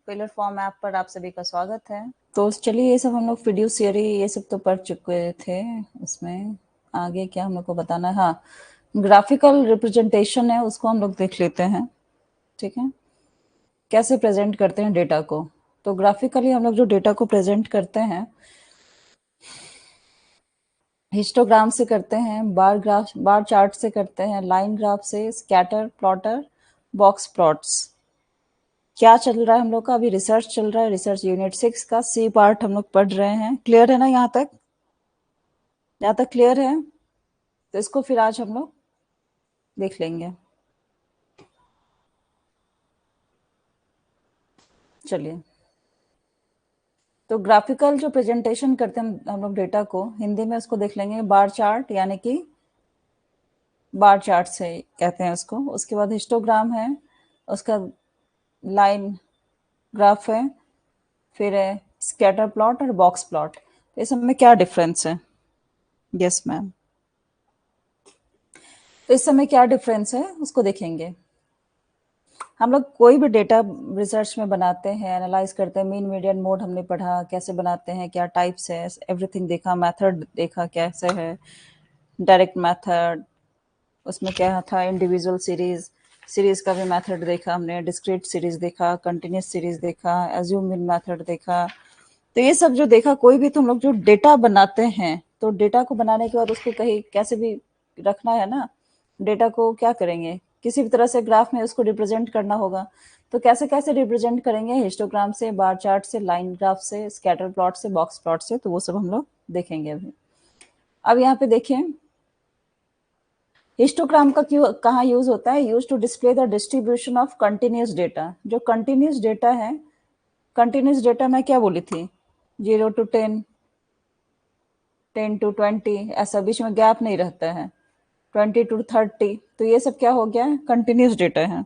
Pillar form app पर आप सभी का स्वागत है। तो चलिए ये सब हम लोग वीडियो सीरी ये सब तो पढ़ चुके थे। उसमें आगे क्या हम लोग को बताना है, हाँ ग्राफिकल रिप्रेजेंटेशन है उसको हम लोग देख लेते हैं। ठीक है, कैसे प्रेजेंट करते हैं डेटा को। तो ग्राफिकली हम लोग जो डेटा को प्रेजेंट करते हैं हिस्टोग्राम से करते हैं, बार चार्ट से करते हैं, लाइन ग्राफ से, स्कैटर प्लॉटर, बॉक्स प्लॉट्स। क्या चल रहा है हम लोग का अभी, रिसर्च चल रहा है, रिसर्च यूनिट 6 का सी पार्ट हम लोग पढ़ रहे हैं। क्लियर है ना यहाँ तक? यहाँ तक क्लियर है? तो इसको फिर आज हम लोग देख लेंगे। चलिए, तो ग्राफिकल जो प्रेजेंटेशन करते हैं हम लोग डेटा को, हिंदी में उसको देख लेंगे बार चार्ट, यानी कि बार चार्ट से कहते हैं उसको। उसके बाद हिस्टोग्राम है, उसका लाइन ग्राफ है, फिर है स्कैटर प्लॉट और बॉक्स प्लॉट। तो इस सब में क्या डिफरेंस है? यस मैम, तो इस समय क्या डिफरेंस है उसको देखेंगे। हम लोग कोई भी डेटा रिसर्च में बनाते हैं, एनालाइज करते हैं, मीन मीडियन मोड हमने पढ़ा कैसे बनाते हैं, क्या टाइप्स है, एवरीथिंग देखा, मेथड देखा कैसे है, डायरेक्ट मेथड, उसमें क्या था, इंडिविजुअल सीरीज, सीरीज का भी मेथड देखा हमने, डिस्क्रीट सीरीज देखा, कंटिन्यूस सीरीज देखा, एज्यूम मीन मेथड देखा। तो ये सब जो देखा, कोई भी तुम लोग जो डेटा बनाते हैं तो डेटा को बनाने के बाद उसको कहीं कैसे भी रखना है ना, डेटा को क्या करेंगे, किसी भी तरह से ग्राफ में उसको रिप्रेजेंट करना होगा। तो कैसे कैसे रिप्रेजेंट करेंगे, हिस्टोग्राम से, बार चार्ट से, लाइन ग्राफ से, स्कैटर प्लॉट से, बॉक्स प्लॉट से, तो वो सब हम लोग देखेंगे अभी। अब यहाँ पे देखिए, हिस्टोग्राम का क्यों कहाँ यूज होता है, use to display the distribution of continuous data. जो कंटिन्यूस डेटा है, कंटिन्यूस डेटा मैं क्या बोली थी, 0 to 10, 10 to 20, ऐसा बीच में गैप नहीं रहता है, 20 to 30, तो ये सब क्या हो गया, कंटिन्यूस डेटा है।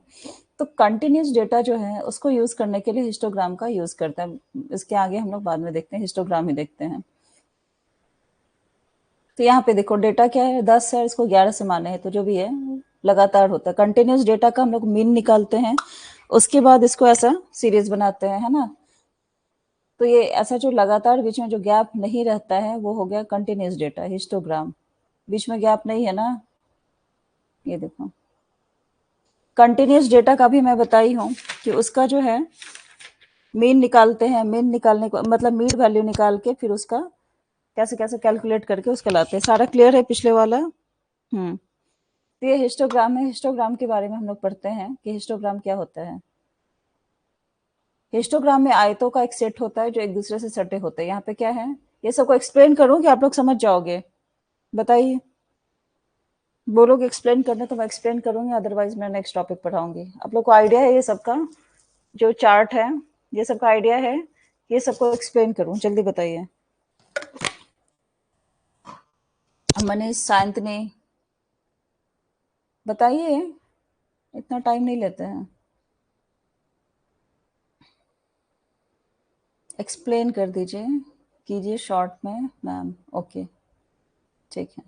तो कंटिन्यूस डेटा जो है उसको यूज करने के लिए हिस्टोग्राम का यूज करता है। इसके आगे हम लोग बाद में देखते हैं, हिस्टोग्राम ही देखते हैं। तो यहाँ पे देखो डेटा क्या है, 10 है, इसको 11 से माने हैं, तो जो भी है लगातार होता है। कंटिन्यूस डेटा का हम लोग मीन निकालते हैं, उसके बाद इसको ऐसा सीरीज बनाते हैं, है ना। तो ये ऐसा जो लगातार बीच में जो गैप नहीं रहता है वो हो गया कंटिन्यूस डेटा, हिस्टोग्राम। बीच में गैप नहीं है ना, ये देखो। कंटिन्यूस डेटा का भी मैं बताई हूँ कि उसका जो है मीन निकालते हैं, मीन निकालने को मतलब मीन वैल्यू निकाल के फिर उसका कैसे कैसे कैलकुलेट करके उसका लाते हैं। सारा क्लियर है पिछले वाला? तो ये हिस्टोग्राम है। हिस्टोग्राम के बारे में हम लोग पढ़ते हैं कि हिस्टोग्राम क्या होता है। हिस्टोग्राम में आयतों का एक सेट होता है जो एक दूसरे से सटे होते हैं। यहाँ पे क्या है, ये सबको एक्सप्लेन करूँ कि आप लोग समझ जाओगे, बताइए। बोलोगे एक्सप्लेन करने तो मैं एक्सप्लेन करूंगी, अदरवाइज मैं नेक्स्ट टॉपिक पढ़ाऊंगी। आप लोग को आइडिया है ये सबका, जो चार्ट है ये सबका आइडिया है, ये सबको एक्सप्लेन करूं, जल्दी बताइए। मनीष, सायंतनी, बताइए, इतना टाइम नहीं लेते हैं, एक्सप्लेन कर दीजिए, कीजिए शॉर्ट में मैम। ओके, ठीक है।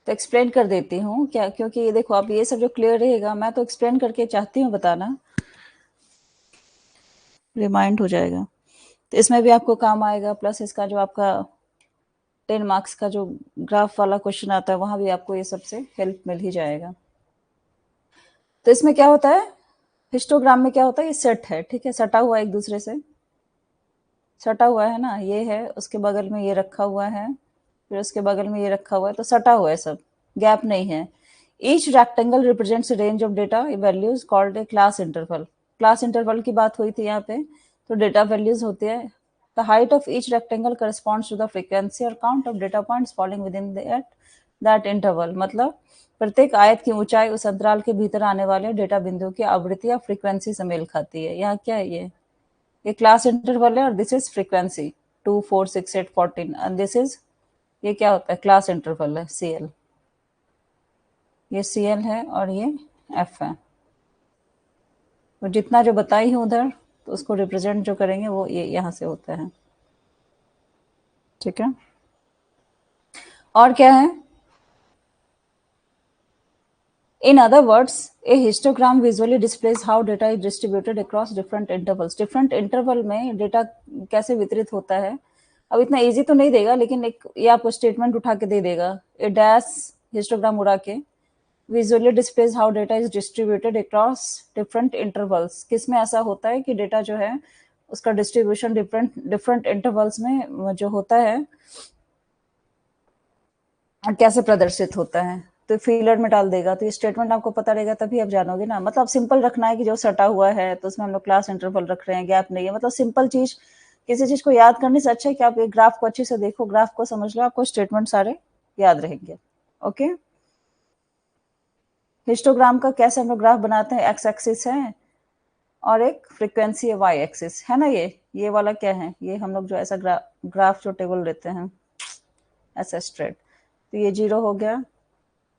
तो एक्सप्लेन कर देती हूँ क्या, क्योंकि ये देखो अब ये सब जो क्लियर रहेगा, मैं तो एक्सप्लेन करके चाहती हूँ बताना, रिमाइंड हो जाएगा। तो इसमें भी आपको काम आएगा, प्लस इसका जो आपका 10 मार्क्स का जो ग्राफ वाला क्वेश्चन आता है वहां भी आपको ये सबसे हेल्प मिल ही जाएगा। तो इसमें क्या होता है, हिस्टोग्राम में क्या होता है, ये सेट है, ठीक है, सटा हुआ एक दूसरे से, सटा हुआ है ना, ये है, उसके बगल में ये रखा हुआ है, फिर उसके बगल में ये रखा हुआ है, तो सटा हुआ है सब, गैप नहीं है। Each rectangle represents range of data values called a class interval. Class interval की बात हुई थी यहाँ पे, तो डेटा वैल्यूज होते हैं। The height of each rectangle corresponds to the frequency और count of data points falling within that interval. मतलब प्रत्येक आयत की ऊंचाई उस अंतराल के भीतर आने वाले डेटा बिंदु की आवृत्ति या फ्रीक्वेंसी से मेल खाती है। यहाँ क्या है, ये क्लास इंटरवल है और this is frequency 2, 4, 6, 8, 14, and this is, ये क्या होता है, क्लास इंटरवल है, CL। ये CL है और ये F है। तो जितना जो बताई हूँ उधर, तो उसको रिप्रेजेंट जो करेंगे वो ये यहाँ से होता है, ठीक है। और क्या है, In other words, a histogram visually displays how data is distributed across different intervals. Different interval में डेटा कैसे वितरित होता है. अब इतना इजी तो नहीं देगा, लेकिन एक ये आपको स्टेटमेंट उठा के दे देगा. ए डैश हिस्टोग्राम उड़ा के visually displays how data is distributed across different intervals. किस में ऐसा होता है कि डेटा जो है उसका डिस्ट्रीब्यूशन डिफरेंट डिफरेंट इंटरवल्स में जो होता है कैसे प्रदर्शित होता है. तो फीलर में डाल देगा. तो ये स्टेटमेंट आपको पता रहेगा तभी आप जानोगे ना. मतलब सिंपल रखना है कि जो सटा हुआ है तो उसमें हम लोग क्लास इंटरवल रख रहे हैं, गैप नहीं है. मतलब सिंपल चीज, किसी चीज को याद करने से अच्छा है कि आप एक ग्राफ को अच्छे से देखो, ग्राफ को समझ लो, आपको स्टेटमेंट सारे याद रहेंगे. ओके. हिस्टोग्राम का कैसे हम लोग ग्राफ बनाते हैं, एक्स एक्सिस है और एक फ्रीक्वेंसी है वाई एक्सिस है ना. ये वाला क्या है, ये हम लोग जो ऐसा ग्राफ जो टेबल लेते हैं ऐसा स्ट्रेट. तो ये 0 हो गया.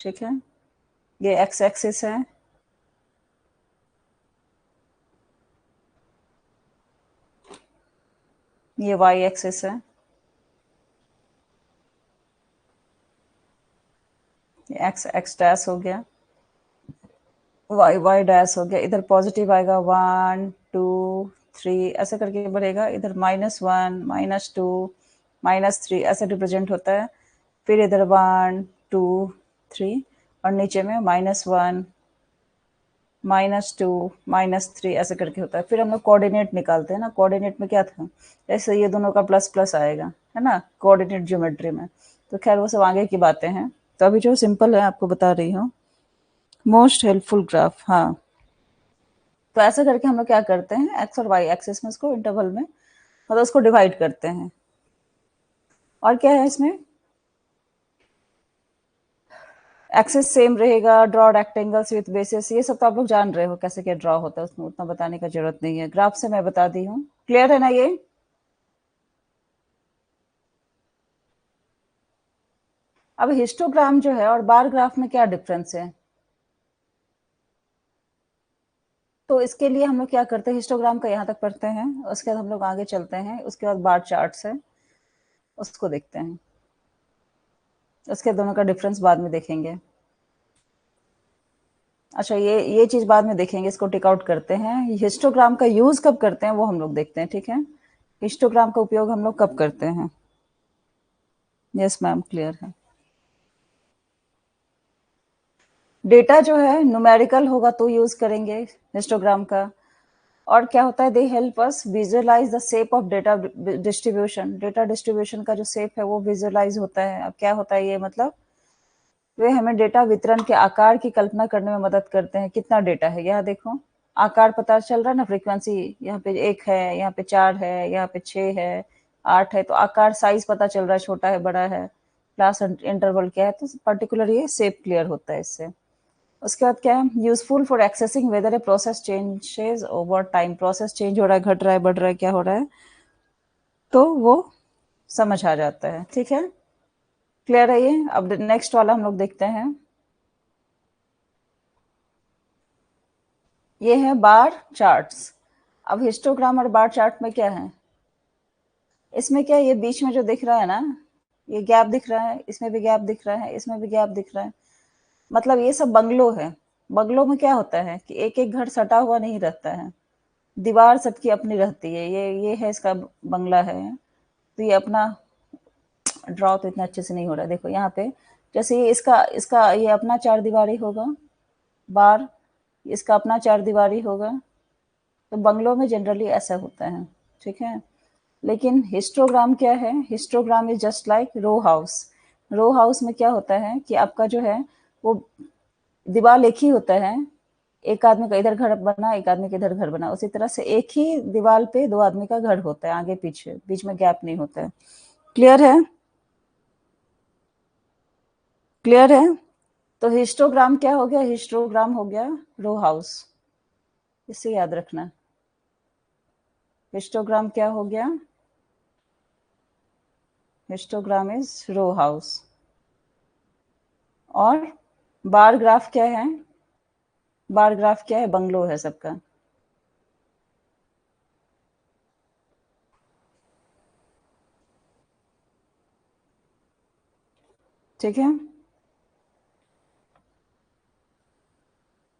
ठीक है. ये एक्स एक्सिस है. ये वाई एक्सिस है. ये एक्स एक्स डैश हो गया. वाई वाई डैश हो गया. इधर पॉजिटिव आएगा 1 2 3 ऐसे करके बढ़ेगा. इधर -1 -2 -3 ऐसे रिप्रेजेंट होता है. फिर इधर 1 2 3 और नीचे में -1 -2 -3 ऐसे करके होता है. फिर हम लोग कोऑर्डिनेट निकालते हैं ना. कोऑर्डिनेट में क्या था, जैसे ये दोनों का प्लस प्लस आएगा है ना कोऑर्डिनेट ज्योमेट्री में. तो खैर वो सब आगे की बातें हैं. तो अभी जो सिंपल है आपको बता रही हूँ. Most helpful graph. हाँ. तो ऐसा करके हम लोग क्या करते हैं, एक्स और वाई एक्सिस में उसको इंटरवल में मतलब उसको डिवाइड करते हैं. और क्या है इसमें, एक्सेस सेम रहेगा. ड्रॉ रेक्टेंगल्स विथ बेसिस, ये सब तो आप लोग जान रहे हो कैसे क्या ड्रॉ होता है, उसमें उतना बताने का जरूरत नहीं है. ग्राफ से मैं बता दी हूँ. क्लियर है ना ये. अब हिस्टोग्राम जो है और बार ग्राफ में क्या डिफरेंस है, तो इसके लिए हम लोग क्या करते हैं, हिस्टोग्राम का यहाँ तक पढ़ते हैं, उसके बाद हम लोग आगे चलते हैं. उसके बाद बार चार्ट है उसको देखते हैं. उसके दोनों का डिफरेंस बाद में देखेंगे. अच्छा, ये चीज बाद में देखेंगे. इसको टिक आउट करते हैं. हिस्टोग्राम का यूज कब करते हैं वो हम लोग देखते हैं. ठीक है. हिस्टोग्राम का उपयोग हम लोग कब करते हैं. यस मैम, क्लियर है. डेटा जो है न्यूमेरिकल होगा तो यूज करेंगे हिस्टोग्राम का. और क्या होता है, they help us visualise the shape of data distribution. Data distribution का जो शेप है वो विजुअलाइज होता है. अब क्या होता है ये, मतलब वे हमें डेटा वितरण के आकार की कल्पना करने में मदद करते हैं. कितना डेटा है, यहाँ देखो आकार पता चल रहा है ना. फ्रीक्वेंसी यहाँ पे 1 है, यहाँ पे 4 है, यहाँ पे 6 है, 8 है. तो आकार साइज पता चल रहा है, छोटा है बड़ा है, क्लास इंटरवल क्या है. तो पर्टिकुलर ये शेप क्लियर होता है इससे. उसके बाद क्या है, useful for assessing whether a process changes over time. Process change हो रहा है, घट रहा है, बढ़ रहा है, क्या हो रहा है, तो वो समझ आ जाता है. ठीक है. क्लियर है ये. अब नेक्स्ट वाला हम लोग देखते हैं. ये है बार चार्ट्स. अब हिस्टोग्राम और बार चार्ट में क्या है, इसमें क्या है, ये बीच में जो दिख रहा है ना, ये गैप दिख रहा है, इसमें भी गैप दिख रहा है, इसमें भी गैप दिख रहा है. मतलब ये सब बंगलो है. बंगलो में क्या होता है कि एक एक घर सटा हुआ नहीं रहता है, दीवार सबकी अपनी रहती है. ये है इसका बंगला है. तो ये अपना ड्रॉ तो इतना अच्छे से नहीं हो रहा है. देखो यहाँ पे, जैसे ये इसका इसका ये अपना चार दीवारी होगा बार, इसका अपना चार दीवारी होगा. तो बंगलों में जनरली ऐसा होता है. ठीक है. लेकिन हिस्टोग्राम क्या है, histogram is just like row house. Row house में क्या होता है कि आपका जो है वो दीवार एक ही होता है. एक आदमी का इधर घर बना, एक आदमी का इधर घर बना, उसी तरह से एक ही दीवार पे दो आदमी का घर होता है, आगे पीछे, बीच में गैप नहीं होता है. क्लियर है. क्लियर है. तो हिस्टोग्राम क्या हो गया, हिस्टोग्राम हो गया रो हाउस. इसे याद रखना. हिस्टोग्राम क्या हो गया, हिस्टोग्राम इज रो हाउस. और बार ग्राफ क्या है, बार ग्राफ क्या है, बंगलो है सबका. ठीक है.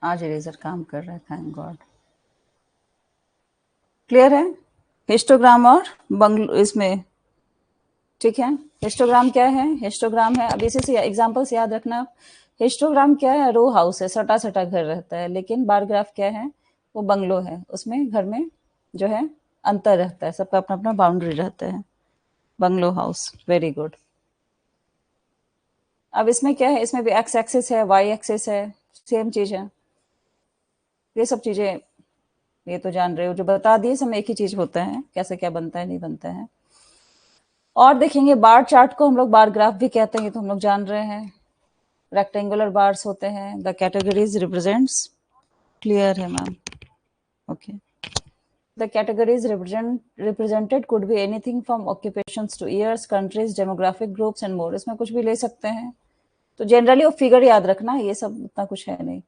आज इरेजर काम कर रहा है, थैंक गॉड। क्लियर है? हिस्टोग्राम और बंगलो इसमें, ठीक है। हिस्टोग्राम क्या है? हिस्टोग्राम है, अब इसी से एग्जाम्पल से याद रखना। हिस्टोग्राम क्या है? रो हाउस है, सटा सटा घर रहता है। लेकिन बार ग्राफ क्या है? वो बंगलो है, उसमें घर में जो है अंतर रहता है, सबका अपना अपना बाउंड्री रहता है। Bungalow house, very good. अब इसमें क्या है? इसमें भी एक्स एक्सिस है, वाई एक्सिस है, सेम चीज है। ये सब चीजें ये तो जान रहे हो, जो बता दिए सब एक ही चीज होता है, कैसे क्या बनता है नहीं बनता है। और देखेंगे बार चार्ट को हम लोग बार ग्राफ भी कहते हैं, ये तो हम लोग जान रहे हैं। रेक्टेंगुलर बार्स होते हैं, द कैटेगरीज रिप्रेजेंट्स। क्लियर है ma'am? Okay. The categories represented could be anything from occupations to years, countries, demographic groups and more. इसमें कुछ भी ले सकते हैं। तो जनरली वो फिगर याद रखना, ये सब उतना कुछ है नहीं।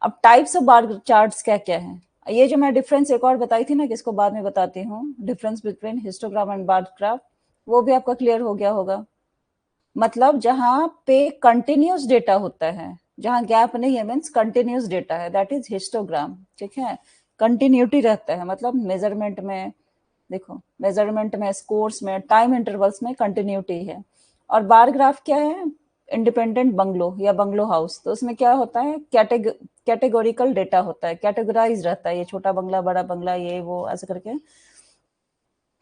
अब टाइप्स ऑफ बार चार्ट्स क्या क्या है? ये जो मैं डिफरेंस एक और बताई थी ना, कि इसको बाद में बताती हूँ, difference between histogram and bar graph, वो भी आपका क्लियर हो गया होगा। मतलब जहां पे कंटिन्यूस डेटा होता है, जहां गैप नहीं है, मीन्स कंटिन्यूस डेटा है, दैट इज हिस्टोग्राम। ठीक है, कंटिन्यूटी रहता है, मतलब मेजरमेंट में, देखो मेजरमेंट में, स्कोर्स में, टाइम इंटरवल्स में कंटिन्यूटी है। और बार ग्राफ क्या है? इंडिपेंडेंट बंगलो या बंगलो हाउस। तो उसमें क्या होता है? कैटेगोरिकल डेटा होता है, कैटेगराइज रहता है, ये छोटा बंगला, बड़ा बंगला, ये वो ऐसे करके,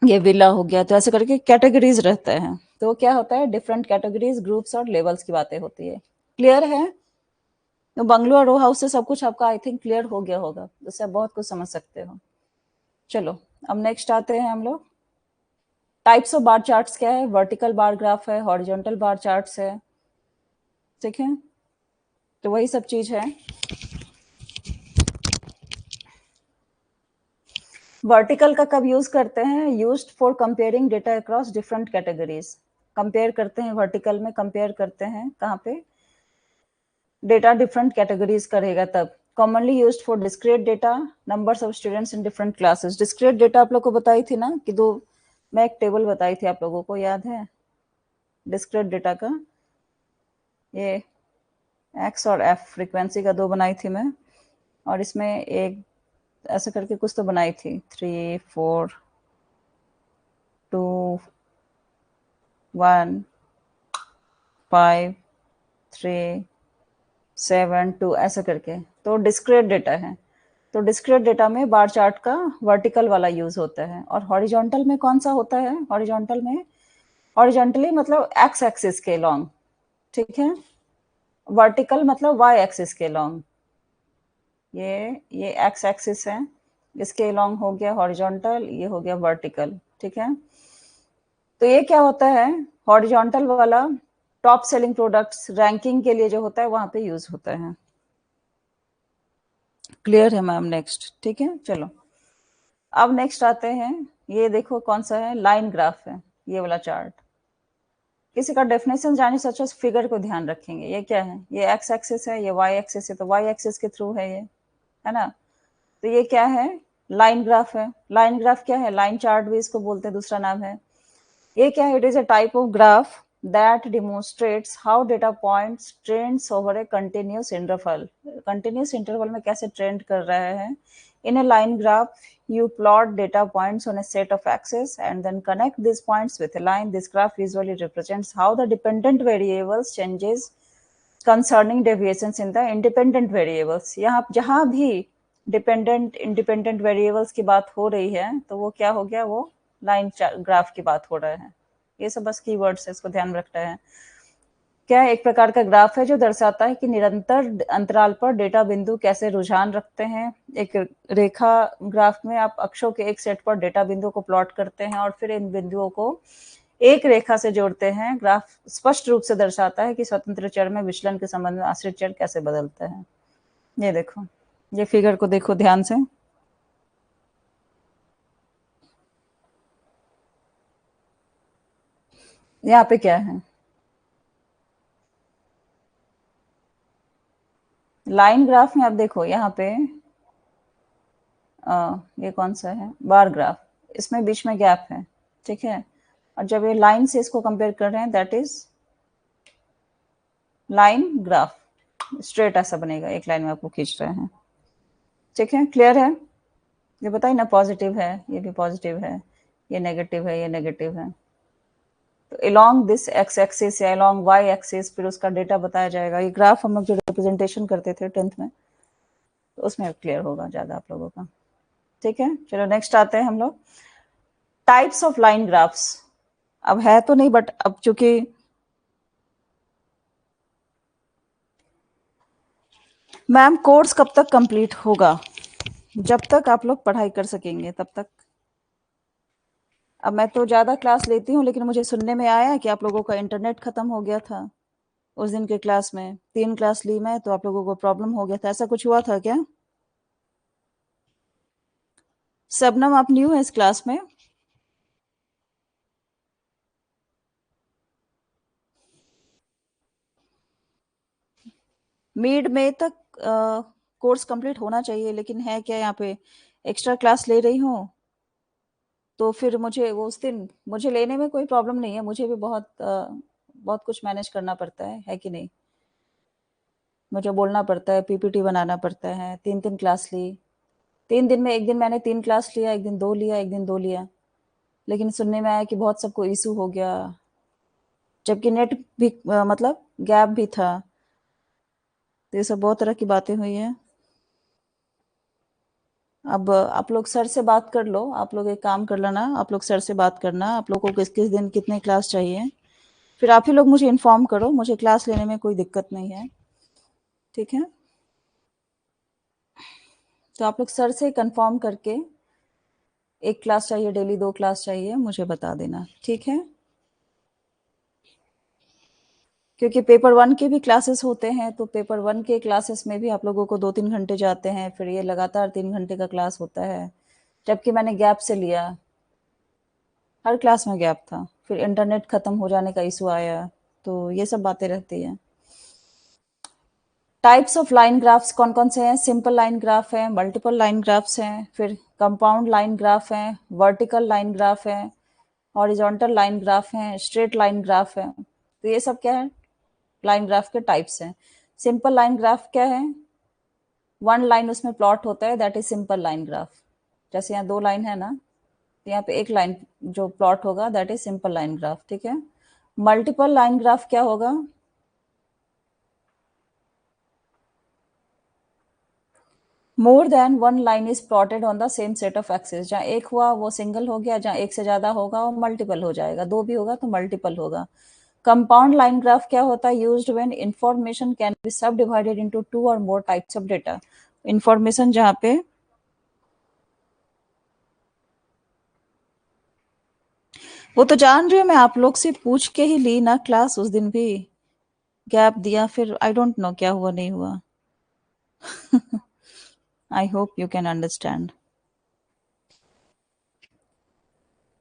ये विला हो गया, तो ऐसे करके कैटेगरीज रहते हैं। तो क्या होता है? डिफरेंट कैटेगरीज, ग्रुप्स और लेवल्स की बातें होती है। क्लियर है? तो बंगलो और रो हाउस से सब कुछ आपका आई थिंक क्लियर हो गया होगा, उससे आप बहुत कुछ समझ सकते हो। चलो अब नेक्स्ट आते हैं हम लोग। टाइप्स ऑफ बार चार्ट्स क्या है? वर्टिकल बार ग्राफ है, हॉरिजॉन्टल बार चार्ट्स है, ठीक है। तो वही सब चीज है। वर्टिकल का कब यूज करते हैं? Used for comparing data across different categories. Compare करते हैं वर्टिकल में, कंपेयर करते हैं कहाँ पे? डेटा डिफरेंट कैटेगरीज करेगा तब। Commonly used for discrete data, numbers of students in different classes. Discrete data आप लोग को बताई थी ना, कि दो, मैं एक टेबल बताई थी आप लोगों को, याद है? डिस्क्रीट डेटा का ये एक्स और एफ फ्रीक्वेंसी का दो बनाई थी मैं, और इसमें एक ऐसे करके कुछ तो बनाई थी, 3 4 2 1 5 3 7 2 ऐसे करके। तो डिस्क्रीट डेटा है। तो डिस्क्रीट डेटा में बार चार्ट का वर्टिकल वाला यूज होता है। और हॉरिजॉन्टल में कौन सा होता है? हॉरिजॉन्टल में, हॉरिजॉन्टली मतलब एक्स एक्सिस के लॉन्ग, ठीक है। वर्टिकल मतलब वाई एक्सिस के लॉन्ग। ये एक्स एक्सिस है, इसके लॉन्ग हो गया हॉरिजॉन्टल, ये हो गया वर्टिकल, ठीक है। तो ये क्या होता है? हॉरिजॉन्टल वाला टॉप सेलिंग प्रोडक्ट्स रैंकिंग के लिए जो होता है वहां पे यूज होता है। क्लियर है मैम? नेक्स्ट, ठीक है। चलो अब नेक्स्ट आते हैं। ये देखो कौन सा है? लाइन ग्राफ है ये वाला चार्ट। किसी का डेफिनेशन जाने से अच्छा फिगर को ध्यान रखेंगे। ये क्या है? ये एक्स एक्सिस है, ये वाई एक्सिस है, तो वाई एक्सिस के थ्रू है ये, है ना। तो ये क्या है? लाइन ग्राफ है। लाइन ग्राफ क्या है? लाइन चार्ट भी इसको बोलते हैं, दूसरा नाम है। ये क्या है? It is a type of graph that demonstrates how data points trends over a continuous interval. Continuous interval में कैसे ट्रेंड कर रहे हैं। इन a line graph, you plot data points on a set of axes and then connect these points with a line. This graph visually represents how the dependent variables changes concerning deviations in the independent variables. यहाँ जहाँ भी dependent independent variables की बात हो रही है, तो वो क्या हो गया? वो लाइन ग्राफ की बात हो रहा है। ये सब बस कीवर्ड्स है, इसको ध्यान रखना है। क्या एक प्रकार का ग्राफ है जो दर्शाता है कि निरंतर अंतराल पर डेटा बिंदु कैसे रुझान रखते हैं। एक रेखा ग्राफ में आप अक्षों के एक सेट पर डेटा बिंदु को प्लॉट करते हैं और फिर इन बिंदुओं को एक रेखा से जोड़ते हैं। ग्राफ स्पष्ट रूप से दर्शाता है कि स्वतंत्र चर में विचलन के संबंध में आश्रित चर कैसे बदलते हैं। ये देखो, ये फिगर को देखो ध्यान से। यहाँ पे क्या है? लाइन ग्राफ में आप देखो यहाँ पे ये कौन सा है? Bar graph. इसमें बीच में गैप है, ठीक है। और जब ये लाइन से इसको कंपेयर कर रहे हैं, that is line graph. Straight ऐसा बनेगा, एक लाइन में आपको खींच रहे हैं। ठीक है, क्लियर है? ये बताइए ना, पॉजिटिव है, ये भी पॉजिटिव है, ये नेगेटिव है, ये नेगेटिव है। तो अलोंग दिस एक्स एक्सिस या अलोंग वाई एक्सिस फिर उसका डेटा बताया जाएगा। ये ग्राफ हम लोग जो रिप्रेजेंटेशन करते थे 10th में, तो उसमें क्लियर होगा ज़्यादा आप लोगों का। ठीक है, चलो नेक्स्ट आते हैं हम लोग टाइप्स ऑफ लाइन ग्राफ्स। अब है तो नहीं, बट अब चूंकि मैम कोर्स कब तक कंप्लीट होगा? जब तक आप लोग पढ़ाई कर सकेंगे तब तक। अब मैं तो ज़्यादा क्लास लेती हूँ, लेकिन मुझे सुनने में आया है कि आप लोगों का इंटरनेट ख़त्म हो गया था उस दिन के क्लास में। 3 क्लास ली मैं, तो आप लोगों को प्रॉब्लम हो गया था, ऐसा कुछ हुआ था क्या? शबनम, आप न्यू है इस क्लास में? मिड में तक कोर्स कंप्लीट होना चाहिए, लेकिन है क्या, यहाँ पे एक्स्ट्रा क्लास ले रही हूँ, तो फिर मुझे वो उस दिन मुझे लेने में कोई प्रॉब्लम नहीं है, मुझे भी बहुत कुछ मैनेज करना पड़ता है कि नहीं? मुझे बोलना पड़ता है, पीपीटी बनाना पड़ता है, 3-3 क्लास ली। 3 दिन में, एक दिन मैंने 3 क्लास लिया, एक दिन 2 लिया, एक दिन 2 लिया। लेकिन सुनने में आया कि बहुत सबको इश्यू हो गया, जबकि नेट भी मतलब गैप भी था। तो ये सब बहुत तरह की बातें हुई हैं। अब आप लोग सर से बात कर लो, आप लोग एक काम कर लेना, आप लोग सर से बात करना, आप लोग को किस किस दिन कितने क्लास चाहिए, फिर आप ही लोग मुझे इन्फॉर्म करो, मुझे क्लास लेने में कोई दिक्कत नहीं है। ठीक है, तो आप लोग सर से कंफर्म करके, एक क्लास चाहिए डेली, 2 क्लास चाहिए, मुझे बता देना। ठीक है, क्योंकि पेपर 1 के भी क्लासेस होते हैं, तो पेपर 1 के क्लासेस में भी आप लोगों को 2-3 घंटे जाते हैं, फिर ये लगातार 3 घंटे का क्लास होता है। जबकि मैंने गैप से लिया, हर क्लास में गैप था, फिर इंटरनेट खत्म हो जाने का इशू आया, तो ये सब बातें रहती हैं। टाइप्स ऑफ लाइन ग्राफ्स कौन कौन से हैं? सिंपल लाइन ग्राफ है, मल्टीपल लाइन ग्राफ्स हैं, फिर कंपाउंड लाइन ग्राफ हैं, वर्टिकल लाइन ग्राफ है, हॉरिजॉन्टल लाइन ग्राफ है, स्ट्रेट लाइन ग्राफ है। तो ये सब क्या है? लाइन ग्राफ के टाइप्स हैं। सिंपल लाइन ग्राफ क्या है? 1 लाइन उसमें प्लॉट होता है, that is simple line graph. जैसे यहाँ 2 लाइन है ना, तो यहाँ पे 1 लाइन जो प्लॉट होगा, that is simple line graph. ठीक है, मल्टीपल लाइन ग्राफ क्या होगा? More than 1 line is plotted on the same set of axis. जहाँ एक हुआ वो सिंगल हो गया, जहाँ एक से ज्यादा होगा वो मल्टीपल हो जाएगा, 2 भी होगा तो मल्टीपल होगा। कंपाउंड लाइन ग्राफ क्या होता है? Used when information can be सब डिवाइडेड इनटू 2 और more types of data. Information जहाँ पे, वो तो जान रही हूँ मैं, आप लोग से पूछ के ही ली ना क्लास उस दिन भी। गैप दिया, फिर आई डोंट नो क्या हुआ नहीं हुआ। I hope you can understand.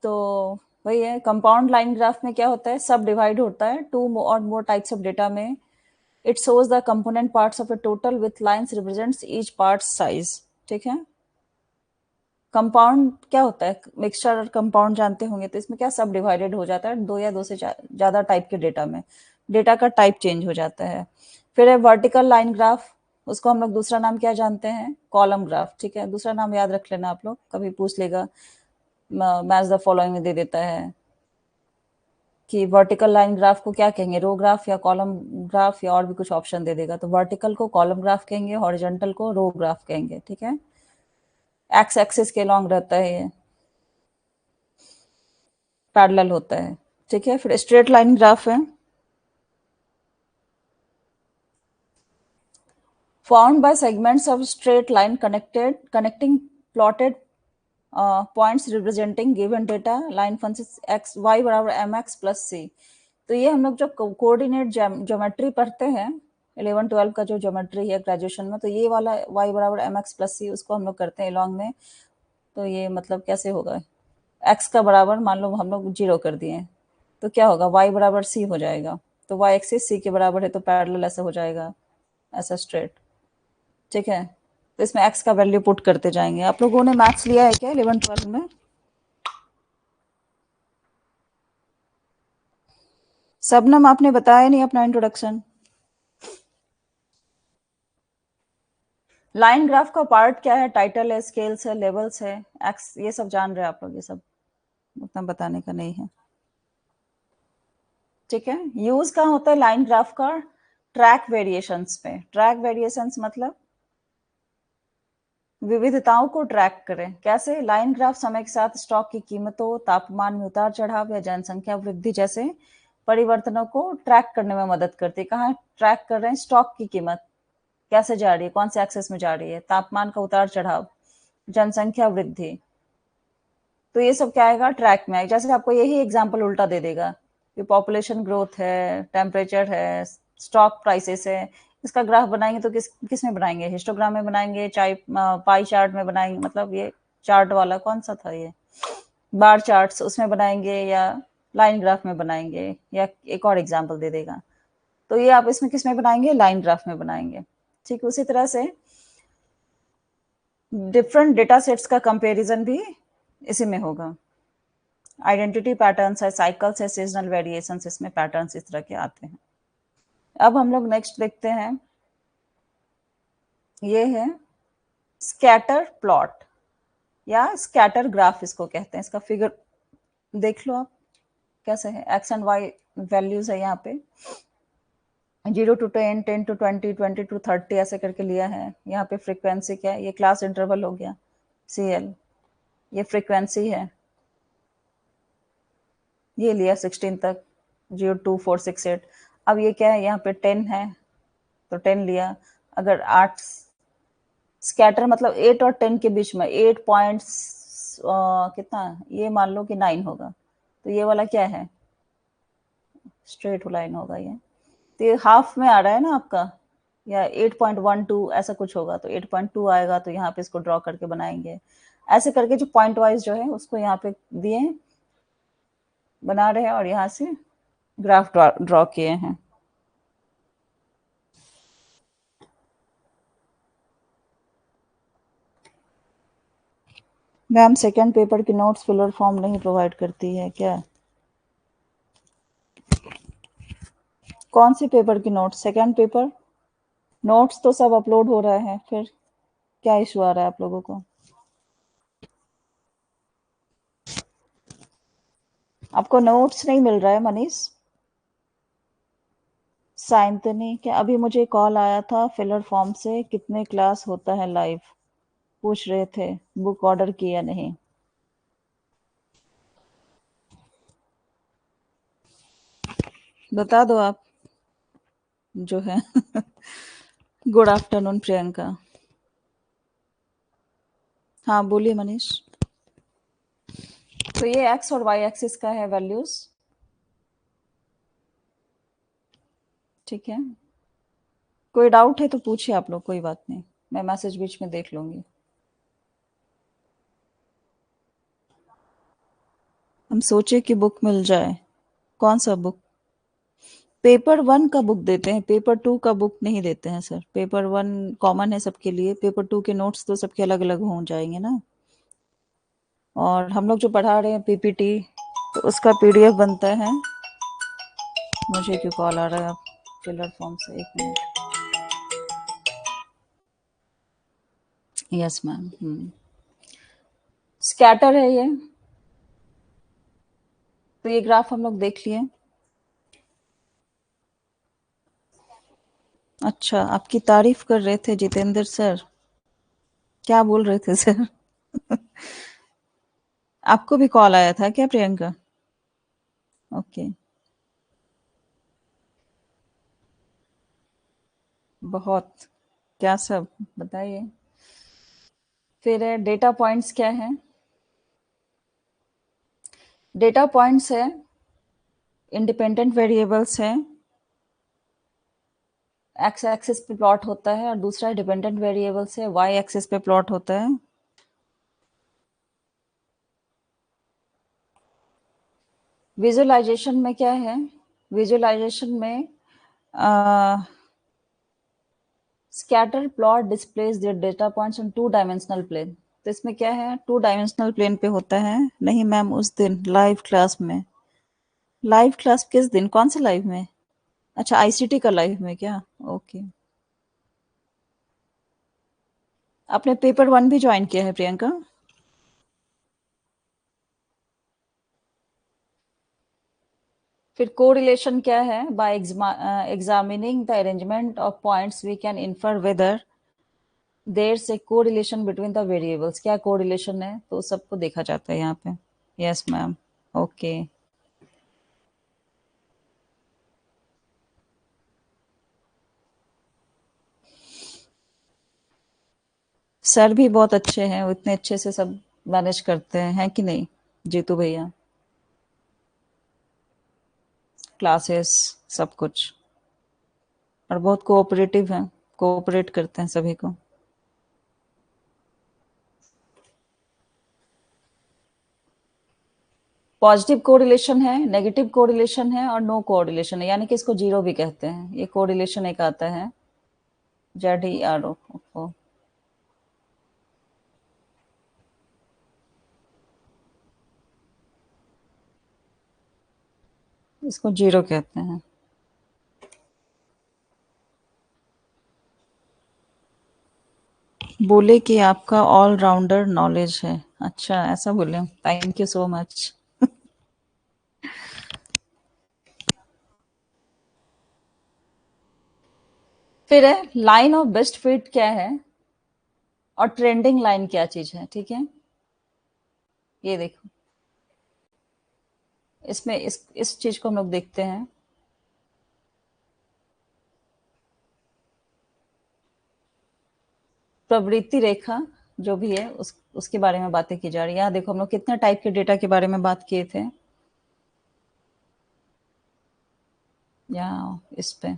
तो वही है, कंपाउंड लाइन ग्राफ में क्या होता है? सब डिवाइड होता है 2 और मोर टाइप्स ऑफ डेटा में। It shows the component parts of a total with lines represents each part size. ठीक है, कंपाउंड क्या होता है? मिक्सचर और कंपाउंड जानते होंगे, तो इसमें क्या सब डिवाइडेड हो जाता है 2 या 2 से ज्यादा टाइप के डेटा में, डेटा का टाइप चेंज हो जाता है। फिर है वर्टिकल लाइन ग्राफ, उसको हम लोग दूसरा नाम क्या जानते हैं? Column graph. ठीक है, दूसरा नाम याद रख लेना, आप लोग कभी पूछ लेगा, मैच द फॉलोइंग में दे देता है कि वर्टिकल लाइन ग्राफ को क्या कहेंगे, रो ग्राफ या कॉलम ग्राफ, या और भी कुछ ऑप्शन दे देगा। तो वर्टिकल को कॉलम ग्राफ कहेंगे, हॉरिजॉन्टल को रो ग्राफ कहेंगे। ठीक है, एक्स एक्सिस के लॉन्ग रहता है ये, पैरेलल होता है। ठीक है, फिर स्ट्रेट लाइन ग्राफ है, found by segments of straight line connecting plotted points representing given data line function x y बराबर एम एक्स प्लस सी। तो ये हम लोग जो कोऑर्डिनेट ज्योमेट्री पढ़ते हैं 11-12 का जो ज्योमेट्री है ग्रेजुएशन में, तो ये वाला y बराबर एम एक्स प्लस सी उसको हम लोग करते हैं लॉन्ग में। तो ये मतलब कैसे होगा? x का बराबर मान लो हम लोग 0 कर दिए, तो क्या होगा? y बराबर c हो जाएगा। तो y एक्सिस c के बराबर है, तो पैरेलल ऐसा हो जाएगा, ऐसा स्ट्रेट। ठीक है, तो इसमें x का वैल्यू पुट करते जाएंगे। आप लोगों ने मैथ्स लिया है क्या 11-12 में? सबनम, आपने बताया नहीं अपना इंट्रोडक्शन। लाइन ग्राफ का पार्ट क्या है? टाइटल है, स्केल्स है, लेवल्स है, एक्स, ये सब जान रहे हैं आप लोग, ये सब उतना बताने का नहीं है। ठीक है। यूज कहाँ होता है लाइन ग्राफ का? ट्रैक वेरिएशंस पे। ट्रैक वेरिएशंस मतलब विविधताओं को ट्रैक करें। कैसे? लाइन ग्राफ समय के साथ स्टॉक की कीमतों, तापमान में उतार चढ़ाव या जनसंख्या वृद्धि जैसे परिवर्तनों को ट्रैक करने में मदद करती है। कहाँ ट्रैक कर रहे हैं? स्टॉक की कीमत कैसे जा रही है, कौन से एक्सेस में जा रही है, तापमान का उतार चढ़ाव, जनसंख्या वृद्धि। तो ये सब क्या आएगा? ट्रैक में आएगा। जैसे आपको यही एग्जाम्पल उल्टा दे देगा कि पॉपुलेशन ग्रोथ है, टेम्परेचर है, स्टॉक प्राइसेस है, इसका ग्राफ बनाएंगे तो किस में बनाएंगे? हिस्टोग्राम में बनाएंगे, चाहे पाई चार्ट में बनाएंगे, मतलब ये चार्ट वाला कौन सा था, ये बार चार्ट्स, उसमें बनाएंगे, या लाइन ग्राफ में बनाएंगे, या एक और एग्जाम्पल दे देगा। तो ये आप इसमें किस में बनाएंगे? लाइन ग्राफ में बनाएंगे। ठीक, उसी तरह से डिफरेंट डेटा सेट्स का कंपैरिजन भी इसी में होगा। आइडेंटिटी पैटर्न्स है, साइकिल्स है, सीजनल वेरिएशंस, इसमें पैटर्न्स इस तरह के आते हैं। अब हम लोग नेक्स्ट देखते हैं, ये है स्कैटर प्लॉट या स्कैटर ग्राफ इसको कहते हैं। इसका फिगर देख लो आप कैसे है। एक्स एंड वाई वैल्यूज है यहाँ पे, 0 to 10, 10 to 20, 20 to 30 ऐसे करके लिया है। यहाँ पे फ्रीक्वेंसी क्या है? ये क्लास इंटरवल हो गया, CL, ये फ्रीक्वेंसी है, ये लिया 16 तक, 0, 2, 4, 6, 8। अब ये क्या है? यहाँ पे 10 है तो 10 लिया। अगर 8, स्कैटर मतलब 8 और 10 के बीच में 8 पॉइंट्स, कितना, ये मान लो कि 9 होगा, तो ये वाला क्या है? स्ट्रेट लाइन होगा ये। तो ये हाफ में आ रहा है ना आपका, या 8.12 ऐसा कुछ होगा, तो 8.2 आएगा, तो यहाँ पे इसको ड्रॉ करके बनाएंगे। ऐसे करके जो पॉइंट वाइज जो है उसको यहाँ पे दिए, बना रहे हैं, और यहाँ से ग्राफ ड्रॉ किए हैं। मैम सेकंड पेपर की नोट्स फिलर फॉर्म नहीं प्रोवाइड करती है क्या? कौन सी पेपर की नोट्स? सेकंड पेपर नोट्स तो सब अपलोड हो रहा है, फिर क्या इशू आ रहा है आप लोगों को? आपको नोट्स नहीं मिल रहा है मनीष? साइंतनी, क्या अभी मुझे कॉल आया था फिलर फॉर्म से, कितने क्लास होता है लाइव, पूछ रहे थे, बुक ऑर्डर किया नहीं। बता दो आप जो है। Good afternoon Priyanka. हाँ बोलिए मनीष। तो ये एक्स और वाई एक्सिस का है वैल्यूज। ठीक है, कोई डाउट है तो पूछिए आप लोग, कोई बात नहीं, मैं मैसेज बीच में देख लूंगी। हम सोचे कि बुक मिल जाए। कौन सा बुक? पेपर 1 का बुक देते हैं, पेपर 2 का बुक नहीं देते हैं सर। पेपर 1 कॉमन है सबके लिए, पेपर 2 के नोट्स तो सबके अलग अलग हो जाएंगे ना। और हम लोग जो पढ़ा रहे हैं PPT, तो उसका PDF बनता है। मुझे क्यों कॉल आ रहा है? आप फिलर फॉर्म से, एक मिनट। Yes ma'am. स्कैटर है ये। तो ये ग्राफ हम लोग देख लिए। अच्छा, आपकी तारीफ कर रहे थे जितेंद्र सर। क्या बोल रहे थे सर? आपको भी कॉल आया था क्या प्रियंका? ओके। बहुत। क्या सब बताइए। फिर डेटा पॉइंट्स क्या है? डेटा पॉइंट्स है, इंडिपेंडेंट वेरिएबल्स है, एक्स एक्सिस पे प्लॉट होता है, और दूसरा डिपेंडेंट वेरिएबल्स है, वाई एक्सिस पे प्लॉट होता है। विजुअलाइजेशन में क्या है? विजुअलाइजेशन में scatter plot displays the data points on 2 dimensional plane. तो इसमें क्या है? 2 डायमेंशनल प्लेन पे होता है। नहीं मैम, उस दिन लाइव क्लास में। लाइव क्लास किस दिन, कौन से लाइव में? अच्छा, ICT का लाइव में क्या? ओके। आपने पेपर 1 भी जॉइन किया है प्रियंका? फिर कोरिलेशन क्या है? By examining the arrangement of points we can infer whether there's correlation between the variables. क्या कोरिलेशन है, तो सबको देखा जाता है यहाँ पे। Yes ma'am. ओके। सर भी बहुत अच्छे हैं, वो इतने अच्छे से सब मैनेज करते हैं कि नहीं जीतू भैया? क्लासेस, सब कुछ। और बहुत कोऑपरेटिव हैं, कोऑपरेट करते हैं सभी को। पॉजिटिव कोरिलेशन है, नेगेटिव कोरिलेशन है और नो कोरिलेशन है, यानी कि इसको जीरो भी कहते हैं। ये कोरिलेशन एक आता है, ZERO। इसको जीरो कहते हैं। बोले कि आपका ऑलराउंडर नॉलेज है। अच्छा, ऐसा बोले? Thank you so much. फिर है लाइन ऑफ बेस्ट फिट क्या है, और ट्रेंडिंग लाइन क्या चीज है, ठीक है? ये देखो, इसमें इस चीज को हम लोग देखते हैं। प्रवृत्ति रेखा जो भी है उसके बारे में बातें की जा रही है। यहाँ देखो, हम लोग कितने टाइप के डेटा के बारे में बात किए थे। यहाँ इस पे,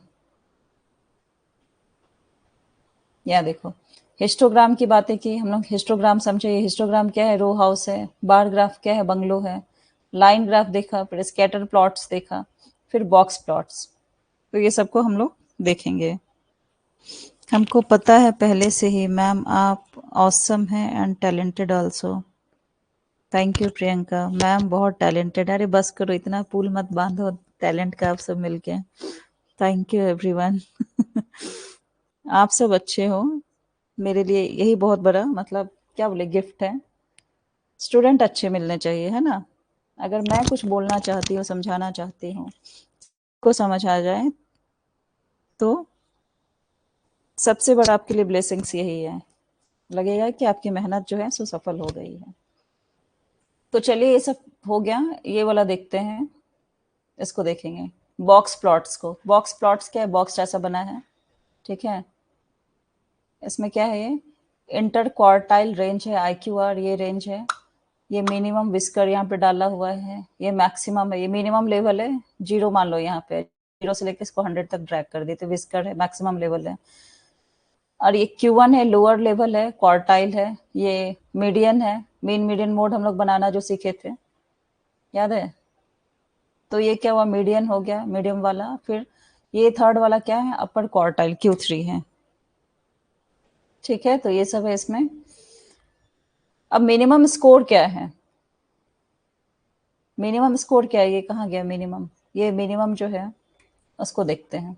यहाँ देखो, हिस्टोग्राम की बातें की हम लोग। हिस्टोग्राम समझे? ये हिस्टोग्राम क्या है? रो हाउस है। बार ग्राफ क्या है? बंगलो है। लाइन ग्राफ देखा, फिर स्कैटर प्लॉट्स देखा, फिर बॉक्स प्लॉट्स। तो ये सबको हम लोग देखेंगे। हमको पता है पहले से ही मैम, आप ऑसम हैं and talented also. Thank you Priyanka ma'am, बहुत टैलेंटेड। अरे बस करो, इतना पुल मत बांधो टैलेंट का, आप सब मिलके। Thank you everyone. आप सब अच्छे हो, मेरे लिए यही बहुत बड़ा, मतलब क्या बोले, गिफ्ट है। स्टूडेंट अच्छे मिलने चाहिए, है ना? अगर मैं कुछ बोलना चाहती हूँ, समझाना चाहती हूँ, को समझ आ जाए, तो सबसे बड़ा आपके लिए ब्लेसिंग्स यही है। लगेगा कि आपकी मेहनत जो है सो सफल हो गई है। तो चलिए, ये सब हो गया। ये वाला देखते हैं, इसको देखेंगे। बॉक्स प्लॉट्स को, बॉक्स प्लॉट्स क्या है? बॉक्स जैसा बना है, ठीक है? इसमें क्या है? ये इंटर क्वार्टाइल रेंज है, IQR ये रेंज है। ये मिनिमम विस्कर यहाँ पे डाला हुआ है, ये मैक्सिमम है, ये मिनिमम लेवल है। जीरो मान लो यहाँ पे, जीरो से लेकर इसको 100 तक ड्रैग कर देते, विस्कर है, मैक्सिमम लेवल है। और ये Q1 है, लोअर लेवल है, क्वार्टाइल है। ये मीडियन है, मीन मीडियन मोड हम लोग बनाना जो सीखे थे, याद है? तो ये क्या हुआ? मीडियन हो गया, मीडियम वाला। फिर ये थर्ड वाला क्या है? अपर क्वार्टाइल, Q3 है, ठीक है? तो ये सब है इसमें। अब मिनिमम स्कोर क्या है? मिनिमम स्कोर क्या है? ये कहाँ गया मिनिमम? ये मिनिमम जो है उसको देखते हैं।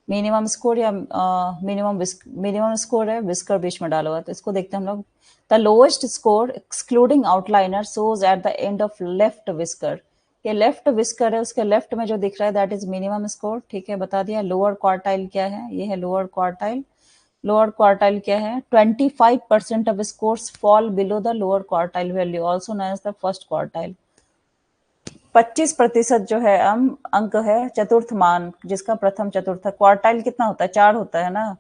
मिनिमम स्कोर या मिनिमम स्कोर है, विस्कर बीच में डाला हुआ है, तो इसको देखते हैं हम लोग। The lowest score excluding outliner shows at the end of left whisker. ये लेफ्ट विस्कर है, उसके लेफ्ट में जो दिख रहा है दैट इज मिनिमम स्कोर, ठीक है? बता दिया। लोअर क्वार्टाइल क्या है? ये है लोअर क्वार्टाइल। लोअर क्वार्टाइल क्या है? 25% of scores fall below the lower quartile value, also known as the first quartile. 25% जो है अंक है चतुर्थ मान, जिसका प्रथम चतुर्थ। क्वार्टाइल कितना होता है? 4 होता है ना।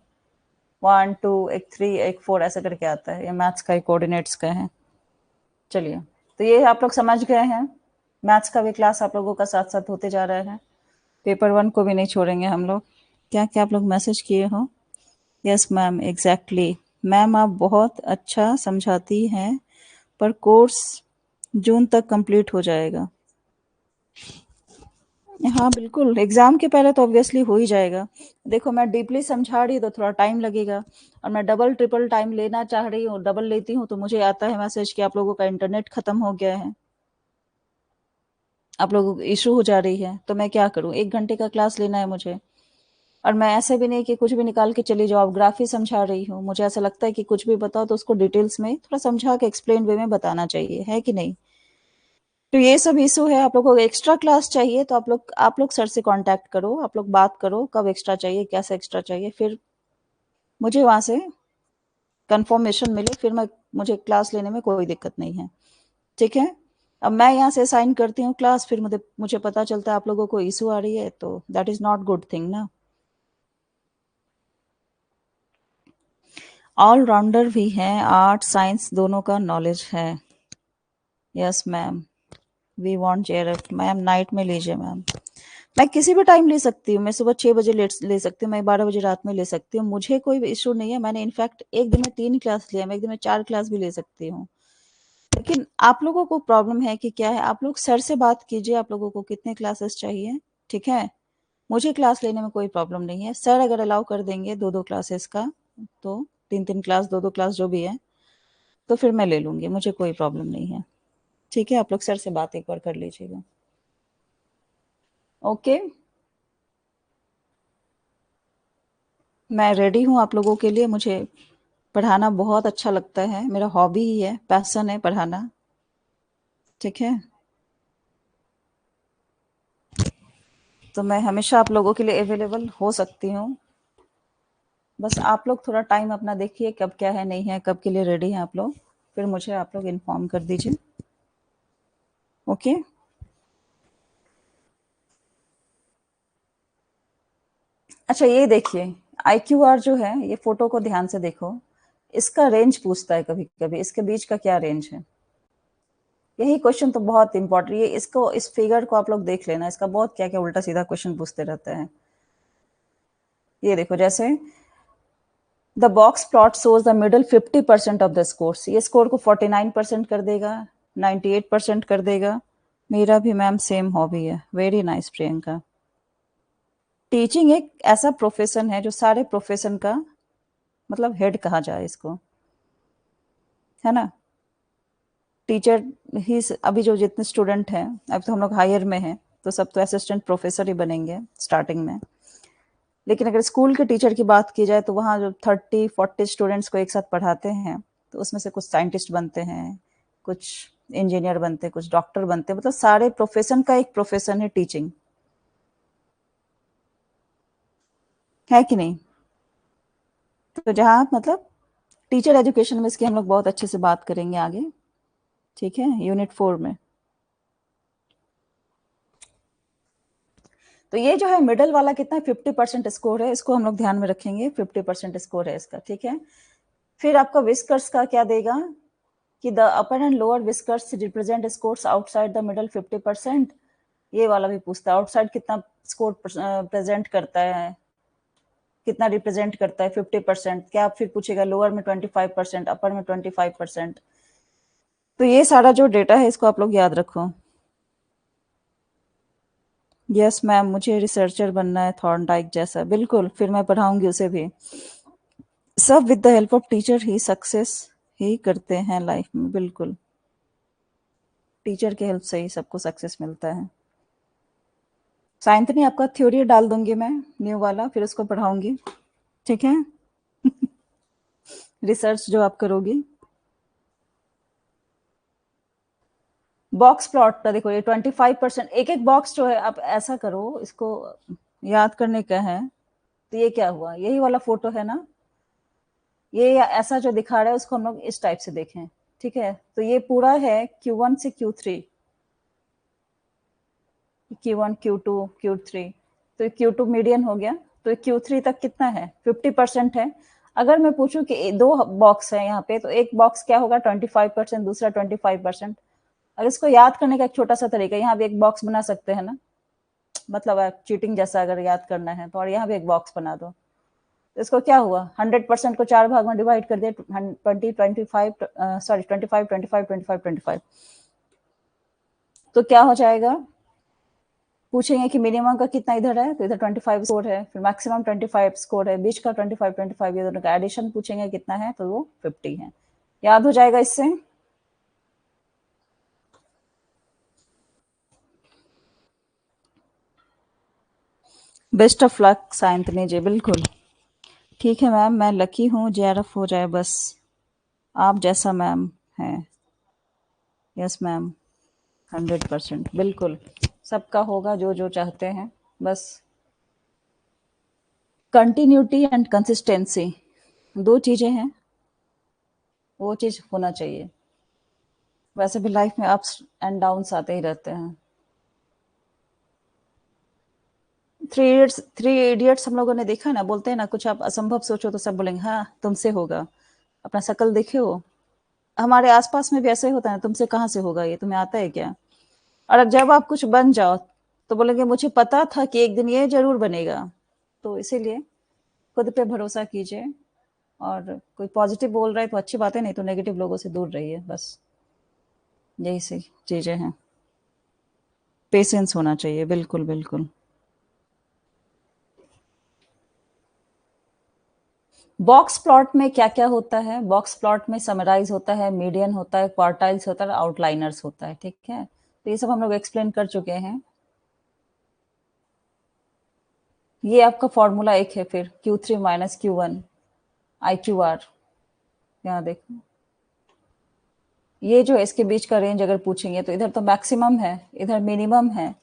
1 2 एक 3 एक 4 ऐसे करके आता है। ये मैथ्स का ही कोऑर्डिनेट्स का है। चलिए, तो ये आप लोग समझ गए हैं। मैथ्स का भी क्लास आप लोगों का साथ साथ होते जा रहा है। पेपर 1 को भी नहीं छोड़ेंगे हम लोग। क्या क्या आप लोग मैसेज किए हो? Yes ma'am, exactly. मैम आप बहुत अच्छा समझाती हैं, पर कोर्स जून तक कंप्लीट हो जाएगा। हाँ बिल्कुल, एग्जाम के पहले तो ऑब्वियसली हो ही जाएगा। देखो, मैं डीपली समझा रही हूँ तो थोड़ा टाइम लगेगा, और मैं डबल ट्रिपल टाइम लेना चाह रही हूँ, डबल लेती हूँ तो मुझे आता है मैसेज कि आप लोगों का इंटरनेट खत्म हो गया है, आप लोगों को इशू हो जा रही है, तो मैं क्या करूँ? 1 घंटे का क्लास लेना है मुझे, और मैं ऐसे भी नहीं कि कुछ भी निकाल के चली जाओ, अब ग्राफ ही समझा रही हूँ, मुझे ऐसा लगता है कि कुछ भी बताओ तो उसको डिटेल्स में थोड़ा समझा के एक्सप्लेन वे में बताना चाहिए, है कि नहीं? तो ये सब इशू है। आप लोगों को एक्स्ट्रा क्लास चाहिए तो आप लोग सर से कांटेक्ट करो, आप लोग बात करो कब एक्स्ट्रा चाहिए, कैसे एक्स्ट्रा चाहिए, फिर मुझे वहाँ से कंफर्मेशन मिले, फिर मुझे क्लास लेने में कोई दिक्कत नहीं है, ठीक है? अब मैं यहाँ से असाइन करती हूँ क्लास, फिर मुझे पता चलता है आप लोगों को इशू आ रही है, तो that is not good thing ना। ऑलराउंडर भी हैं, आर्ट साइंस दोनों का नॉलेज है। Yes ma'am, we want JRF. Ma'am night में लीजिए मैम। मैं किसी भी टाइम ले सकती हूँ, मैं सुबह 6 बजे ले सकती हूँ, मैं 12 बजे रात में ले सकती हूँ, मुझे कोई इशू नहीं है। मैंने इनफैक्ट एक दिन में 3 क्लास लिया, मैं एक दिन में 4 क्लास भी ले सकती हूँ। लेकिन आप लोगों को प्रॉब्लम है कि क्या है, आप लोग सर से बात कीजिए, आप लोगों को कितने क्लासेस चाहिए, ठीक है? मुझे क्लास लेने में कोई प्रॉब्लम नहीं है। सर अगर अलाउ कर देंगे 2-2 क्लासेस का, तो 3-3 क्लास, 2-2 क्लास जो भी है, तो फिर मैं ले लूँगी, मुझे कोई प्रॉब्लम नहीं है। ठीक है, आप लोग सर से बात एक बार कर लीजिएगा। ओके, मैं रेडी हूँ आप लोगों के लिए। मुझे पढ़ाना बहुत अच्छा लगता है, मेरा हॉबी ही है, पैशन है पढ़ाना, ठीक है? तो मैं हमेशा आप लोगों के लिए अवेलेबल हो सकती हूँ। बस आप लोग थोड़ा टाइम अपना देखिए, कब क्या है नहीं है, कब के लिए रेडी हैं आप लोग, फिर मुझे आप लोग इन्फॉर्म कर दीजिए। ओके, अच्छा ये देखिए, IQR जो है, ये फोटो को ध्यान से देखो, इसका रेंज पूछता है कभी कभी, इसके बीच का क्या रेंज है? यही क्वेश्चन तो बहुत इंपॉर्टेंट, ये इसको, इस फिगर को आप लोग देख लेना, इसका बहुत क्या क्या उल्टा सीधा क्वेश्चन पूछते रहते हैं। ये देखो, जैसे the box plot shows the middle 50% of the scores, ये स्कोर को 49% कर देगा, 98% कर देगा। मेरा भी मैम सेम हॉबी है। Very nice Priyanka. टीचिंग एक ऐसा प्रोफेशन है जो सारे प्रोफेशन का मतलब हेड कहा जाए इसको, है ना? टीचर ही अभी जो जितने स्टूडेंट हैं, अब तो हम लोग हायर में हैं, तो सब तो असिस्टेंट प्रोफेसर ही बनेंगे स्टार्टिंग में। लेकिन अगर स्कूल के टीचर की बात की जाए तो वहाँ जो 30-40 स्टूडेंट्स को एक साथ पढ़ाते हैं, तो उसमें से कुछ साइंटिस्ट बनते हैं, कुछ इंजीनियर बनते हैं, कुछ डॉक्टर बनते हैं, मतलब सारे प्रोफेशन का एक प्रोफेशन है टीचिंग, है कि नहीं? तो जहाँ मतलब टीचर एजुकेशन में इसकी हम लोग बहुत अच्छे से बात करेंगे आगे, ठीक है, यूनिट 4 में। तो ये जो है मिडल वाला कितना 50% स्कोर है, इसको हम लोग ध्यान में रखेंगे, 50% स्कोर है इसका, ठीक है? फिर आपका विस्कर्स का क्या देगा कि the upper and lower whiskers represent scores outside the middle 50%। ये वाला भी पूछता है, आउटसाइड कितना स्कोर प्रेजेंट करता है, कितना रिप्रेजेंट करता है 50%, क्या फिर पूछेगा लोअर में 25%, अपर में 25%। तो ये सारा जो डेटा है इसको आप लोग याद रखो। यस मैम, मुझे रिसर्चर बनना है थॉर्नडाइक जैसा, बिल्कुल, फिर मैं पढ़ाऊंगी उसे भी। सब with the help of teacher ही सक्सेस ही करते हैं लाइफ में, बिल्कुल, टीचर के हेल्प से ही सबको सक्सेस मिलता है। साइंतनी आपका थ्योरी डाल दूंगी मैं, न्यू वाला, फिर उसको पढ़ाऊंगी, ठीक है? रिसर्च जो आप करोगी। बॉक्स प्लॉट का देखो, ये 25%, एक एक बॉक्स जो है, आप ऐसा करो, इसको याद करने का है। तो ये क्या हुआ, यही वाला फोटो है ना, ये ऐसा जो दिखा रहा है उसको हम लोग इस टाइप से देखें, ठीक है? तो ये पूरा है Q1 से Q3, Q1 Q2 Q3, तो Q2 मीडियन हो गया, तो Q3 तक कितना है, 50% है। अगर मैं पूछूं कि दो बॉक्स है यहाँ पे, तो एक बॉक्स क्या होगा 25%, दूसरा 25%। अगर इसको याद करने का एक छोटा सा तरीका, यहाँ भी एक बॉक्स बना सकते हैं ना, मतलब चीटिंग जैसा अगर याद करना है तो, और यहाँ भी एक बॉक्स बना दो, तो इसको क्या हुआ, 100% को 4 भाग में डिवाइड कर दिया, 20 25 सॉरी 25 25 25 25, तो क्या हो जाएगा, पूछेंगे कि मिनिमम का कितना इधर है, तो इधर 25 स्कोर है, फिर मैक्सिमम 25 स्कोर है, बीच का 25 ये दोनों का एडिशन पूछेंगे कितना है, तो वो 50 है। याद हो जाएगा इससे? बेस्ट ऑफ लक सायंतनी जी, बिल्कुल। ठीक है मैम, मैं लकी हूँ, जेआरएफ हो जाए बस। आप जैसा मैम हैं। यस मैम, 100% बिल्कुल। सबका होगा जो जो चाहते हैं, बस कंटिन्यूटी एंड कंसिस्टेंसी 2 चीज़ें हैं, वो चीज़ होना चाहिए। वैसे भी लाइफ में अप्स एंड डाउन्स आते ही रहते हैं। थ्री इडियट्स हम लोगों ने देखा ना, बोलते हैं ना कुछ आप असंभव सोचो तो सब बोलेंगे हाँ तुमसे होगा। अपना शकल देखे हो, हमारे आसपास में भी ऐसे ही होता है, तुमसे कहाँ से होगा, ये तुम्हें आता है क्या? और जब आप कुछ बन जाओ तो बोलेंगे मुझे पता था कि एक दिन ये जरूर बनेगा। तो इसीलिए खुद पे भरोसा कीजिए, और कोई पॉजिटिव बोल रहा है तो अच्छी बात है, नहीं तो नेगेटिव लोगों से दूर रहिए, बस यही सी चीजें हैं। पेशेंस होना चाहिए, बिल्कुल बिल्कुल। बॉक्स प्लॉट में क्या क्या होता है? बॉक्स प्लॉट में समराइज होता है, मीडियन होता है, क्वार्टाइल्स होता है, आउटलाइनर्स होता है, ठीक है। तो ये सब हम लोग एक्सप्लेन कर चुके हैं। ये आपका फॉर्मूला एक है, फिर Q3 माइनस Q1 IQR। यहाँ देखो, ये जो इसके बीच का रेंज अगर पूछेंगे तो इधर तो मैक्सिमम है, इधर मिनिमम है,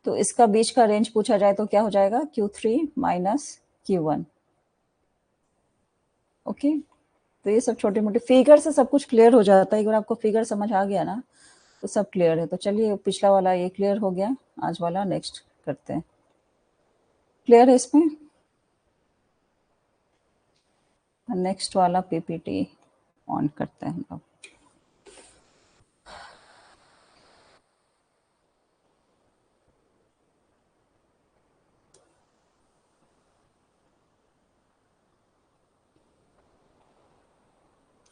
तो इसका बीच का रेंज पूछा जाए तो क्या हो जाएगा? Q3 minus Q1। ओके, तो ये सब छोटे मोटे फिगर से सब कुछ क्लियर हो जाता है। एक बार आपको फिगर समझ आ गया ना तो सब क्लियर है। तो चलिए, पिछला वाला ये क्लियर हो गया, आज वाला नेक्स्ट करते हैं। क्लियर है इसमें? नेक्स्ट वाला पीपीटी ऑन करते हैं हम लोग।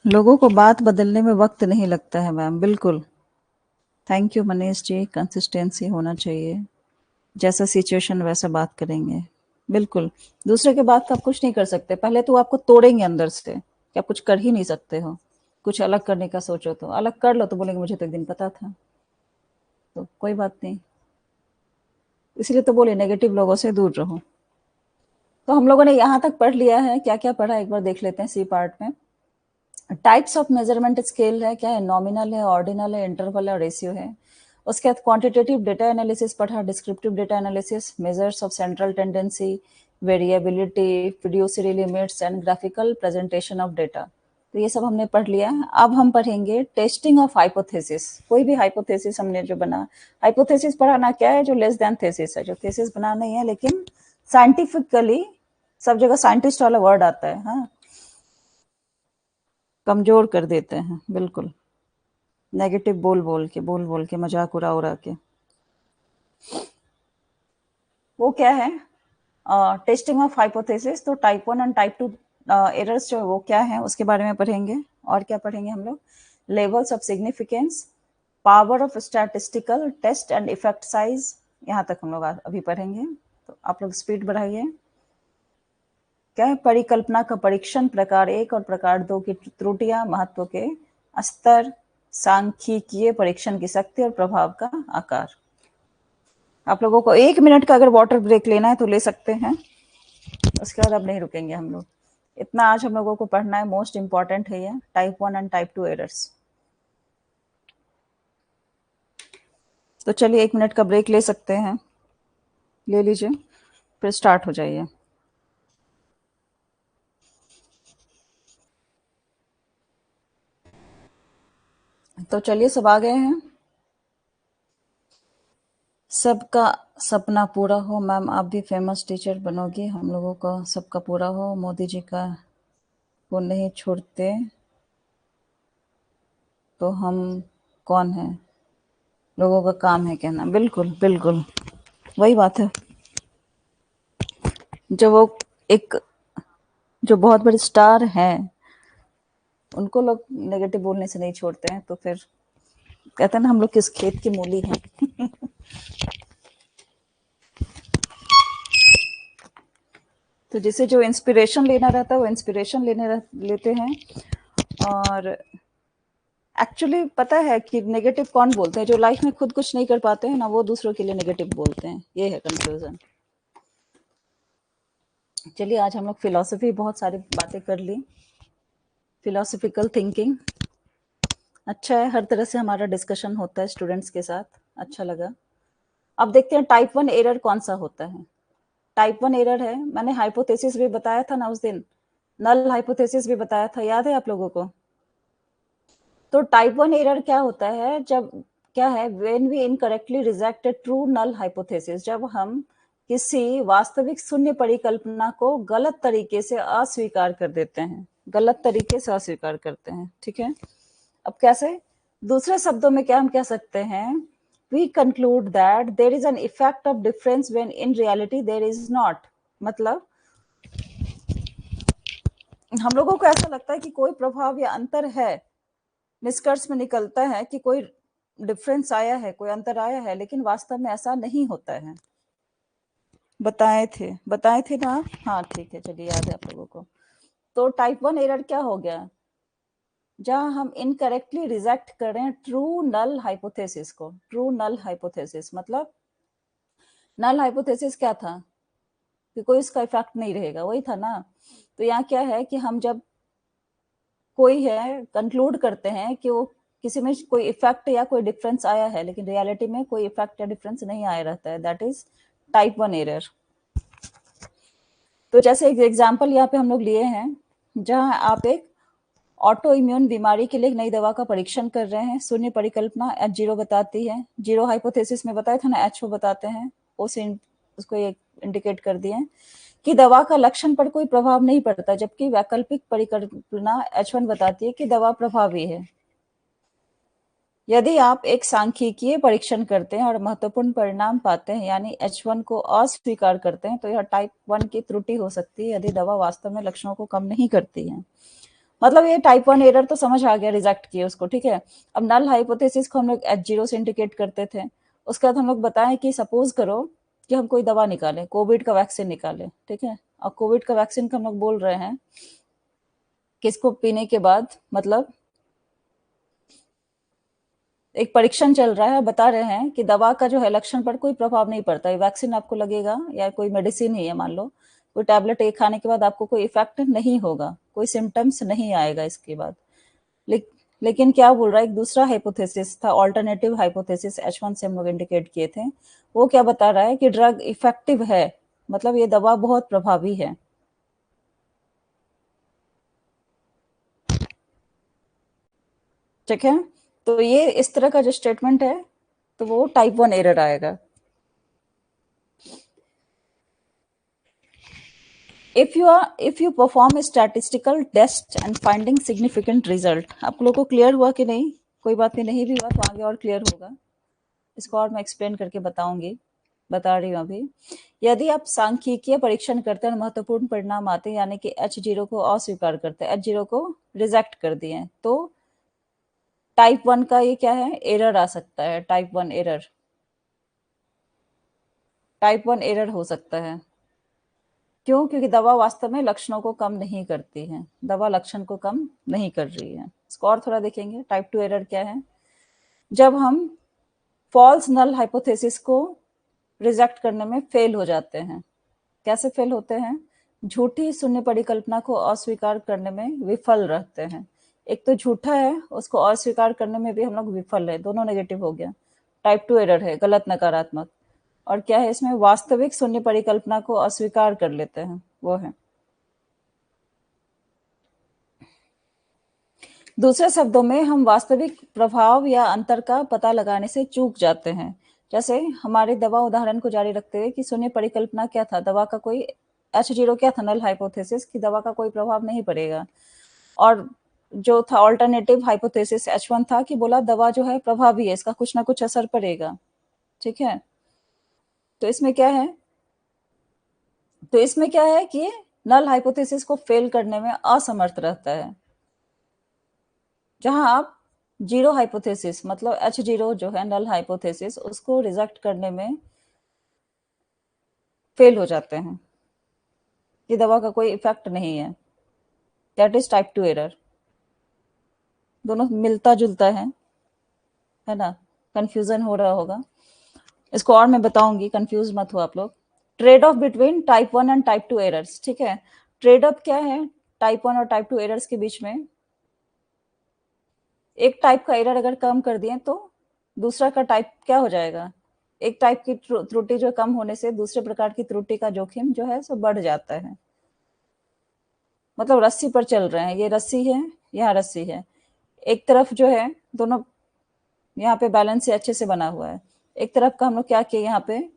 लोगों को बात बदलने में वक्त नहीं लगता है मैम, बिल्कुल। Thank you Manish ji, consistency होना चाहिए। जैसा सिचुएशन वैसा बात करेंगे, बिल्कुल। दूसरे के बात का आप कुछ नहीं कर सकते, पहले तो आपको तोड़ेंगे अंदर से कि आप कुछ कर ही नहीं सकते हो। कुछ अलग करने का सोचो तो अलग कर लो, तो बोलेंगे मुझे तो एक दिन पता था। तो कोई बात नहीं, इसलिए तो बोले नेगेटिव लोगों से दूर रहो। तो हम लोगों ने यहाँ तक पढ़ लिया है, क्या क्या पढ़ा एक बार देख लेते हैं सी पार्ट में। टाइप्स ऑफ मेजरमेंट स्केल है, क्या है? नॉमिनल है, ऑर्डिनल है, इंटरवल है, रेशियो है। उसके बाद क्वांटिटेटिव डेटा एनालिसिस पढ़ा, descriptive data analysis, measures of central tendency, variability, fiduciary limits and graphical presentation of data. तो ये सब हमने पढ़ लिया। अब हम पढ़ेंगे टेस्टिंग ऑफ हाइपोथेसिस। कोई भी हाइपोथेसिस हमने जो बना, हाइपोथेसिस पढ़ाना क्या है? जो लेस देन थेसिस है, जो थेसिस बना नहीं है, लेकिन साइंटिफिकली सब जगह साइंटिस्ट वाला वर्ड आता है, हाँ, कमजोर कर देते हैं, बिल्कुल। नेगेटिव बोल बोल के मजाक उड़ा उड़ा के। वो क्या है? Testing of hypothesis. तो टाइप 1 एंड टाइप 2 एरर्स जो है वो क्या है उसके बारे में पढ़ेंगे। और क्या पढ़ेंगे हम लोग? Levels of significance, power of statistical test and effect size, यहाँ तक हम लोग अभी पढ़ेंगे। तो आप लोग स्पीड बढ़ाइए। क्या है? परिकल्पना का परीक्षण, प्रकार 1 और प्रकार 2 की त्रुटियां, महत्व के स्तर, सांख्यिकीय परीक्षण की शक्ति और प्रभाव का आकार। आप लोगों को 1 मिनट का अगर वाटर ब्रेक लेना है तो ले सकते हैं, उसके बाद अब नहीं रुकेंगे हम लोग। इतना आज हम लोगों को पढ़ना है, मोस्ट इंपॉर्टेंट है ये, टाइप 1 एंड टाइप 2 एरर्स। तो चलिए 1 मिनट का ब्रेक ले सकते हैं, ले लीजिए, फिर स्टार्ट हो जाइए। तो चलिए, सब आ गए हैं? सबका सपना पूरा हो मैम, आप भी फेमस टीचर बनोगी, हम लोगों का सबका पूरा हो। मोदी जी का को नहीं छोड़ते तो हम कौन है? लोगों का काम है कहना, बिल्कुल बिल्कुल, वही बात है। जो वो एक जो बहुत बड़े स्टार हैं, उनको लोग नेगेटिव बोलने से नहीं छोड़ते हैं, तो फिर कहते हैं ना, हम लोग किस खेत की मूली हैं। तो जिसे जो इंस्पिरेशन लेना रहता है वो इंस्पिरेशन लेते हैं। और एक्चुअली पता है कि नेगेटिव कौन बोलते हैं? जो लाइफ में खुद कुछ नहीं कर पाते हैं ना, वो दूसरों के लिए नेगेटिव बोलते हैं। ये है कंफ्यूजन। चलिए आज हम लोग फिलॉसफी बहुत सारी बातें कर ली। फिलोसफिकल थिंकिंग अच्छा है, हर तरह से हमारा डिस्कशन होता है स्टूडेंट्स के साथ, अच्छा लगा। अब देखते हैं टाइप 1 एरर कौन सा होता है। टाइप 1 एरर है, मैंने हाइपोथेसिस भी बताया था ना उस दिन, नल हाइपोथेसिस भी बताया था, याद है आप लोगों को? तो टाइप 1 एरर क्या होता है, जब क्या है, when we incorrectly reject a true null hypothesis, जब हम किसी वास्तविक शून्य परिकल्पना को गलत तरीके से अस्वीकार कर देते हैं, गलत तरीके से अस्वीकार करते हैं, ठीक है। अब कैसे, दूसरे शब्दों में क्या हम कह सकते हैं, we conclude that there is an effect of difference when in reality there is not. मतलब हम लोगों को ऐसा लगता है कि कोई प्रभाव या अंतर है, निष्कर्ष में निकलता है कि कोई डिफरेंस आया है, कोई अंतर आया है, लेकिन वास्तव में ऐसा नहीं होता है। बताए थे ना? हाँ ठीक है, चलिए याद है आप लोगों को। तो टाइप 1 एरर क्या हो गया, जहां हम इनकरेक्टली रिजेक्ट करें ट्रू नल हाइपोथेसिस को। ट्रू नल हाइपोथेसिस मतलब, नल हाइपोथेसिस क्या था कि कोई इसका इफेक्ट नहीं रहेगा, वही था ना। तो यहाँ क्या है कि हम जब कोई है कंक्लूड करते हैं कि वो किसी में कोई इफेक्ट या कोई डिफरेंस आया है, लेकिन रियलिटी में कोई इफेक्ट या डिफरेंस नहीं आया रहता है, दैट इज टाइप 1 एरर। तो जैसे एक एग्जांपल यहाँ पे हम लोग लिए हैं, जहां आप एक ऑटो इम्यून बीमारी के लिए एक नई दवा का परीक्षण कर रहे हैं, शून्य परिकल्पना H0 बताती है, जीरो हाइपोथेसिस में बताया था ना H0 बताते हैं, उसको एक इंडिकेट कर दिए कि दवा का लक्षण पर कोई प्रभाव नहीं पड़ता, जबकि वैकल्पिक परिकल्पना H1 बताती है कि दवा प्रभावी है। यदि आप एक सांख्यिकीय परीक्षण करते हैं और महत्वपूर्ण परिणाम पाते हैं, यानी H1 को अस्वीकार करते हैं, तो यह टाइप 1 की त्रुटि हो सकती है, यदि दवा वास्तव में लक्षणों को कम नहीं करती है। मतलब ये टाइप 1 एरर तो समझ आ गया, रिजेक्ट किए उसको, ठीक है। अब नल हाइपोथेसिस को हम लोग H0 से इंडिकेट करते थे। उसके बाद हम लोग बताएं कि सपोज करो कि हम कोई दवा निकालें, कोविड का वैक्सीन निकालें, ठीक है। और कोविड का वैक्सीन का हम लोग बोल रहे हैं कि इसको पीने के बाद, मतलब एक परीक्षण चल रहा है, बता रहे हैं कि दवा का जो है लक्षण पर कोई प्रभाव नहीं पड़ता है। वैक्सीन आपको लगेगा या कोई मेडिसिन ही है, मान लो कोई टैबलेट एक खाने के बाद आपको कोई इफेक्ट नहीं होगा, कोई सिम्टम्स नहीं आएगा इसके बाद। ले, लेकिन क्या बोल रहा है, एक दूसरा हाइपोथेसिस था, ऑल्टरनेटिव हाइपोथेसिस H1 से हम लोग इंडिकेट किए थे। वो क्या बता रहा है कि ड्रग इफेक्टिव है, मतलब ये दवा बहुत प्रभावी है। ठीक है, तो ये इस तरह का जो स्टेटमेंट है, तो वो टाइप 1 एरर आएगा। if you perform a statistical test and finding significant result, आप लोगों को क्लियर हुआ कि नहीं? कोई बात नहीं भी हुआ तो आगे और क्लियर होगा, इसको और मैं एक्सप्लेन करके बताऊंगी, बता रही हूँ अभी। यदि आप सांख्यिकीय परीक्षण करते हैं और महत्वपूर्ण परिणाम आते हैं, यानी कि H0 को अस्वीकार करते हैं, H0 को रिजेक्ट कर दिए, तो टाइप 1 का ये क्या है, एरर आ सकता है। टाइप 1 एरर, टाइप 1 एरर हो सकता है। क्यों? क्योंकि दवा वास्तव में लक्षणों को कम नहीं करती है, दवा लक्षण को कम नहीं कर रही है। इसको और थोड़ा देखेंगे, टाइप 2 एरर क्या है, जब हम फॉल्स नल हाइपोथेसिस को रिजेक्ट करने में फेल हो जाते हैं। कैसे फेल होते हैं? झूठी शून्य परिकल्पना को अस्वीकार करने में विफल रहते हैं। एक तो झूठा है, उसको अस्वीकार करने में भी हम लोग विफल है, दोनों नेगेटिव हो गया। टाइप 2 एरर है, गलत नकारात्मक। और क्या है इसमें, वास्तविक शून्य परिकल्पना को अस्वीकार कर लेते हैं, वो है। दूसरे शब्दों में, हम वास्तविक प्रभाव या अंतर का पता लगाने से चूक जाते हैं। जैसे हमारे दवा उदाहरण को जारी रखते हुए कि शून्य परिकल्पना क्या था, दवा का कोई H0 क्या था, नल हाइपोथेसिस की दवा का कोई प्रभाव नहीं पड़ेगा। और जो था ऑल्टरनेटिव हाइपोथेसिस H1 था कि बोला दवा जो है प्रभावी है, इसका कुछ ना कुछ असर पड़ेगा, ठीक है। तो इसमें क्या है, तो इसमें क्या है कि नल हाइपोथेसिस को फेल करने में असमर्थ रहता है। जहां आप जीरो हाइपोथेसिस, मतलब H0 जो है नल हाइपोथेसिस, उसको रिजेक्ट करने में फेल हो जाते हैं कि दवा का कोई इफेक्ट नहीं है, दैट इज टाइप 2 एरर। दोनों मिलता जुलता है ना, कंफ्यूजन हो रहा होगा, इसको और मैं बताऊंगी, कंफ्यूज मत हो आप लोग। Trade off between type 1 and type 2 errors, ठीक है। ट्रेड ऑफ क्या है टाइप 1 और टाइप 2 एरर्स के बीच में? एक टाइप का एरर अगर कम कर दिए तो दूसरा का टाइप क्या हो जाएगा? एक टाइप की त्रुटि जो कम होने से दूसरे प्रकार की त्रुटि का जोखिम जो है सो बढ़ जाता है। मतलब रस्सी पर चल रहे हैं, ये रस्सी है, यहाँ रस्सी है, एक तरफ जो है दोनों यहाँ पे बैलेंस से अच्छे से बना हुआ है, एक तरफ का हम लोग क्या किए यहाँ पे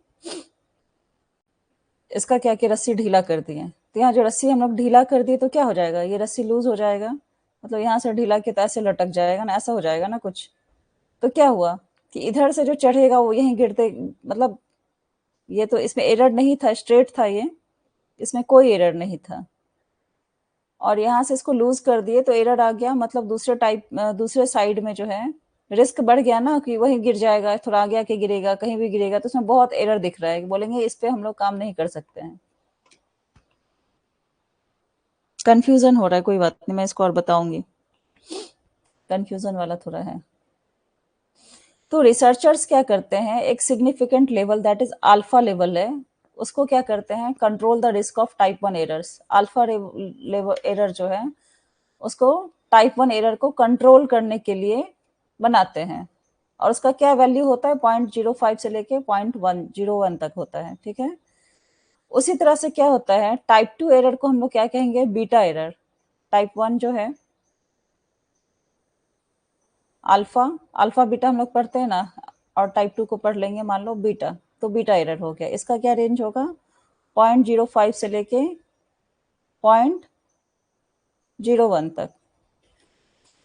इसका क्या किया रस्सी ढीला कर दिए, तो यहाँ जो रस्सी हम लोग ढीला कर दिए तो क्या हो जाएगा, ये रस्सी लूज हो जाएगा, मतलब यहाँ से ढीला के तो ऐसे लटक जाएगा ना, ऐसा हो जाएगा ना कुछ। तो क्या हुआ कि इधर से जो चढ़ेगा वो यहीं गिरते, मतलब ये तो इसमें एरर नहीं था, स्ट्रेट था ये, इसमें कोई एरर नहीं था, और यहाँ से इसको लूज कर दिए तो एरर आ गया, मतलब दूसरे साइड में जो है रिस्क बढ़ गया ना कि वहीं गिर जाएगा, थोड़ा आगे आके गिरेगा, कहीं भी गिरेगा, तो उसमें बहुत एरर दिख रहा है, बोलेंगे इस पे हम लोग काम नहीं कर सकते हैं। कंफ्यूजन हो रहा है, कोई बात नहीं, मैं इसको और बताऊंगी, कंफ्यूजन वाला थोड़ा है। तो रिसर्चर्स क्या करते हैं, एक significant level that is alpha level है, उसको क्या करते हैं, control the risk of type 1 errors. Alpha level error जो है उसको टाइप 1 एरर को कंट्रोल करने के लिए बनाते हैं, और उसका क्या वैल्यू होता है 0.05 से लेके 0.101 तक होता है, ठीक है। उसी तरह से क्या होता है टाइप 2 एरर को हम लोग क्या कहेंगे, बीटा एरर। टाइप 1 जो है अल्फा, अल्फा बीटा हम लोग पढ़ते हैं ना, और टाइप 2 को पढ़ लेंगे मान लो बीटा, तो बीटा एरर हो गया, इसका क्या रेंज होगा 0.05 से लेके 0.01 तक।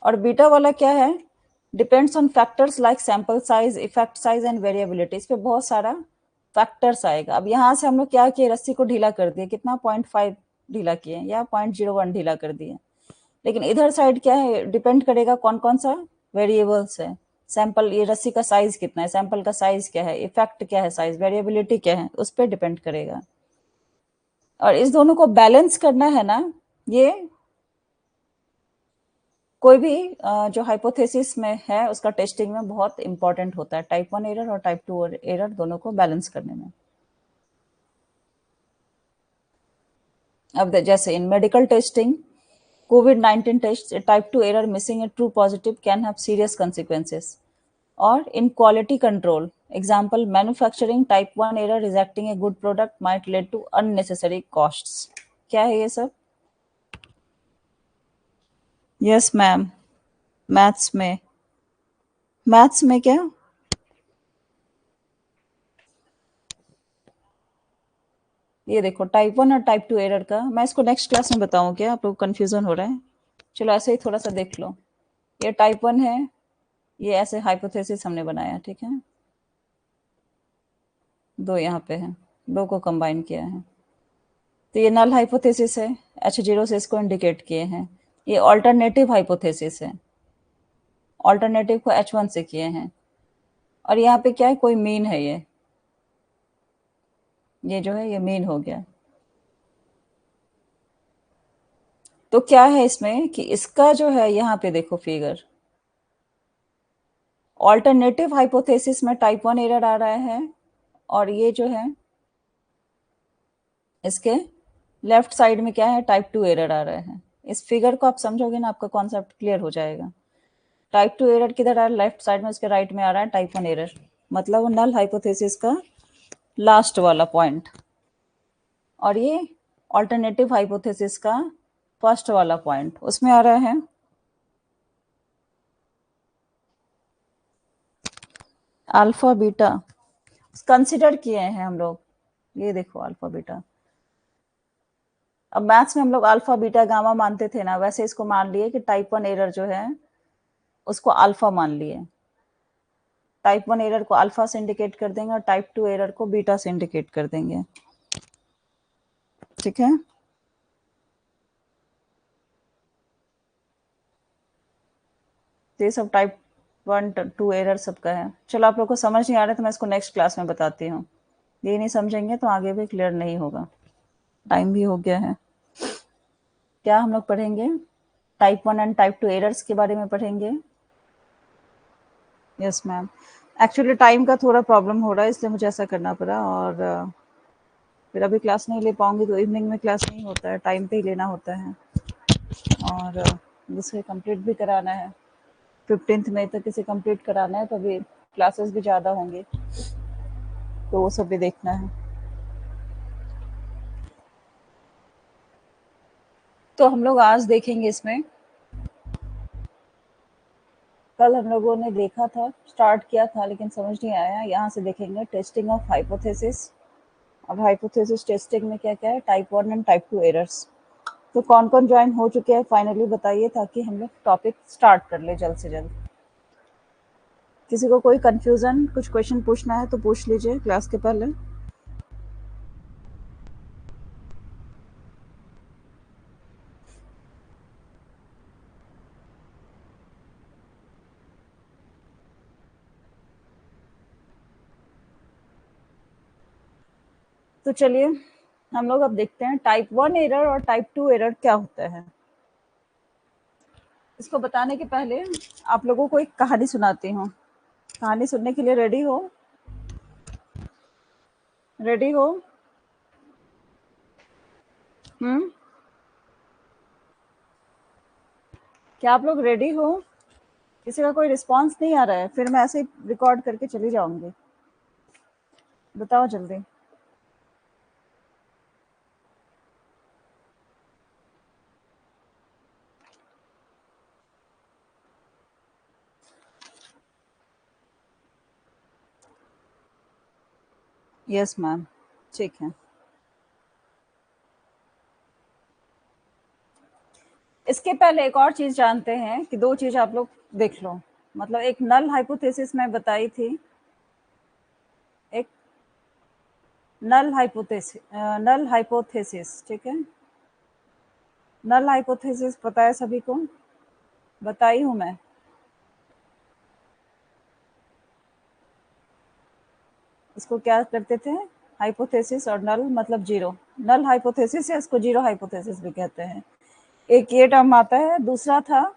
और बीटा वाला क्या है, depends on factors like sample size, effect size and variability, इस पे बहुत सारा फैक्टर्स आएगा। अब यहाँ से हम लोग क्या किए, रस्सी को ढीला कर दिए, कितना 0.5 ढीला किए या 0.01 ढीला कर दिए, लेकिन इधर साइड क्या है, डिपेंड करेगा कौन कौन सा वेरिएबल्स है, सैंपल, ये रस्सी का साइज कितना है, सैंपल का साइज क्या है, इफेक्ट क्या है, साइज, वेरिएबिलिटी क्या है, उस पर डिपेंड करेगा। और इस दोनों को बैलेंस करना है ना, ये कोई भी जो हाइपोथेसिस में है उसका टेस्टिंग में बहुत इंपॉर्टेंट होता है, टाइप 1 एरर और टाइप 2 एरर दोनों को बैलेंस करने में। अब जैसे इन medical testing, COVID-19 test, a type 2 error missing a true positive can have serious consequences. Or in quality control, example, manufacturing type 1 error rejecting a good product might lead to unnecessary costs. क्या है ये सब? Yes ma'am, maths में, maths में क्या, ये देखो type 1 और टाइप 2 एरर का मैं इसको नेक्स्ट क्लास में बताऊँ क्या, आप लोग कंफ्यूजन हो रहा है, चलो ऐसे ही थोड़ा सा देख लो। ये टाइप 1 है, ये ऐसे हाइपोथेसिस हमने बनाया, ठीक है, दो यहाँ पे है, दो को कंबाइन किया है, तो ये नल हाइपोथेसिस है, H0 से इसको इंडिकेट किए हैं, ये ऑल्टरनेटिव हाइपोथेसिस है, ऑल्टरनेटिव को H1 से किए हैं, और यहाँ पे क्या है, कोई मीन है, ये जो है ये मीन हो गया। तो क्या है इसमें कि इसका जो है यहाँ पे देखो फिगर, ऑल्टरनेटिव हाइपोथेसिस में टाइप 1 एरर आ रहा है, और ये जो है इसके लेफ्ट साइड में क्या है, टाइप 2 एरर आ रहा है। इस फिगर को आप समझोगे ना, आपका कॉन्सेप्ट क्लियर हो जाएगा। टाइप 2 एरर किधर आ रहा है, लेफ्ट साइड में, उसके राइट में आ रहा है टाइप 1 एरर, मतलब वो नल हाइपोथेसिस का लास्ट वाला पॉइंट, और ये ऑल्टरनेटिव हाइपोथेसिस का फर्स्ट वाला पॉइंट, उसमें आ रहा है अल्फा बीटा, कंसिडर किए हैं हम लोग, ये देखो अल्फा बीटा। अब मैथ्स में हम लोग अल्फा बीटा गामा मानते थे ना, वैसे इसको मान लिए कि टाइप 1 एरर जो है उसको अल्फा मान लिए, टाइप 1 एरर को अल्फा से इंडिकेट कर देंगे और टाइप 2 एरर को बीटा से इंडिकेट कर देंगे, ठीक है। तो ये सब टाइप 1 2 एरर सबका है। चलो आप लोग को समझ नहीं आ रहा है तो मैं इसको नेक्स्ट क्लास में बताती हूँ, ये नहीं समझेंगे तो आगे भी क्लियर नहीं होगा, टाइम भी हो गया है। क्या हम लोग पढ़ेंगे, टाइप 1 एंड टाइप 2 एरर्स के बारे में पढ़ेंगे। यस मैम, एक्चुअली टाइम का थोड़ा प्रॉब्लम हो रहा है इसलिए मुझे ऐसा करना पड़ा, और फिर अभी क्लास नहीं ले पाऊंगी तो इवनिंग में क्लास नहीं होता है, टाइम पे ही लेना होता है। और दूसरे कंप्लीट भी कराना है, 15th मई तक इसे कंप्लीट कराना है, तो अभी क्लासेस भी ज़्यादा होंगे, तो वो सब भी देखना है। तो हम लोग आज देखेंगे इसमें, कल हम लोगों ने देखा था, स्टार्ट किया था लेकिन समझ नहीं आया। यहाँ से देखेंगे टेस्टिंग ऑफ हाइपोथेसिस। अब हाइपोथेसिस टेस्टिंग में क्या क्या है, टाइप 1 एंड टाइप 2 एरर्स। तो कौन कौन ज्वाइन हो चुके हैं फाइनली बताइए, ताकि हम लोग टॉपिक स्टार्ट कर ले जल्द से जल्द। किसी को कोई कंफ्यूजन, कुछ क्वेश्चन पूछना है तो पूछ लीजिए क्लास के पहले। तो चलिए हम लोग अब देखते हैं टाइप 1 एरर और टाइप 2 एरर क्या होता है। इसको बताने के पहले आप लोगों को एक कहानी सुनाती हूँ। कहानी सुनने के लिए रेडी हो? रेडी हो? हम्म, क्या आप लोग रेडी हो? किसी का कोई रिस्पांस नहीं आ रहा है, फिर मैं ऐसे ही रिकॉर्ड करके चली जाऊंगी। बताओ जल्दी। यस मैम, ठीक है। इसके पहले एक और चीज जानते हैं कि दो चीज आप लोग देख लो। मतलब एक नल हाइपोथेसिस मैं बताई थी, एक नल हाइपोथेसिस, ठीक है। नल हाइपोथेसिस पता है सभी को, बताई हूं मैं। इसको क्या करते थे, हाइपोथेसिस और नल मतलब जीरो। नल हाइपोथेसिस या इसको जीरो हाइपोथेसिस भी कहते हैं। एक ये टर्म आता है, दूसरा था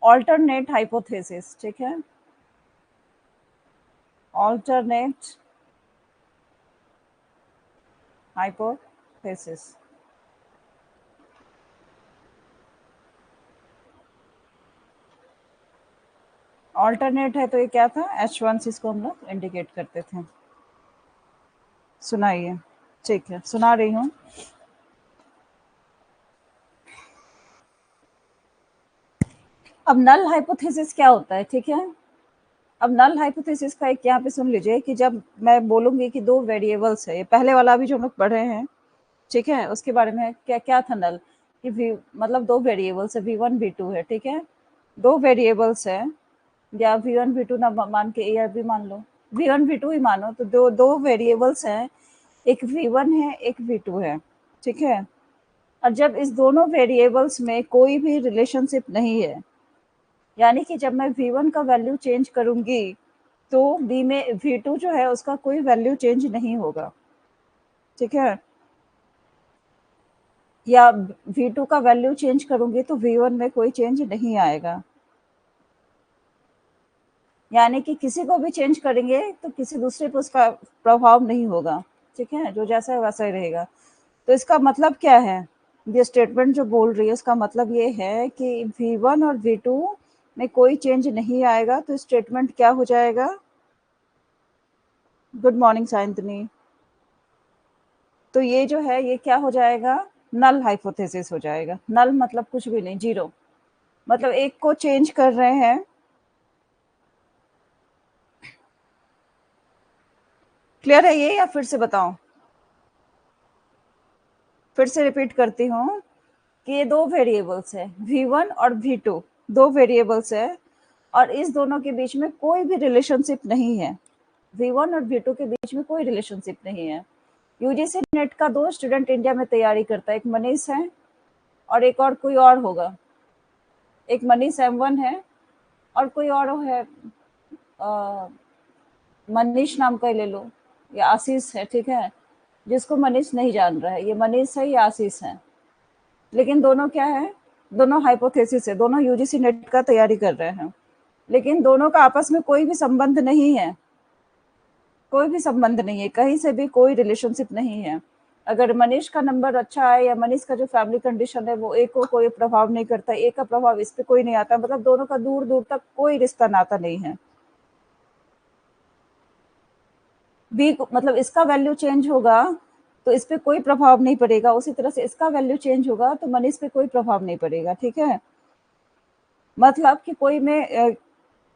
ऑल्टरनेट हाइपोथेसिस, ठीक है। Alternate hypothesis. ऑल्टरनेट है तो ये क्या था, H1 इसको हम लोग इंडिकेट करते थे। सुनाइए। ठीक है, सुना रही हूँ। अब नल हाइपोथेसिस क्या होता है, ठीक है। अब नल हाइपोथेसिस का एक यहाँ पे सुन लीजिए कि जब मैं बोलूंगी कि दो वेरिएबल्स है, ये पहले वाला भी जो हम लोग पढ़ रहे हैं, ठीक है, उसके बारे में क्या क्या था नल, कि वी मतलब दो वेरिएबल्स है, V1 V2 है, ठीक है। दो वेरिएबल्स है, या V1 V2 ना मान के A या B मान लो, V1 V2 ही मानो, तो दो दो वेरिएबल्स हैं, एक V1 है एक V2 है, ठीक है। और जब इस दोनों वेरिएबल्स में कोई भी रिलेशनशिप नहीं है, यानी कि जब मैं V1 का वैल्यू चेंज करूंगी तो बी में V2 जो है उसका कोई वैल्यू चेंज नहीं होगा, ठीक है। या V2 का वैल्यू चेंज करूंगी तो V1 में कोई चेंज नहीं आएगा। यानी कि किसी को भी चेंज करेंगे तो किसी दूसरे पर उसका प्रभाव नहीं होगा, ठीक है, जो जैसा है वैसा ही रहेगा। तो इसका मतलब क्या है, ये स्टेटमेंट जो बोल रही है उसका मतलब ये है कि V1 और V2 में कोई चेंज नहीं आएगा, तो स्टेटमेंट क्या हो जाएगा। Good morning Sayantani. तो ये जो है ये क्या हो जाएगा, नल हाइपोथेसिस हो जाएगा। नल मतलब कुछ भी नहीं, जीरो। मतलब एक को चेंज कर रहे हैं। क्लियर है ये, या फिर से बताऊं? फिर से रिपीट करती हूँ कि ये दो वेरिएबल्स है, V1 और V2, दो वेरिएबल्स है, और इस दोनों के बीच में कोई भी रिलेशनशिप नहीं है। V1 और V2 के बीच में कोई रिलेशनशिप नहीं है। यूजीसी नेट का दो स्टूडेंट इंडिया में तैयारी करता है, एक मनीष है और एक और कोई और होगा। एक मनीष M1 है और कोई और है, मनीष नाम का ही ले लो, या आशीष है, ठीक है। जिसको मनीष नहीं जान रहा है, ये मनीष है या आशीष है, लेकिन दोनों क्या है, दोनों हाइपोथेसिस है, दोनों यूजीसी नेट का तैयारी कर रहे हैं, लेकिन दोनों का आपस में कोई भी संबंध नहीं है। कोई भी संबंध नहीं है, कहीं से भी कोई रिलेशनशिप नहीं है। अगर मनीष का नंबर अच्छा है या मनीष का जो फैमिली कंडीशन है वो ए को कोई प्रभाव नहीं करता, ए का प्रभाव इस पे कोई नहीं आता, मतलब दोनों का दूर दूर तक कोई रिश्ता नाता नहीं है। बी मतलब इसका वैल्यू चेंज होगा तो इस पे कोई प्रभाव नहीं पड़ेगा, उसी तरह से इसका वैल्यू चेंज होगा तो मनीष पे कोई प्रभाव नहीं पड़ेगा। ठीक है, मतलब कि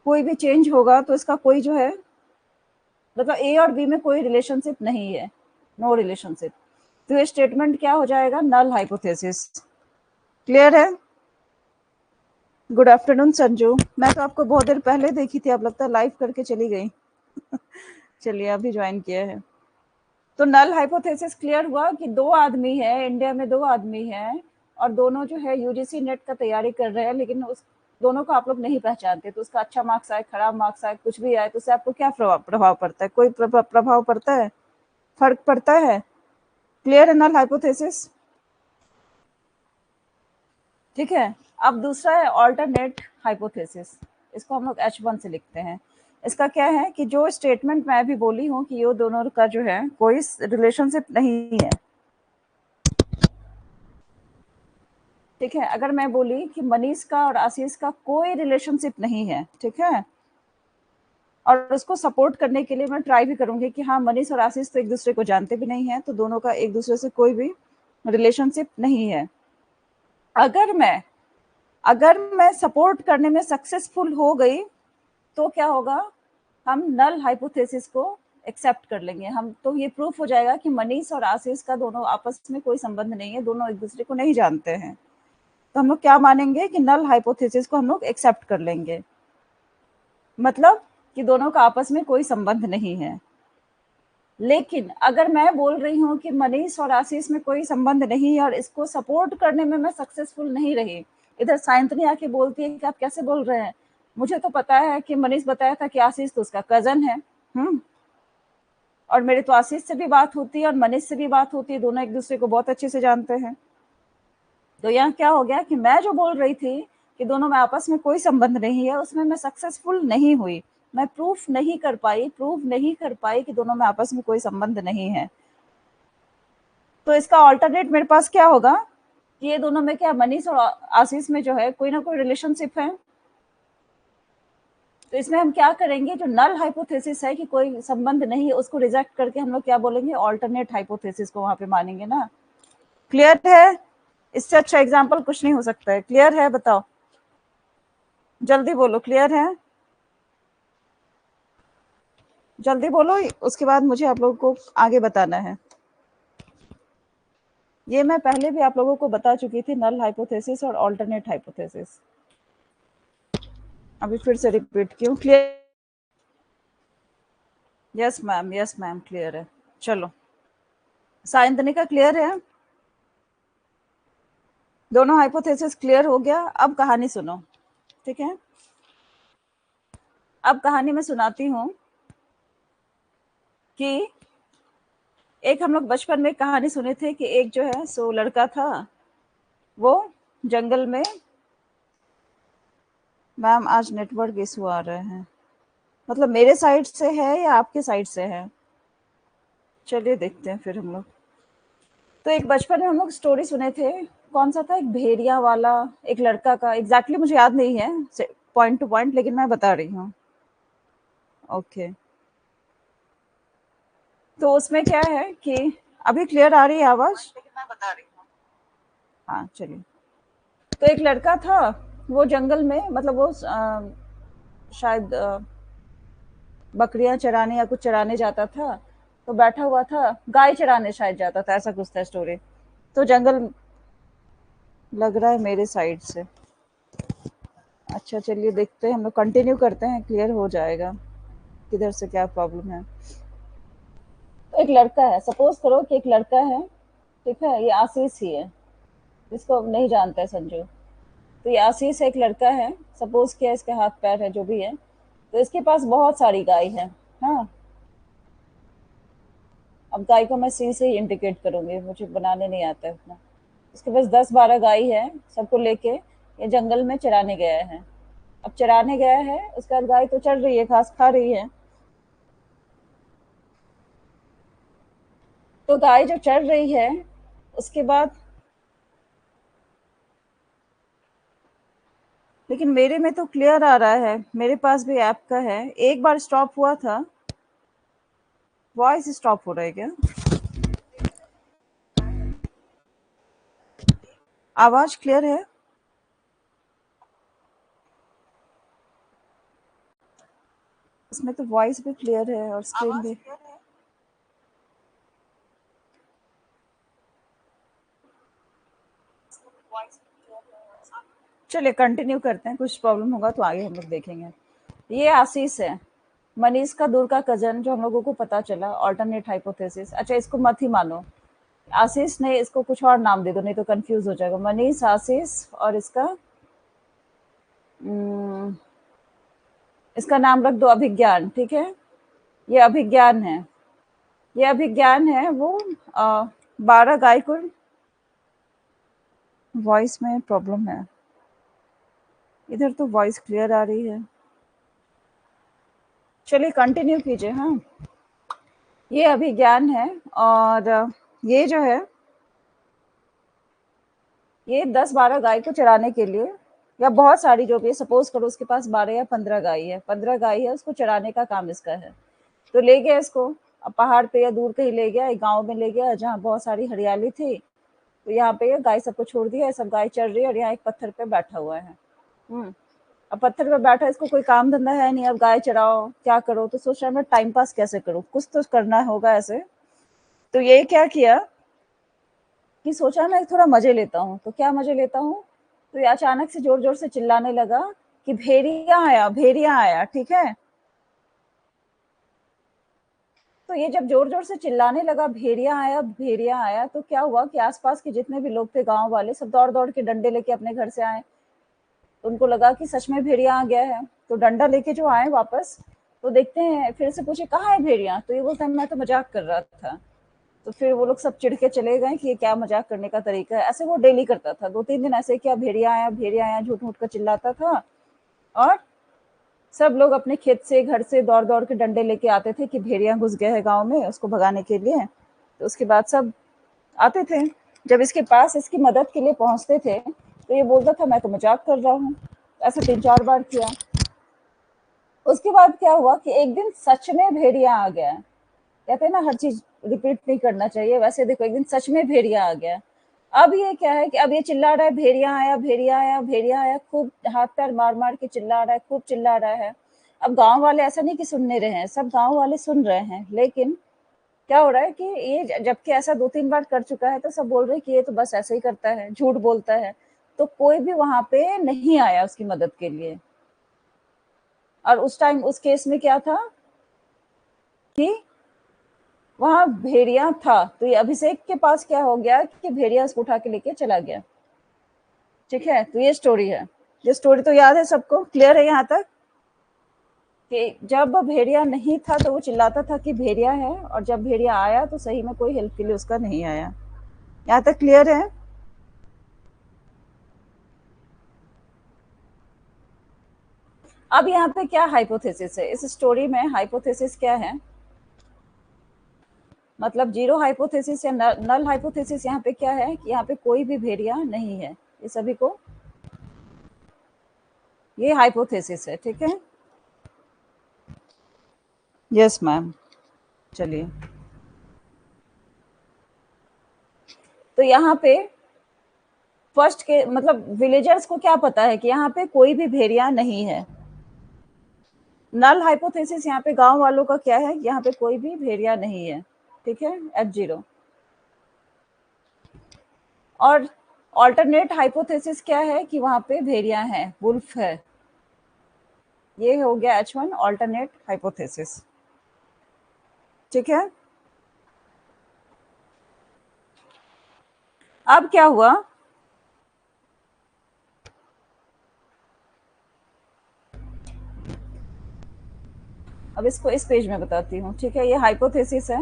कोई भी चेंज होगा तो इसका कोई जो है, मतलब ए और बी में कोई रिलेशनशिप नहीं है, नो रिलेशनशिप। तो ये स्टेटमेंट क्या हो जाएगा, नल हाइपोथेसिस। क्लियर है? गुड आफ्टरनून संजू, मैं तो आपको बहुत देर पहले देखी थी, अब लगता है लाइव करके चली गई। चलिए अभी ज्वाइन किया है। तो नल हाइपोथेसिस क्लियर हुआ कि दो आदमी है, इंडिया में दो आदमी है और दोनों जो है यूजीसी नेट का तैयारी कर रहे हैं, लेकिन उस दोनों को आप लोग नहीं पहचानते, तो उसका अच्छा मार्क्स आए, खराब मार्क्स आए, कुछ भी आए, तो उससे आपको क्या प्रभाव पड़ता है? कोई प्रभाव पड़ता है? फर्क पड़ता है? क्लियर है नल हाइपोथेसिस? ठीक है, अब दूसरा है ऑल्टरनेट हाइपोथेसिस, इसको हम लोग H1 से लिखते हैं। इसका क्या है कि जो स्टेटमेंट मैं अभी बोली हूँ कि ये दोनों का जो है कोई रिलेशनशिप नहीं है। ठीक है, अगर मैं बोली कि मनीष का और आशीष का कोई रिलेशनशिप नहीं है, ठीक है, और उसको सपोर्ट करने के लिए मैं ट्राई भी करूंगी कि हाँ मनीष और आशीष तो एक दूसरे को जानते भी नहीं है, तो दोनों का एक दूसरे से कोई भी रिलेशनशिप नहीं है। अगर मैं सपोर्ट करने में सक्सेसफुल हो गई तो क्या होगा, हम नल हाइपोथेसिस को एक्सेप्ट कर लेंगे। हम तो ये प्रूफ हो जाएगा कि मनीष और आशीष का दोनों आपस में कोई संबंध नहीं है, दोनों एक दूसरे को नहीं जानते हैं, तो हम लोग क्या मानेंगे कि नल हाइपोथेसिस को हम लोग एक्सेप्ट कर लेंगे, मतलब कि दोनों का आपस में कोई संबंध नहीं है। लेकिन अगर मैं बोल रही हूँ कि मनीष और आशीष में कोई संबंध नहीं है और इसको सपोर्ट करने में मैं सक्सेसफुल नहीं रही, इधर साइंतनी आके बोलती है कि आप कैसे बोल रहे हैं, मुझे तो पता है कि मनीष बताया था कि आशीष तो उसका कजन है, और मेरी तो आशीष से भी बात होती है और मनीष से भी बात होती है, दोनों एक दूसरे को बहुत अच्छे से जानते हैं। तो यहाँ क्या हो गया कि मैं जो बोल रही थी कि दोनों में आपस में कोई संबंध नहीं है, उसमें मैं सक्सेसफुल नहीं हुई, मैं प्रूफ नहीं कर पाई कि दोनों में आपस में कोई संबंध नहीं है। तो इसका ऑल्टरनेट मेरे पास क्या होगा कि ये दोनों में क्या, मनीष और आशीष में जो है कोई ना कोई रिलेशनशिप है। तो इसमें हम क्या करेंगे, जो नल हाइपोथेसिस है कि कोई संबंध नहीं है, उसको रिजेक्ट करके हम लोग क्या बोलेंगे, ऑल्टरनेट हाइपोथेसिस को वहां पे मानेंगे ना। क्लियर है? इससे अच्छा एग्जाम्पल कुछ नहीं हो सकता है। क्लियर है? बताओ जल्दी बोलो, क्लियर है? जल्दी बोलो, उसके बाद मुझे आप लोगों को आगे बताना है। ये मैं पहले भी आप लोगों को बता चुकी थी, नल हाइपोथेसिस और ऑल्टरनेट हाइपोथेसिस, अभी फिर से रिपीट क्यों? क्लियर? यस मैम क्लियर है। चलो सायंतनी का क्लियर है? दोनों हाइपोथेसिस क्लियर हो गया। अब कहानी सुनो, ठीक है? अब कहानी में सुनाती हूँ कि एक हम लोग बचपन में कहानी सुने थे कि एक जो है सो लड़का था, वो जंगल में, मैम आज नेटवर्क इशू आ रहे हैं, मतलब मेरे साइड से है या आपके साइड से है? चलिए देखते हैं फिर हम लोग। तो एक बचपन में हम लोग स्टोरी सुने थे, कौन सा था, एक भेड़िया वाला, एक लड़का का, एग्जैक्टली मुझे याद नहीं है पॉइंट टू पॉइंट, लेकिन मैं बता रही हूँ। ओके, तो उसमें क्या है कि अभी क्लियर आ रही है आवाज? मैं बता रही हूँ। हाँ चलिए। तो एक लड़का था, वो जंगल में, मतलब वो शायद बकरियां चराने या कुछ चराने जाता था, तो बैठा हुआ था, गाय चराने शायद जाता था, ऐसा कुछ था स्टोरी। तो जंगल, लग रहा है मेरे साइड से। अच्छा चलिए देखते हैं, हम लोग कंटिन्यू करते हैं, क्लियर हो जाएगा किधर से क्या प्रॉब्लम है। तो एक लड़का है, सपोज करो कि एक लड़का है, ठीक है, ये आशीष ही है, इसको नहीं जानता है संजू। तो ये आशीष एक लड़का है, सपोज किया इसके हाथ पैर है जो भी है, तो इसके पास बहुत सारी गाय है। हाँ, अब गाय को मैं सी से ही इंडिकेट करूंगी, मुझे बनाने नहीं आता है उतना। इसके पास 10-12 गाय है, सबको लेके ये जंगल में चराने गया है। अब चराने गया है, उसके बाद गाय तो चल रही है, घास खा रही है। तो गाय जो चढ़ रही है उसके बाद, लेकिन मेरे में तो क्लियर आ रहा है, मेरे पास भी ऐप का है। एक बार स्टॉप हुआ था। वॉइस स्टॉप हो रहा है क्या? आवाज क्लियर है? इसमें तो वॉइस भी क्लियर है और स्क्रीन भी। चलिए कंटिन्यू करते हैं, कुछ प्रॉब्लम होगा तो आगे हम लोग देखेंगे। ये आशीष है, मनीष का दूर का कजन, जो हम लोगों को पता चला। ऑल्टरनेट हाइपोथेसिस, अच्छा इसको मत ही मानो। आशीष नहीं, इसको कुछ और नाम दे दो, नहीं तो कंफ्यूज हो जाएगा। मनीष, आशीष, और उम, इसका नाम रख दो अभिज्ञान, ठीक है? ये अभिज्ञान है, ये अभिज्ञान है। वो 12 गाय को, वॉइस में प्रॉब्लम है, इधर तो वॉइस क्लियर आ रही है। चलिए कंटिन्यू कीजिए। हाँ, ये अभिज्ञान है। और ये जो है, ये 10-12 गाय को चराने के लिए, या बहुत सारी, जो भी सपोज करो उसके पास 12 या 15 गाय है, 15 गाय है, उसको चराने का काम इसका है। तो ले गया इसको, अब पहाड़ पे या दूर कहीं ले गया, एक गाँव में ले गया जहाँ बहुत सारी हरियाली थी। तो यहाँ पे गाय सबको छोड़ दिया, सब गाय चल रही है और यहाँ एक पत्थर पे बैठा हुआ है। अब पत्थर पे बैठा, इसको कोई काम धंधा है नहीं, अब गाय चराओ क्या करो, तो सोच रहा है मैं टाइम पास कैसे करूँ, कुछ तो करना होगा ऐसे। तो ये क्या किया कि सोचा मैं थोड़ा मजे लेता हूँ। तो क्या मजे लेता हूँ, तो ये अचानक से जोर जोर से चिल्लाने लगा कि भेड़िया आया, भेड़िया आया, ठीक है? तो ये जब जोर जोर से चिल्लाने लगा भेड़िया आया, भेड़िया आया, तो क्या हुआ कि आसपास के जितने भी लोग थे, गांव वाले, सब दौड़ दौड़ के डंडे लेके अपने घर से आए। तो उनको लगा कि सच में भेड़िया आ गया है। तो डंडा लेके जो आए वापस, तो देखते हैं, फिर से पूछे कहाँ है भेड़िया, तो ये बोलता है मैं तो मजाक कर रहा था। तो फिर वो लोग सब चिढ़ के चले गए कि ये क्या मजाक करने का तरीका है। ऐसे वो डेली करता था, 2-3 दिन ऐसे किया, भेड़िया आया, भेड़िया आया, झूठ मूठ कर चिल्लाता था। और सब लोग अपने खेत से, घर से दौड़ दौड़ के डंडे लेके आते थे कि भेड़िया घुस गया है गाँव में, उसको भगाने के लिए। तो उसके बाद सब आते थे। जब इसके पास इसकी मदद के लिए पहुंचते थे, तो ये बोलता था मैं तो मजाक कर रहा हूँ। ऐसा 3-4 बार किया। उसके बाद क्या हुआ कि एक दिन सच में भेड़िया आ गया। कहते हैं ना, हर चीज रिपीट नहीं करना चाहिए, वैसे देखो एक दिन सच में भेड़िया आ गया। अब ये क्या है कि अब ये चिल्ला रहा है भेड़िया आया, भेड़िया आया, भेड़िया आया, खूब हाथ पैर मार मार के चिल्ला रहा है, खूब चिल्ला रहा है। अब गांव वाले ऐसा नहीं कि सुनने रहे हैं, सब गांव वाले सुन रहे हैं, लेकिन क्या हो रहा है कि ये जबकि ऐसा 2-3 बार कर चुका है, तो सब बोल रहे हैं कि ये तो बस ऐसे ही करता है, झूठ बोलता है। तो कोई भी वहां पे नहीं आया उसकी मदद के लिए। और उस टाइम उस केस में क्या था कि वहां भेड़िया था। तो ये अभिषेक के पास क्या हो गया कि भेड़िया उसको उठा के लेके चला गया। ठीक है, तो ये स्टोरी है। ये स्टोरी तो याद है सबको, क्लियर है यहाँ तक? कि जब भेड़िया नहीं था तो वो चिल्लाता था कि भेड़िया है, और जब भेड़िया आया तो सही में कोई हेल्प के लिए उसका नहीं आया। यहाँ तक क्लियर है? अब यहाँ पे क्या हाइपोथेसिस है इस स्टोरी में? हाइपोथेसिस क्या है, मतलब जीरो हाइपोथेसिस या नल हाइपोथेसिस। यहाँ पे क्या है कि यहाँ पे कोई भी भेड़िया नहीं है, ये सभी को, ये हाइपोथेसिस है, ठीक है? Yes ma'am. चलिए, तो यहाँ पे फर्स्ट के मतलब विलेजर्स को क्या पता है कि यहाँ पे कोई भी भेड़िया नहीं है। नल हाइपोथेसिस यहाँ पे गांव वालों का क्या है, यहाँ पे कोई भी भेड़िया नहीं है, ठीक है, H0। और ऑल्टरनेट हाइपोथेसिस क्या है कि वहां पे भेड़िया है, वुल्फ है। ये हो गया H1 ऑल्टरनेट हाइपोथेसिस, ठीक है? अब क्या हुआ, अब इसको इस पेज में बताती हूँ, ठीक है? ये हाइपोथेसिस है।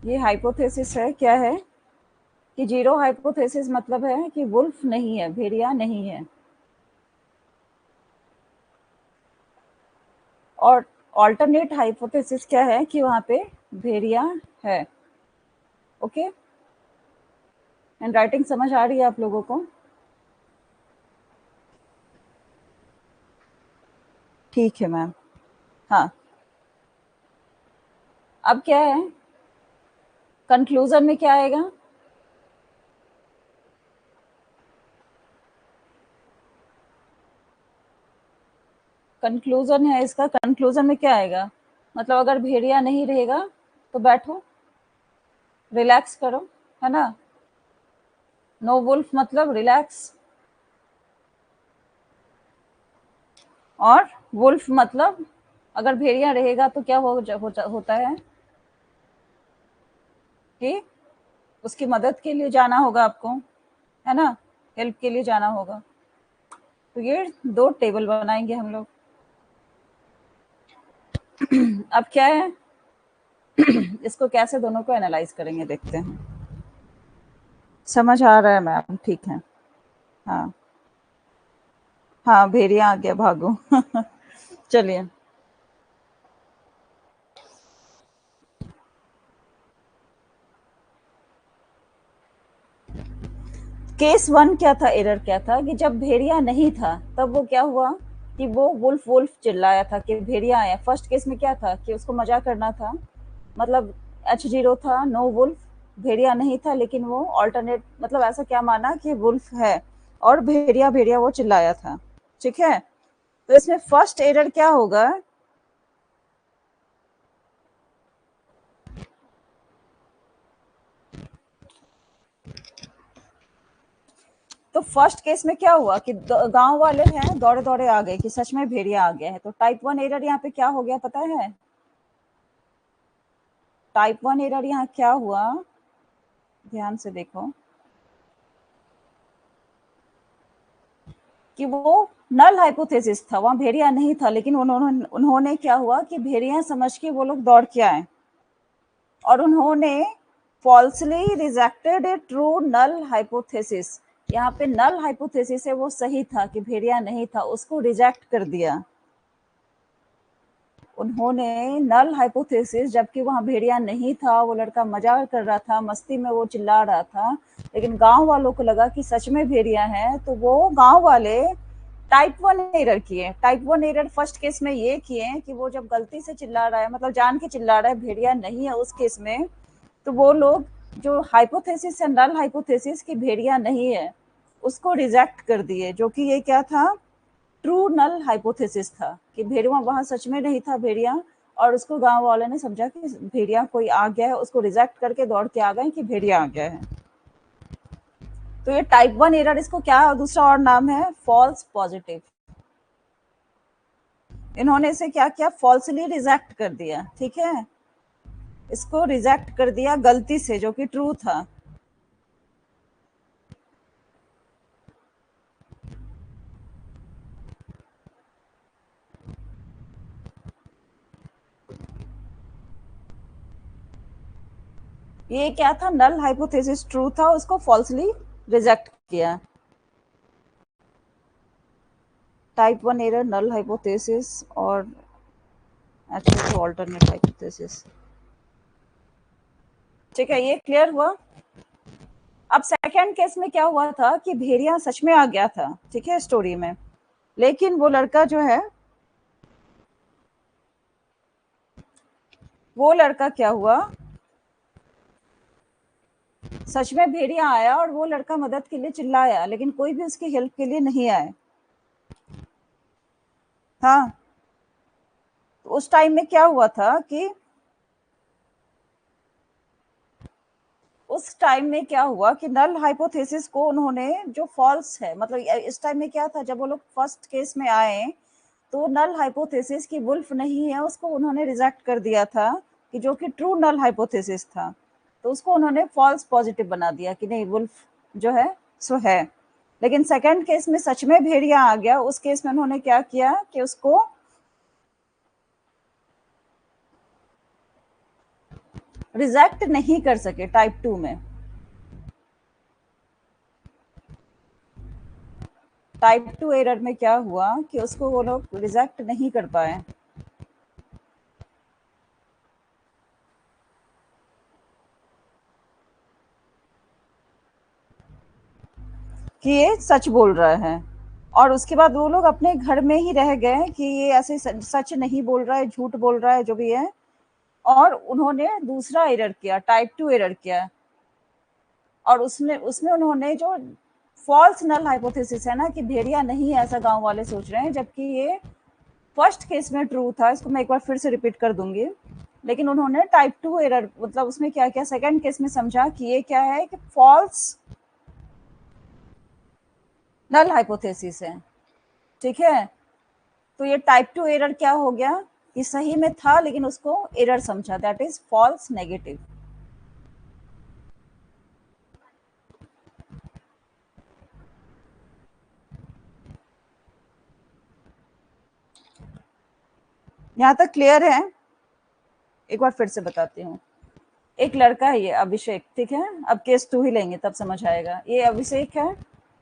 ये हाइपोथेसिस है, क्या है कि जीरो हाइपोथेसिस मतलब है कि वुल्फ नहीं है, भेड़िया नहीं है। और ऑल्टरनेट हाइपोथेसिस क्या है कि वहां पे भेड़िया है। ओके, एंड राइटिंग समझ आ रही है आप लोगों को? ठीक है मैम। हाँ, अब क्या है, कंक्लूजन में क्या आएगा? कंक्लूजन है इसका, कंक्लूजन में क्या आएगा? मतलब अगर भेड़िया नहीं रहेगा तो बैठो, रिलैक्स करो, है ना। नो वुल्फ मतलब रिलैक्स, और वुल्फ मतलब अगर भेड़िया रहेगा तो क्या होता है कि उसकी मदद के लिए जाना होगा आपको, है ना, हेल्प के लिए जाना होगा। तो ये दो टेबल बनाएंगे हम लोग। अब क्या है, इसको कैसे दोनों को एनालाइज करेंगे देखते हैं। समझ आ रहा है मैम, ठीक है। हाँ हाँ, भेड़िया आ गया, भागो। चलिए, केस वन क्या था, एरर क्या था कि जब भेड़िया नहीं था तब वो क्या हुआ कि वो वुल्फ वुल्फ चिल्लाया था कि भेड़िया आया। फर्स्ट केस में क्या था कि उसको मजा करना था, मतलब H0 था, नो वुल्फ, भेड़िया नहीं था, लेकिन वो ऑल्टरनेट मतलब ऐसा क्या माना कि वुल्फ है और भेड़िया भेड़िया वो चिल्लाया था। ठीक है, तो इसमें फर्स्ट एरर क्या होगा, तो फर्स्ट केस में क्या हुआ कि गांव वाले हैं दौड़े दौड़े आ गए कि सच में भेड़िया आ गया है। तो टाइप 1 एरर यहाँ पे क्या हो गया पता है? टाइप 1 एरर यहाँ क्या हुआ, ध्यान से देखो, कि वो नल हाइपोथेसिस था, वहां भेड़िया नहीं था, लेकिन उन्होंने उन्होंने क्या हुआ कि भेड़िया समझ के वो लोग दौड़ के आए और उन्होंने फॉल्सली रिजेक्टेड ए ट्रू नल हाइपोथेसिस। यहाँ पे नल हाइपोथेसिस है वो सही था कि भेड़िया नहीं था, उसको रिजेक्ट कर दिया उन्होंने। नल हाइपोथेसिस, जबकि वहां भेड़िया नहीं था, वो लड़का मजाक कर रहा था, मस्ती में वो चिल्ला रहा था, लेकिन गांव वालों को लगा कि सच में भेड़िया है, तो वो गांव वाले टाइप 1 एरर किए। टाइप 1 एरर फर्स्ट केस में ये किए कि वो जब गलती से चिल्ला रहा है, मतलब जान के चिल्ला रहा है भेड़िया नहीं है उस केस में, तो वो लोग जो हाइपोथेसिस है नल हाइपोथेसिस की भेड़िया नहीं है, उसको रिजेक्ट कर दिए, जो कि ये क्या था, ट्रू नल हाइपोथेसिस था कि भेड़िया वहां सच में नहीं था भेड़िया, और उसको गांव वालों ने समझा कि भेड़िया कोई आ गया है, उसको रिजेक्ट करके दौड़ के आ गए कि भेड़िया आ गया है। तो ये टाइप 1 एरर, इसको क्या दूसरा और नाम है, फॉल्स पॉजिटिव। इन्होंने इसे क्या किया, फॉल्सली रिजेक्ट कर दिया। ठीक है, इसको रिजेक्ट कर दिया गलती से, जो कि ट्रू था। ये क्या था, नल हाइपोथेसिस ट्रू था, उसको फॉल्सली रिजेक्ट किया। टाइप 1 एरर, नल हाइपोथेसिस और एक्चुअल ऑल्टरनेट हाइपोथेसिस। ठीक है, ये क्लियर हुआ। अब सेकंड केस में क्या हुआ था कि भेड़िया सच में आ गया था, ठीक है, स्टोरी में, लेकिन वो लड़का जो है, वो लड़का क्या हुआ, सच में भेड़िया आया और वो लड़का मदद के लिए चिल्लाया, लेकिन कोई भी उसकी हेल्प के लिए नहीं आया। हाँ, तो उस टाइम में क्या हुआ था कि उस टाइम में क्या हुआ कि नल हाइपोथेसिस को उन्होंने, जो फॉल्स है, मतलब इस टाइम में क्या था, जब वो लोग फर्स्ट केस में आए तो नल हाइपोथेसिस की वुल्फ नहीं है, उसको उन्होंने रिजेक्ट कर दिया था, कि जो कि ट्रू नल हाइपोथेसिस था, तो उसको उन्होंने फॉल्स पॉजिटिव बना दिया कि नहीं वुल्फ जो है सो है। लेकिन सेकंड केस में सच में भेड़िया आ गया, उस केस में उन्होंने क्या किया कि उसको रिजेक्ट नहीं कर सके टाइप 2 में। टाइप 2 एरर में क्या हुआ कि उसको वो लोग रिजेक्ट नहीं कर पाए। कि ये सच बोल रहा है, और उसके बाद वो लोग अपने घर में ही रह गए कि ये ऐसे सच नहीं बोल रहा है, झूठ बोल रहा है, जो भी है। और उन्होंने दूसरा एरर किया, टाइप 2 एरर किया, और उसमें उसमें उन्होंने जो फॉल्स नल हाइपोथेसिस है ना कि भेड़िया नहीं है, ऐसा गांव वाले सोच रहे हैं, जबकि ये फर्स्ट केस में ट्रू था। इसको मैं एक बार फिर से रिपीट कर दूंगी। लेकिन उन्होंने टाइप 2 एरर, मतलब उसमें क्या क्या सेकंड केस में समझा कि ये क्या है, कि फॉल्स नल हाइपोथेसिस है। ठीक है, तो ये टाइप 2 एरर क्या हो गया, ये सही में था लेकिन उसको एरर समझा, दैट इज फॉल्स नेगेटिव। यहां तक क्लियर है? एक बार फिर से बताती हूँ। एक लड़का है, ये अभिषेक, ठीक है, अब केस 2 ही लेंगे तब समझ आएगा। ये अभिषेक है,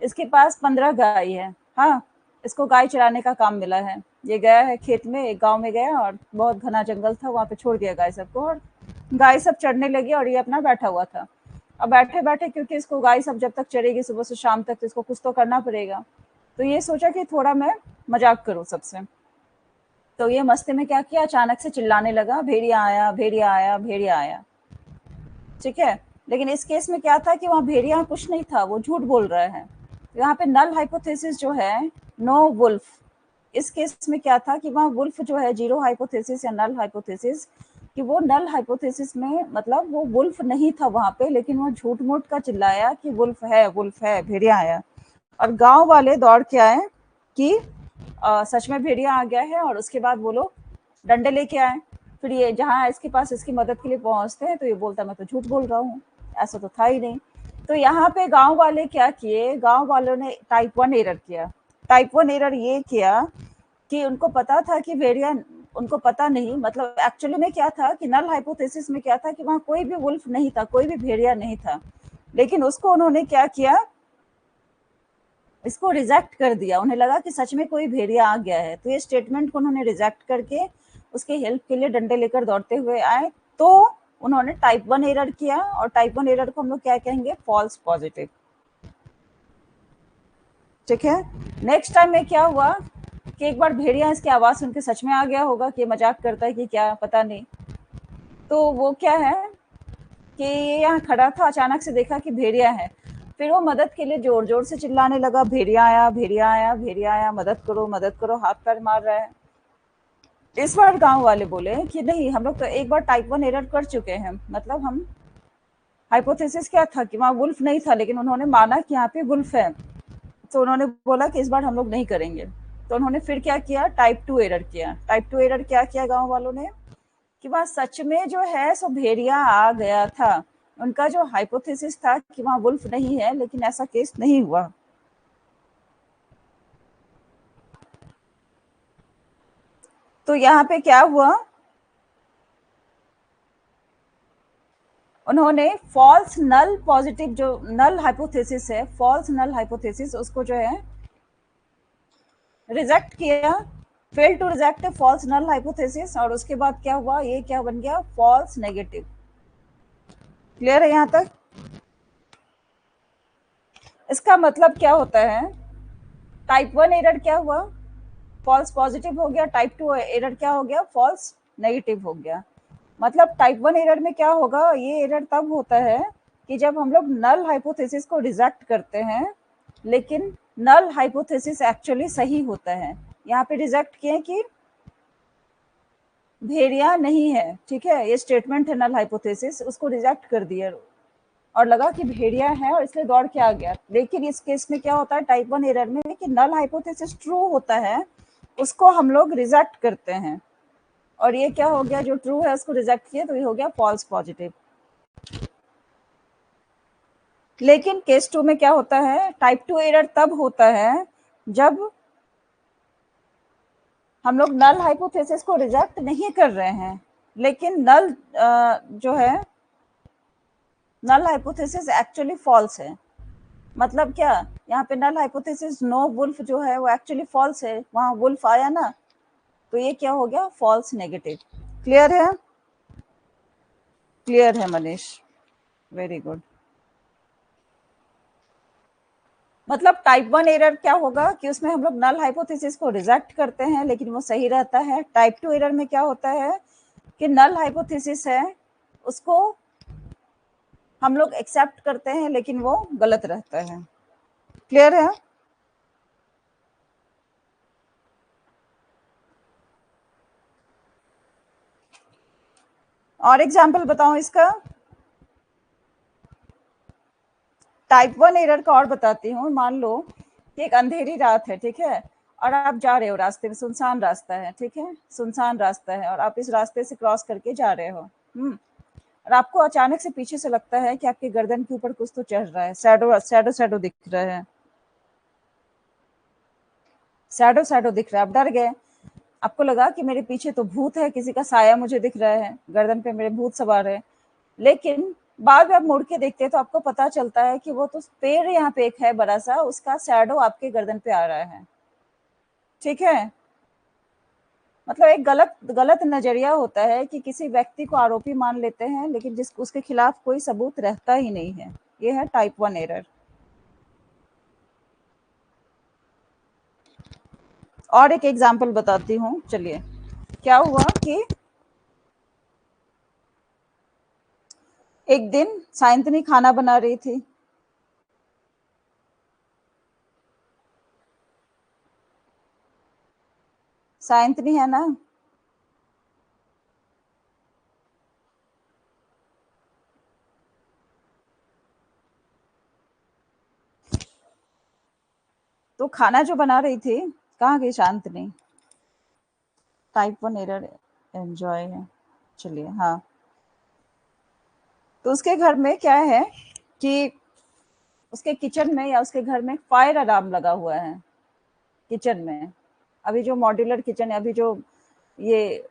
इसके पास 15 गाय है। हाँ, इसको गाय चराने का काम मिला है। ये गया है खेत में, एक गांव में गया, और बहुत घना जंगल था, वहां पे छोड़ दिया गाय सबको, और गाय सब चढ़ने लगी, और ये अपना बैठा हुआ था। अब बैठे बैठे, क्योंकि इसको गाय सब जब तक चढ़ेगी सुबह से शाम तक, तो इसको कुछ तो करना पड़ेगा। तो ये सोचा कि थोड़ा मैं मजाक करूं सबसे। तो ये मस्ती में क्या किया, अचानक से चिल्लाने लगा, भेड़िया आया, भेड़िया आया, भेड़िया आया। ठीक है, लेकिन इस केस में क्या था कि वहां भेड़िया कुछ नहीं था, वो झूठ बोल रहा है। यहाँ पे नल हाइपोथेसिस जो है, नो वुल्फ। इस केस में क्या था कि वहाँ वुल्फ जो है, जीरो हाइपोथेसिस या नल हाइपोथेसिस, कि वो नल हाइपोथेसिस में मतलब वो वुल्फ नहीं था वहां पे, लेकिन वो झूठ मूठ का चिल्लाया कि वुल्फ है, वुल्फ है, भेड़िया आया। और गांव वाले दौड़ के आए कि सच में भेड़िया आ गया है, और उसके बाद वो लोग डंडे लेके आए। फिर ये जहाँ इसके पास इसकी मदद के लिए पहुंचते हैं, तो ये बोलता मैं तो झूठ बोल रहा हूँ, ऐसा तो था ही नहीं। तो यहाँ पे गांव वाले क्या किए, गांव वालों ने टाइप 1 एरर किया। टाइप 1 एरर ये किया कि उनको पता था कि भेड़िया, उनको पता नहीं, मतलब एक्चुअली में क्या था कि नल हाइपोथेसिस में क्या था कि वहां कोई भी वुल्फ नहीं था, कोई भी भेड़िया नहीं था। लेकिन उसको उन्होंने क्या किया, इसको रिजेक्ट कर दिया। उन्हें लगा कि सच में कोई भेड़िया आ गया है, तो ये स्टेटमेंट को उन्होंने रिजेक्ट करके उसके हेल्प के लिए डंडे लेकर दौड़ते हुए आए। तो उन्होंने टाइप 1 एरर किया, और टाइप 1 एरर को हम लोग क्या कहेंगे, फॉल्स पॉजिटिव। ठीक है, नेक्स्ट टाइम में क्या हुआ कि एक बार भेड़िया इसकी आवाज सुन के सच में आ गया होगा कि मजाक करता है कि क्या, पता नहीं। तो वो क्या है कि ये यहाँ खड़ा था, अचानक से देखा कि भेड़िया है। फिर वो मदद के लिए जोर जोर से चिल्लाने लगा, भेड़िया आया, भेड़िया आया, भेड़िया आया, मदद करो, मदद करो, हाथ पैर मार रहा है। इस बार गांव वाले बोले कि नहीं, हम लोग तो एक बार टाइप 1 एरर कर चुके हैं, मतलब हम हाइपोथेसिस क्या था कि वहां वुल्फ नहीं था, लेकिन उन्होंने माना कि यहाँ पे वुल्फ है। तो उन्होंने बोला कि इस बार हम लोग नहीं करेंगे। तो उन्होंने फिर क्या किया, टाइप 2 एरर किया। टाइप 2 एरर क्या किया गांव वालों ने, कि वहां सच में जो है सो भेड़िया आ गया था। उनका जो हाइपोथेसिस था कि वहां वुल्फ नहीं है, लेकिन ऐसा केस नहीं हुआ। तो यहाँ पे क्या हुआ, उन्होंने फॉल्स नल पॉजिटिव, जो नल हाइपोथेसिस है, फॉल्स नल हाइपोथेसिस, उसको जो है रिजेक्ट किया, fail to reject false null hypothesis. और उसके बाद क्या हुआ, ये क्या बन गया, फॉल्स नेगेटिव। क्लियर है यहाँ तक? इसका मतलब क्या होता है, टाइप 1 एरर क्या हुआ, फॉल्स पॉजिटिव हो गया, टाइप 2 एरर क्या हो गया, फॉल्स नेगेटिव हो गया। मतलब टाइप 1 एरर में क्या होगा, ये एरर तब होता है कि जब हम लोग नल हाइपोथेसिस को रिजेक्ट करते हैं, लेकिन नल हाइपोथेसिस एक्चुअली सही होता है। यहाँ पे रिजेक्ट किए कि भेड़िया नहीं है, ठीक है, ये स्टेटमेंट है नल हाइपोथेसिस, उसको रिजेक्ट कर दिया, और लगा कि भेड़िया है, और इसलिए दौड़ के आ गया। लेकिन इस केस में क्या होता है टाइप 1 एरर में, कि नल हाइपोथेसिस ट्रू होता है, उसको हम लोग रिजेक्ट करते हैं। और ये क्या हो गया, जो ट्रू है उसको रिजेक्ट किया, तो ये हो गया फॉल्स पॉजिटिव। लेकिन केस 2 में क्या होता है, टाइप 2 एरर तब होता है जब हम लोग नल हाइपोथेसिस को रिजेक्ट नहीं कर रहे हैं, लेकिन नल जो है, नल हाइपोथेसिस एक्चुअली फॉल्स है। मतलब क्या, यहाँ पे नल हाइपोथेसिस नो वुल्फ जो है वो एक्चुअली फॉल्स है, वहां वुल्फ आया ना, तो ये क्या हो गया, फॉल्स नेगेटिव। क्लियर है? क्लियर है मनीष, वेरी गुड। मतलब टाइप 1 एरर क्या होगा कि उसमें हम लोग नल हाइपोथेसिस को रिजेक्ट करते हैं लेकिन वो सही रहता है। टाइप 2 एरर में क्या होता है कि नल हाइपोथेसिस है उसको हम लोग एक्सेप्ट करते हैं लेकिन वो गलत रहता है। क्लियर है? और एग्जाम्पल बताऊं इसका? टाइप 1 एरर का और बताती हूँ। मान लो कि एक अंधेरी रात है, ठीक है, और आप जा रहे हो रास्ते में, सुनसान रास्ता है, ठीक है, सुनसान रास्ता है और आप इस रास्ते से क्रॉस करके जा रहे हो। और आपको अचानक से पीछे से लगता है कि आपके गर्दन के ऊपर कुछ तो चढ़ रहा है, शैडो शैडो शैडो दिख रहा है, शैडो शैडो दिख रहा है, आप डर गए। आपको लगा कि मेरे पीछे तो भूत है, किसी का साया मुझे दिख रहा है, गर्दन पे मेरे भूत सवार है। लेकिन बाद में आप मुड़ के देखते हैं तो आपको पता चलता है कि वो तो पेड़ यहाँ पे एक है बड़ा सा, उसका शैडो आपके गर्दन पे आ रहा है। ठीक है, मतलब एक गलत गलत नजरिया होता है कि किसी व्यक्ति को आरोपी मान लेते हैं लेकिन जिस उसके खिलाफ कोई सबूत रहता ही नहीं है। ये है टाइप 1 एरर। और एक एग्जाम्पल बताती हूँ, चलिए। क्या हुआ कि एक दिन साइंतनी खाना बना रही थी। साइंतनी है ना? तो खाना जो बना रही थी, कहाँ गई शांतनी? टाइप 1 एरर एंजॉय है। चलिए, हाँ। तो उसके घर में क्या है कि उसके किचन में या उसके घर में फायर अलार्म लगा हुआ है, किचन में। अभी जो मॉड्यूलर किचन है, अभी जो ये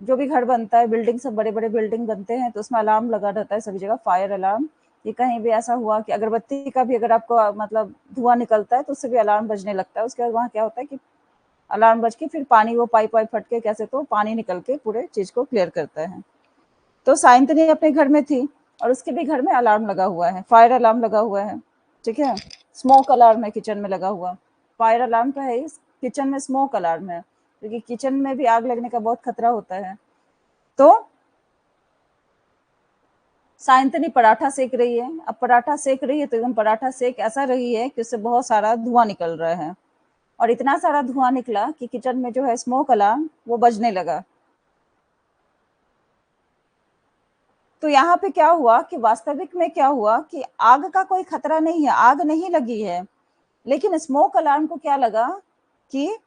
जो भी घर बनता है, बिल्डिंग, सब बड़े बड़े बिल्डिंग बनते हैं तो उसमें अलार्म लगा रहता है सभी जगह, फायर अलार्म। कि कहीं भी ऐसा हुआ कि अगरबत्ती का भी अगर आपको मतलब धुआं निकलता है तो उससे भी अलार्म बजने लगता है। उसके बाद वहाँ क्या होता है कि अलार्म बज के फिर पानी, वो पाइप वाइप फट के कैसे तो पानी निकल के पूरे चीज को क्लियर करता है। तो साइंतनी अपने घर में थी और उसके भी घर में अलार्म लगा हुआ है, फायर अलार्म लगा हुआ है। ठीक है, स्मोक अलार्म है किचन में लगा हुआ। फायर अलार्म तो है ही, किचन में स्मोक अलार्म है क्योंकि किचन में भी आग लगने का बहुत खतरा होता है। तो साइंतनी पराठा सेक रही है। अब पराठा सेक रही है तो एकदम पराठा सेक ऐसा रही है कि उससे बहुत सारा धुआं निकल रहा है और इतना सारा धुआं निकला कि किचन में जो है स्मोक अलार्म वो बजने लगा। तो यहाँ पे क्या हुआ कि वास्तविक में क्या हुआ कि आग का कोई खतरा नहीं है, आग नहीं लगी है, लेकिन स्मोक अलार्म को क्या लगा कि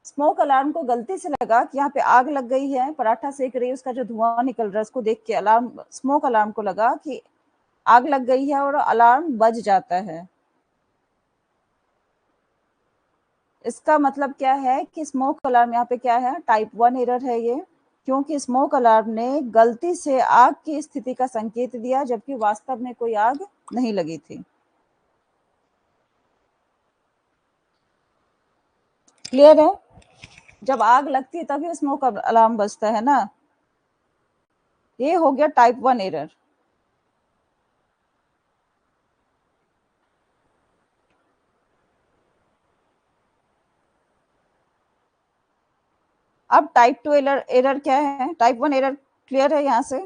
स्मोक अलार्म को गलती से लगा कि यहाँ पे आग लग गई है, पराठा सेक रही है, उसका जो धुआं निकल रहा है उसको देख के अलार्म, स्मोक अलार्म को लगा कि आग लग गई है और अलार्म बज जाता है। इसका मतलब क्या है कि स्मोक अलार्म यहाँ पे क्या है, टाइप 1 एरर है ये, क्योंकि स्मोक अलार्म ने गलती से आग की स्थिति का संकेत दिया जबकि वास्तव में कोई आग नहीं लगी थी। क्लियर है? जब आग लगती है तभी स्मोक अलार्म बजता है ना। ये हो गया टाइप 1 एरर। अब टाइप 2 एरर, एरर क्या है? टाइप 1 एरर क्लियर है यहाँ से?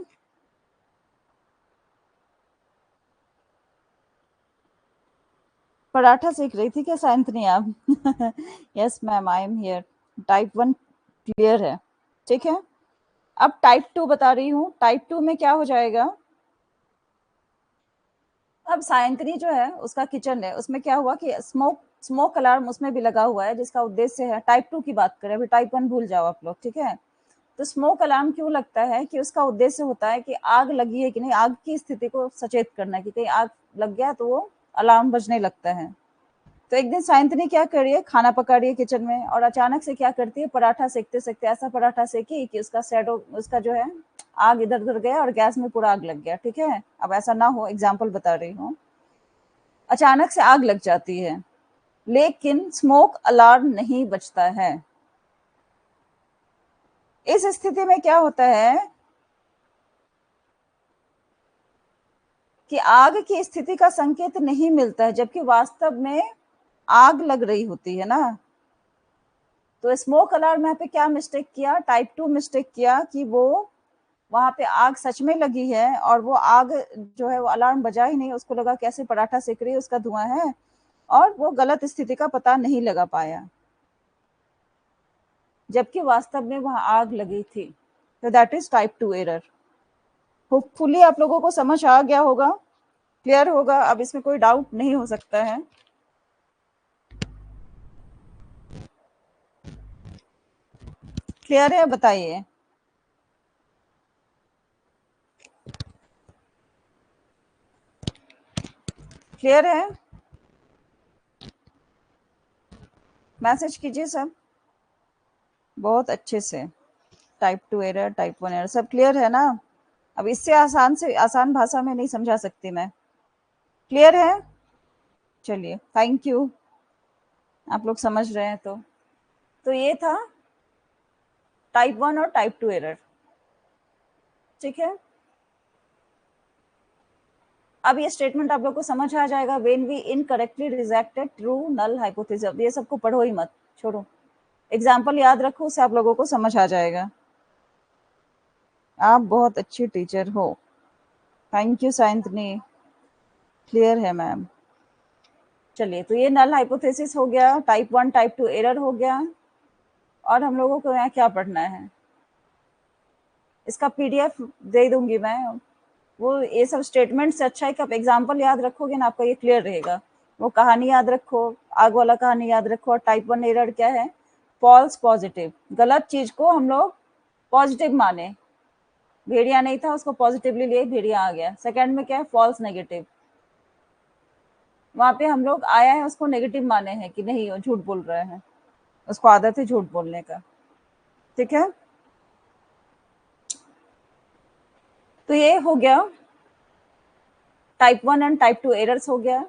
पराठा सीख रही थी क्या साइंतनी आप? Yes ma'am, I am here. Type 1 clear है, ठीक है। अब टाइप 2 बता रही हूँ। टाइप 2 में क्या हो जाएगा? अब साइंतनी जो है उसका किचन है, उसमें क्या हुआ कि स्मोक स्मोक अलार्म उसमें भी लगा हुआ है जिसका उद्देश्य है, टाइप 2 की बात करें, अभी टाइप 1 भूल जाओ आप लोग, ठीक है। तो स्मोक अलार्म क्यों लगता है कि उसका उद्देश्य होता है कि आग लगी है कि नहीं, आग की स्थिति को सचेत करना है कि कहीं आग लग गया तो वो अलार्म बजने लगता है। तो एक दिन साइंतनी क्या कर रही है, खाना पका रही है किचन में और अचानक से क्या करती है, पराठा सेकते सेकते ऐसा पराठा सेकी कि उसका शैडो, उसका जो है आग इधर उधर गया और गैस में पूरा आग लग गया। ठीक है, अब ऐसा ना हो, एग्जाम्पल बता रही हूँ। अचानक से आग लग जाती है लेकिन स्मोक अलार्म नहीं बजता है। इस स्थिति में क्या होता है कि आग की स्थिति का संकेत नहीं मिलता है, जबकि वास्तव में आग लग रही होती है ना। तो स्मोक अलार्म यहाँ पे क्या मिस्टेक किया, टाइप 2 मिस्टेक किया कि वो वहां पे आग सच में लगी है और वो आग जो है वो अलार्म बजा ही नहीं, उसको लगा कैसे पराठा सेक रही है, उसका धुआं है, और वो गलत स्थिति का पता नहीं लगा पाया, जबकि वास्तव में वहां आग लगी थी। तो that is type 2 error. Hopefully आप लोगों को समझ आ गया होगा, क्लियर होगा, अब इसमें कोई डाउट नहीं हो सकता है। क्लियर है, बताइए। क्लियर है, मैसेज कीजिए सब बहुत अच्छे से। टाइप 2 एरर, टाइप 1 एरर, सब क्लियर है ना। अब इससे आसान से आसान भाषा में नहीं समझा सकती मैं। क्लियर है, चलिए थैंक यू, आप लोग समझ रहे हैं। तो ये था टाइप 1 और टाइप 2 एरर, ठीक है। अब ये स्टेटमेंट आप लोग को समझ आ जाएगा, when we incorrectly rejected true null hypothesis. ये सबको पढ़ो ही मत, छोड़ो, एग्जाम्पल याद रखो, उससे आप लोगों को समझ आ जाएगा। आप बहुत अच्छी टीचर हो, थैंक यू साइंतनी, क्लियर है मैम। चलिए, तो ये नल हाइपोथेसिस हो गया, टाइप 1 टाइप 2 एरर हो गया। और हम लोगों को यहाँ क्या पढ़ना है, इसका पीडीएफ दे दूंगी मैं। वो ये सब स्टेटमेंट से अच्छा है कि आप एग्जाम्पल याद रखोगे ना, आपका ये क्लियर रहेगा। वो कहानी याद रखो, आग वाला कहानी याद रखो। और टाइप 1 एरर क्या है, फॉल्स पॉजिटिव, गलत चीज को हम लोग पॉजिटिव माने। भेड़िया नहीं था, उसको पॉजिटिवली लिए, भेड़िया आ गया। सेकंड में क्या है, फॉल्स नेगेटिव, वहां पे हम लोग आया है उसको नेगेटिव माने हैं कि नहीं वो झूठ बोल रहे हैं, उसको आदत है झूठ बोलने का, ठीक है। तो ये हो गया टाइप 1 एंड टाइप 2 एरर्स हो गया,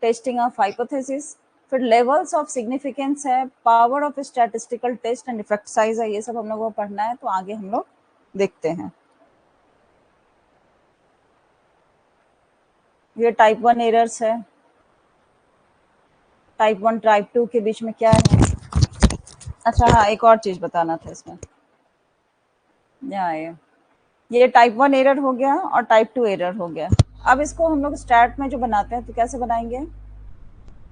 टेस्टिंग ऑफ हाइपोथेसिस। फिर लेवल्स ऑफ सिग्निफिकेंस है, power of statistical test and effect size है, ये सब हम लोग को पढ़ना है। तो आगे हम लोग देखते हैं। ये टाइप 1 एरर्स है, टाइप 1 टाइप 2 के बीच में क्या है। अच्छा हाँ, एक और चीज बताना था इसमें, यहाँ ये टाइप 1 एरर हो गया और टाइप 2 एरर हो गया। अब इसको हम लोग स्टैट में जो बनाते हैं तो कैसे बनाएंगे,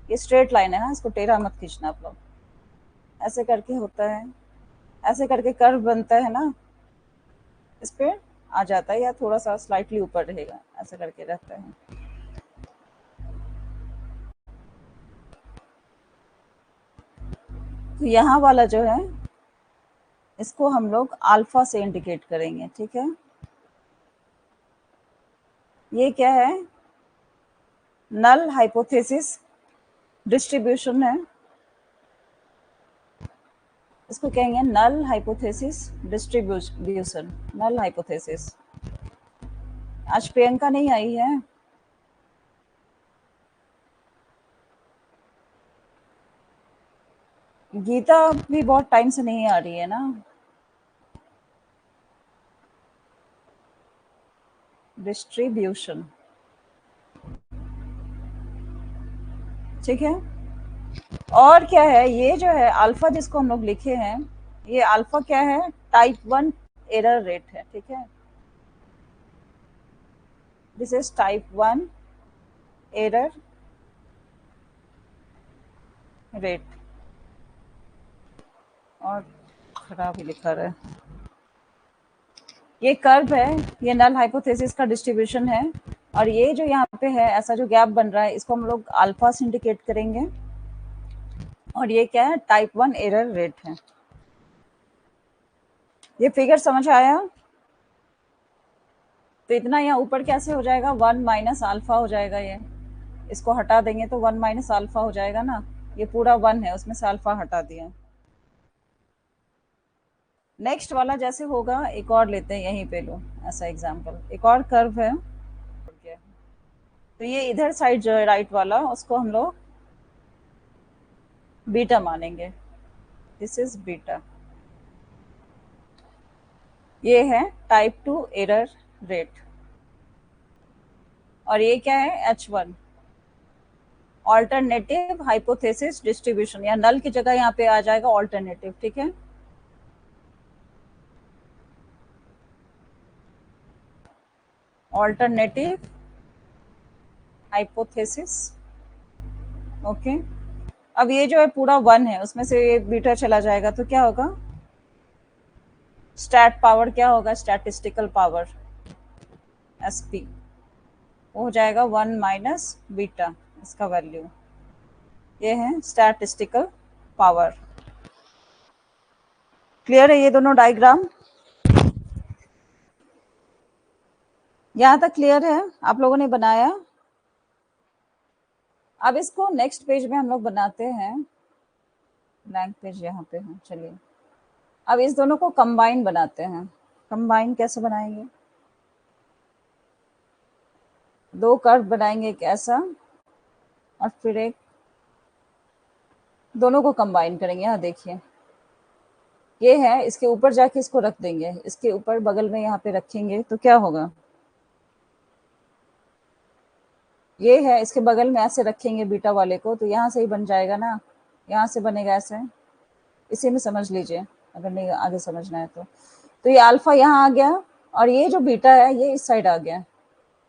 ये स्ट्रेट लाइन है, हाँ, इसको टेढ़ा मत खींचना आप लोग, ऐसे करके होता है, ऐसे करके कर्व बनता है ना, इस पे आ जाता है, या थोड़ा सा स्लाइटली ऊपर रहेगा, ऐसे करके रहता है। तो यहाँ वाला जो है, इसको हम लोग अल्फा से इंडिकेट करेंगे, ठीक है। ये क्या है, नल हाइपोथेसिस डिस्ट्रीब्यूशन है, इसको कहेंगे null hypothesis distribution, null hypothesis. आज प्रियंका नहीं आई है, गीता भी बहुत टाइम से नहीं आ रही है ना। डिस्ट्रीब्यूशन, ठीक है। और क्या है, ये जो है अल्फा जिसको हम लोग लिखे हैं, ये अल्फा क्या है, टाइप 1 एरर रेट है, ठीक है। This is type 1 error rate, और खराब ही लिखा रहा है। ये कर्व है, ये नल हाइपोथेसिस का डिस्ट्रीब्यूशन है, और ये जो यहाँ पे है ऐसा जो गैप बन रहा है, इसको हम लोग अल्फा से इंडिकेट करेंगे। और ये क्या है, टाइप 1 एरर रेट है। ये फिगर समझ आया। तो इतना यहाँ ऊपर कैसे हो जाएगा, 1 माइनस अल्फा हो जाएगा, ये इसको हटा देंगे तो 1 माइनस अल्फा हो जाएगा ना। ये पूरा 1 है, उसमें से अल्फा हटा दिया। नेक्स्ट वाला जैसे होगा, एक और लेते हैं, यहीं पे लो ऐसा एग्जांपल, एक और कर्व है। तो ये इधर साइड जो है राइट वाला, उसको हम लोग बीटा मानेंगे, दिस इज बीटा। ये है टाइप 2 एरर रेट। और ये क्या है H1, ऑल्टरनेटिव हाइपोथेसिस डिस्ट्रीब्यूशन, या नल की जगह यहाँ पे आ जाएगा ऑल्टरनेटिव, ठीक है। Alternative hypothesis, okay. अब ये जो है पूरा 1 है, उसमें से ये बीटा चला जाएगा तो क्या होगा, स्टैट पावर क्या होगा, स्टैटिस्टिकल पावर SP, वो हो जाएगा 1 माइनस बीटा, इसका वैल्यू ये है स्टैटिस्टिकल पावर। क्लियर है ये दोनों डायग्राम? यहां तक क्लियर है? आप लोगों ने बनाया? अब इसको नेक्स्ट पेज में हम लोग बनाते हैं, ब्लैंक पेज यहाँ पे है। चलिए अब इस दोनों को कंबाइन बनाते हैं। कंबाइन कैसे बनाएंगे, दो कर्व बनाएंगे, एक ऐसा और फिर एक, दोनों को कंबाइन करेंगे। यहाँ देखिए ये है, इसके ऊपर जाके इसको रख देंगे, इसके ऊपर बगल में यहाँ पे रखेंगे तो क्या होगा, ये है इसके बगल में ऐसे रखेंगे बीटा वाले को, तो यहाँ से ही बन जाएगा ना, यहाँ से बनेगा ऐसे, इसी में समझ लीजिए अगर नहीं आगे समझना है तो ये अल्फा यहाँ आ गया और ये जो बीटा है ये इस साइड आ गया,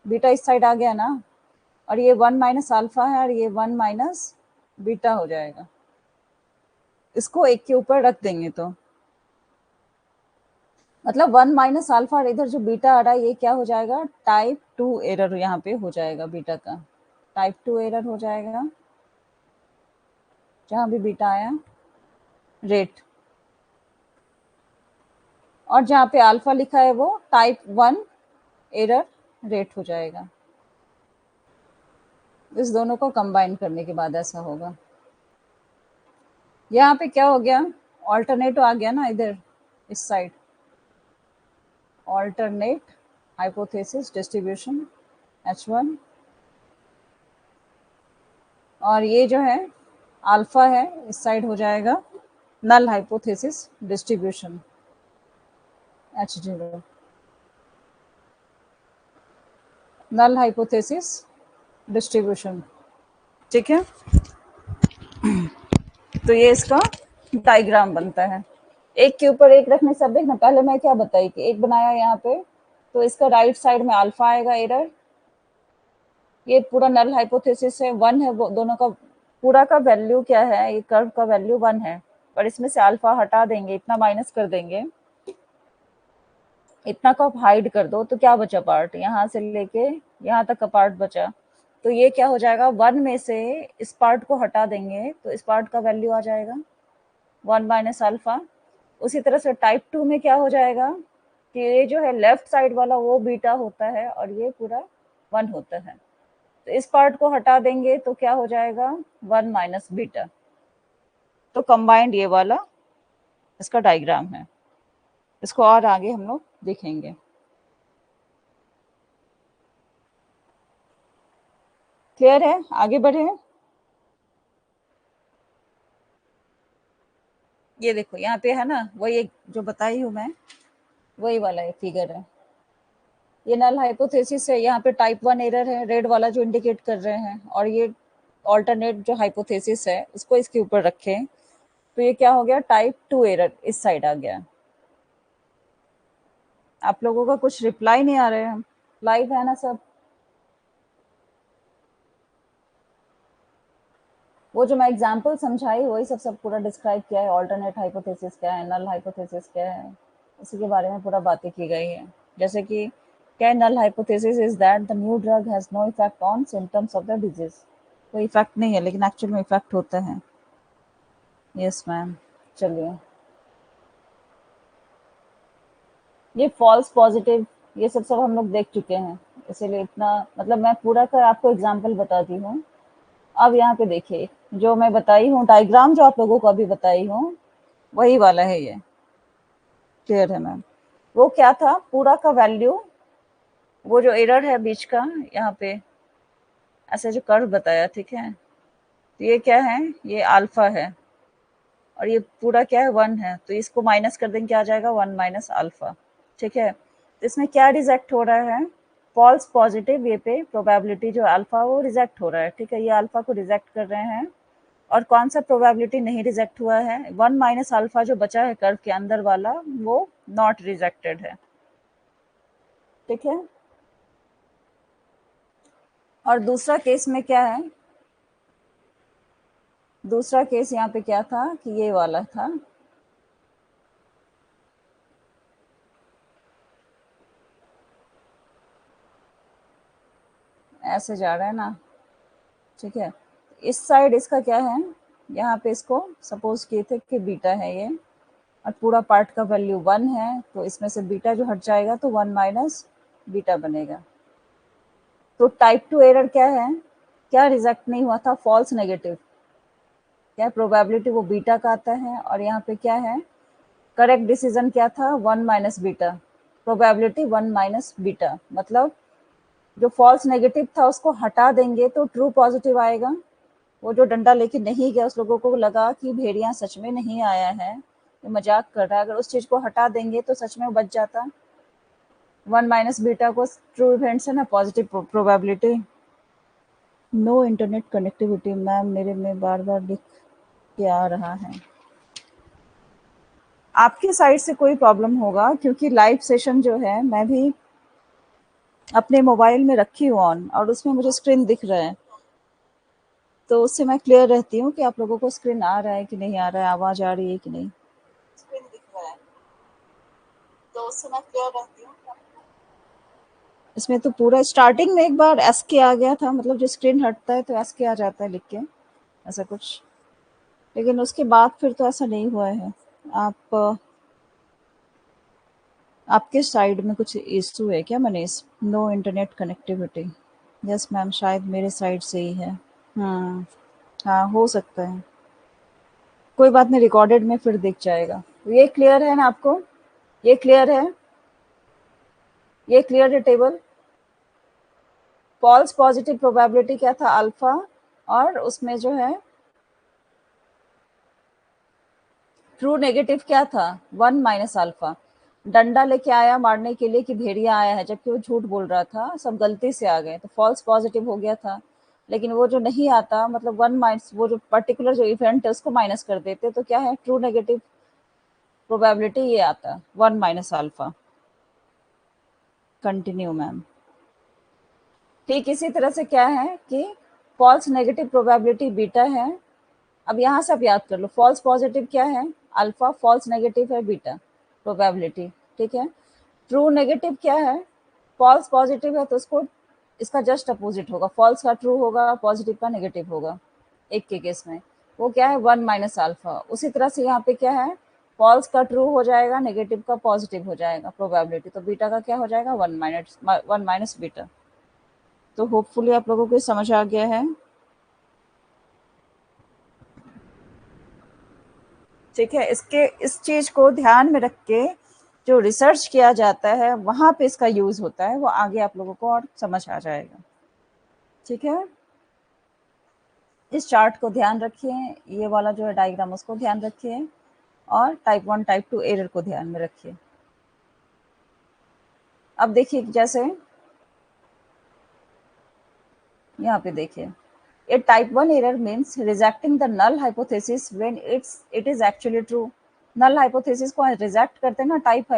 बीटा इस साइड आ गया ना, और ये 1 माइनस अल्फा है और ये 1 माइनस बीटा हो जाएगा। इसको एक के ऊपर रख देंगे तो मतलब 1 माइनस अल्फा और इधर जो बीटा आ रहा है ये क्या हो जाएगा, टाइप 2 एरर यहाँ पे हो जाएगा, बीटा का टाइप 2 एरर हो जाएगा, जहाँ भी बीटा आया रेट, और जहाँ पे अल्फा लिखा है वो टाइप 1 एरर रेट हो जाएगा। इस दोनों को कंबाइन करने के बाद ऐसा होगा। यहाँ पे क्या हो गया, ऑल्टरनेट आ गया ना इधर इस side, alternate hypothesis distribution H1, और ये जो है अल्फा है इस साइड हो जाएगा null hypothesis distribution H0, null hypothesis distribution, ठीक है। तो ये इसका डायग्राम बनता है। एक के ऊपर एक रखने से, अब देखना पहले मैं क्या बताई कि एक बनाया यहाँ पे, तो इसका राइट साइड में अल्फा आएगा एरर, ये पूरा नल हाइपोथेसिस है, 1 है, वो दोनों का पूरा का वैल्यू क्या है, ये कर्व का वैल्यू 1 है, और इसमें से अल्फा हटा देंगे, इतना माइनस कर देंगे, इतना को आप हाइड कर दो तो क्या बचा पार्ट, यहाँ से लेके यहाँ तक का पार्ट बचा, तो ये क्या हो जाएगा, 1 में से इस पार्ट को हटा देंगे तो इस पार्ट का वैल्यू आ जाएगा 1 माइनस अल्फा। उसी तरह से टाइप 2 में क्या हो जाएगा कि ये जो है लेफ्ट साइड वाला वो बीटा होता है और ये पूरा 1 होता है, तो इस पार्ट को हटा देंगे तो क्या हो जाएगा 1 माइनस बीटा। तो कंबाइंड ये वाला इसका डायग्राम है, इसको और आगे हम लोग देखेंगे। क्लियर है, आगे बढ़े। ये देखो यहाँ पे है ना, वही एक जो बताई हूँ मैं, वही वाला ये फिगर है, ये नल हाइपोथेसिस है, यहाँ पे टाइप 1 एरर है रेड वाला जो इंडिकेट कर रहे हैं, और ये ऑल्टरनेट जो हाइपोथेसिस है उसको इसके ऊपर रखें तो ये क्या हो गया, टाइप 2 एरर इस साइड आ गया। आप लोगों का कुछ रिप्लाई नहीं आ रहे हैं, लाइव है ना सब? वो जो मैं एग्जांपल समझाई वही सब सब पूरा डिस्क्राइब किया है, ऑल्टरनेट हाइपोथेसिस क्या है, नल हाइपोथेसिस क्या है, इसी के बारे में पूरा बातें की गई है। जैसे कि क्या, null hypothesis is that the new drug has no effect on symptoms of the disease, कोई इफेक्ट नहीं है लेकिन एक्चुअल में इफेक्ट होता है। Yes ma'am. चलिए ये फॉल्स पॉजिटिव ये सब सब हम लोग देख चुके हैं, इसीलिए इतना मतलब मैं पूरा कर आपको एग्जाम्पल बताती हूँ। अब यहाँ पे देखिए जो मैं बताई हूँ डायग्राम, जो आप लोगों को अभी बताई हूँ वही वाला है ये। क्लियर है मैम? वो क्या था, पूरा का वैल्यू, वो जो एरर है बीच का यहाँ पे ऐसे जो कर्व बताया, ठीक है, तो ये क्या है, ये अल्फा है और ये पूरा क्या है 1 है, तो इसको माइनस कर देंगे क्या आ जाएगा 1 माइनस अल्फा, ठीक है। तो इसमें क्या रिजेक्ट हो रहा है, फॉल्स पॉजिटिव ये पे प्रोबेबिलिटी जो अल्फा वो रिजेक्ट हो रहा है, ठीक है, ये अल्फा को रिजेक्ट कर रहे हैं। और कौन सा प्रोबेबिलिटी नहीं रिजेक्ट हुआ है, 1 माइनस अल्फा जो बचा है कर्व के अंदर वाला, वो नॉट रिजेक्टेड है, ठीक है। और दूसरा केस में क्या है, दूसरा केस यहाँ पे क्या था कि ये वाला था, ऐसे जा रहा है ना, ठीक है। इस साइड इसका क्या है, यहाँ पे इसको सपोज किए थे कि बीटा है ये, और पूरा पार्ट का वैल्यू 1 है, तो इसमें से बीटा जो हट जाएगा तो 1 माइनस बीटा बनेगा। तो टाइप 2 एरर क्या है, क्या रिजेक्ट नहीं हुआ था, फॉल्स नेगेटिव, क्या प्रोबेबिलिटी वो बीटा का आता है, और यहाँ पे क्या है, करेक्ट डिसीजन क्या था, 1 minus beta, probability 1 minus beta, मतलब जो फॉल्स नेगेटिव था उसको हटा देंगे तो ट्रू पॉजिटिव आएगा। वो जो डंडा लेके नहीं गया, उस लोगों को लगा कि भेड़िया सच में नहीं आया है, ये मजाक कर रहा है, अगर उस चीज को हटा देंगे तो सच में बच जाता। 1 माइनस बीटा को ट्रू इवेंट से ना positive probability. No internet connectivity ma'am, मेरे में बार बार लिख के आ रहा है। आपकी साइड से कोई प्रॉब्लम होगा, क्योंकि लाइव सेशन जो है मैं भी अपने मोबाइल में रखी हूँ ऑन, और उसमें मुझे स्क्रीन दिख रहा है, तो उससे मैं क्लियर रहती हूँ कि आप लोगों को स्क्रीन आ रहा है कि नहीं आ रहा है, आवाज आ रही है कि नहीं। स्क्रीन दिख रहा है तो उससे मैं क्लियर रहती हूँ। इसमें तो पूरा स्टार्टिंग में एक बार एस के आ गया था, मतलब जो स्क्रीन हटता है तो एस के आ जाता है लिख के, ऐसा कुछ, लेकिन उसके बाद फिर तो ऐसा नहीं हुआ है। आप आपके साइड में कुछ इशू है क्या Manish, no internet connectivity. Yes ma'am, शायद मेरे साइड से ही है। हम्म, हाँ हो सकता है, कोई बात नहीं, रिकॉर्डेड में फिर दिख जाएगा। ये क्लियर है ना आपको, ये क्लियर है, ये क्लियर है टेबल। फॉल्स पॉजिटिव प्रोबेबिलिटी क्या था, अल्फा, और उसमें जो है ट्रू नेगेटिव क्या था, 1 माइनस अल्फा। डंडा लेके आया मारने के लिए कि भेड़िया आया है, जबकि वो झूठ बोल रहा था, सब गलती से आ गए, तो फॉल्स पॉजिटिव हो गया था। लेकिन वो जो नहीं आता, मतलब 1 माइनस, वो जो पर्टिकुलर जो इवेंट है उसको माइनस कर देते, तो क्या है, ट्रू नेगेटिव प्रोबेबिलिटी ये आता, 1 माइनस अल्फा। Continue ma'am. ठीक इसी तरह से क्या है कि फॉल्स नेगेटिव प्रोबेबिलिटी बीटा है। अब यहाँ से आप याद कर लो, फॉल्स पॉजिटिव क्या है, अल्फा, फॉल्स नेगेटिव है बीटा, प्रोबेबिलिटी, ठीक है। ट्रू नेगेटिव क्या है, फॉल्स पॉजिटिव है तो उसको, इसका जस्ट अपोजिट होगा, फॉल्स का ट्रू होगा, पॉजिटिव का नेगेटिव होगा, एक के केस में। वो क्या है, 1 माइनस अल्फा। उसी तरह से यहाँ पे क्या है, फॉल्स का ट्रू हो जाएगा, नेगेटिव का पॉजिटिव हो जाएगा प्रोबेबिलिटी, तो बीटा का क्या हो जाएगा, 1 माइनस बीटा। तो होपफुली आप लोगों को समझ आ गया है, ठीक है। इसके इस चीज को ध्यान में रख के जो रिसर्च किया जाता है वहां पे इसका यूज होता है, वो आगे आप लोगों को और समझ आ जाएगा, ठीक है। इस चार्ट को ध्यान रखिए, ये वाला जो है डायग्राम उसको ध्यान रखिए, और टाइप 1 टाइप 2 एरर को ध्यान में रखिए। अब देखिए, जैसे यहाँ पे देखिए, a type 1 error means rejecting the null hypothesis when it is actually true. Null hypothesis को रिजेक्ट करते हैं ना टाइप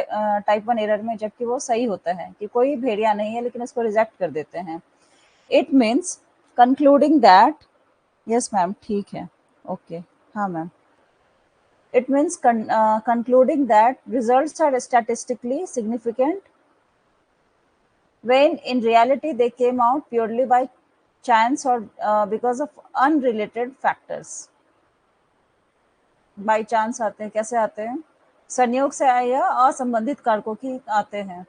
1 एरर में, जबकि वो सही होता है कि कोई भेड़िया नहीं है, लेकिन उसको रिजेक्ट कर देते हैं। It means concluding that, yes ma'am ठीक है, ओके, हाँ ma'am. It means concluding that results are statistically significant when in reality they came out purely by chance or because of unrelated factors. By chance आते हैं, कैसे आते हैं, संयोग से आए या असंबंधित कारकों की आते हैं।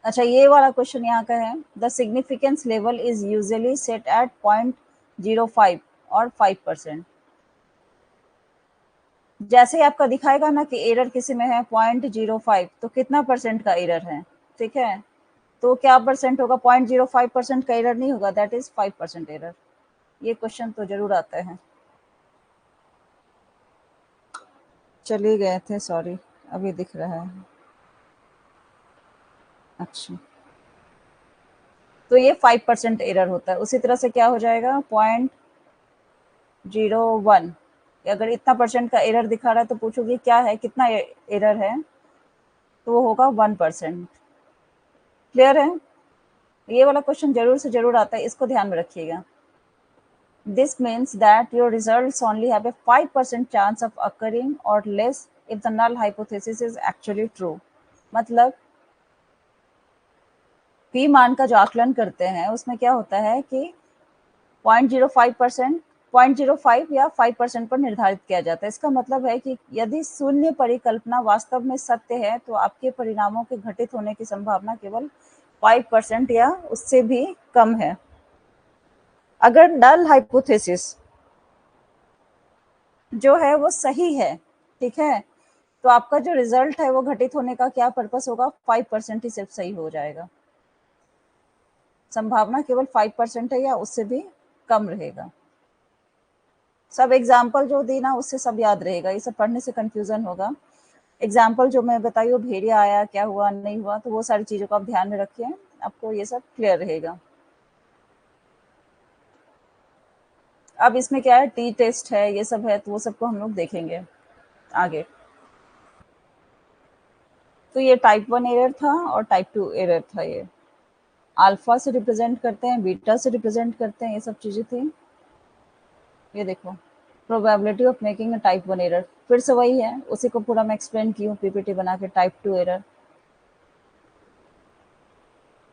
अच्छा, ये वाला क्वेश्चन यहाँ का है, the significance level is usually set at 0.05 और 5%। जैसे ही आपका दिखाएगा ना कि एरर किसी में है 0.05, तो कितना परसेंट का एरर है, ठीक है। तो क्या परसेंट होगा, 0.05% का एरर नहीं होगा, दैट इज 5% एरर। ये क्वेश्चन तो जरूर आता है। चले गए थे, सॉरी, अभी दिख रहा है। अच्छा, तो ये 5% एरर होता है। उसी तरह से क्या हो जाएगा 0.01, अगर इतना परसेंट का एरर दिखा रहा है तो पूछोगे क्या है, कितना एरर है, तो वो होगा 1%। क्लियर है? ये वाला क्वेश्चन जरूर से जरूर आता है, इसको ध्यान में रखिएगा। This means that your results only have a 5% chance of occurring or less if the null hypothesis is actually true. मतलब p मान का जो आकलन करते हैं उसमें क्या होता है कि 0.05%, 0.05 या 5% पर निर्धारित किया जाता है। इसका मतलब है कि यदि शून्य परिकल्पना वास्तव में सत्य है तो आपके परिणामों के घटित होने की संभावना केवल 5% या उससे भी कम है। अगर नल हाइपोथेसिस जो है वो सही है, ठीक है, तो आपका जो रिजल्ट है वो घटित होने का क्या पर्पस होगा, 5% ही सिर्फ सही हो जाएगा। संभावना केवल 5% है या उससे भी कम रहेगा। सब एग्जाम्पल जो दी ना उससे सब याद रहेगा, ये सब पढ़ने से कंफ्यूजन होगा। एग्जाम्पल जो मैं बताई वो भेड़िया आया, क्या हुआ नहीं हुआ, तो वो सारी चीजों को आप ध्यान में रखिए, आपको ये सब क्लियर रहेगा। अब इसमें क्या है, टी टेस्ट है, ये सब है, तो वो सबको हम लोग देखेंगे आगे। तो ये टाइप 1 एरर था और टाइप 2 एरर था। ये अल्फा से रिप्रेजेंट करते हैं, बीटा से रिप्रेजेंट करते हैं, ये सब चीजें थी। ये देखो probability of making a type 1 error, फिर से वही है, उसी को पूरा मैं एक्सप्लेन की हूँ पीपीटी बना के। टाइप 2 एरर,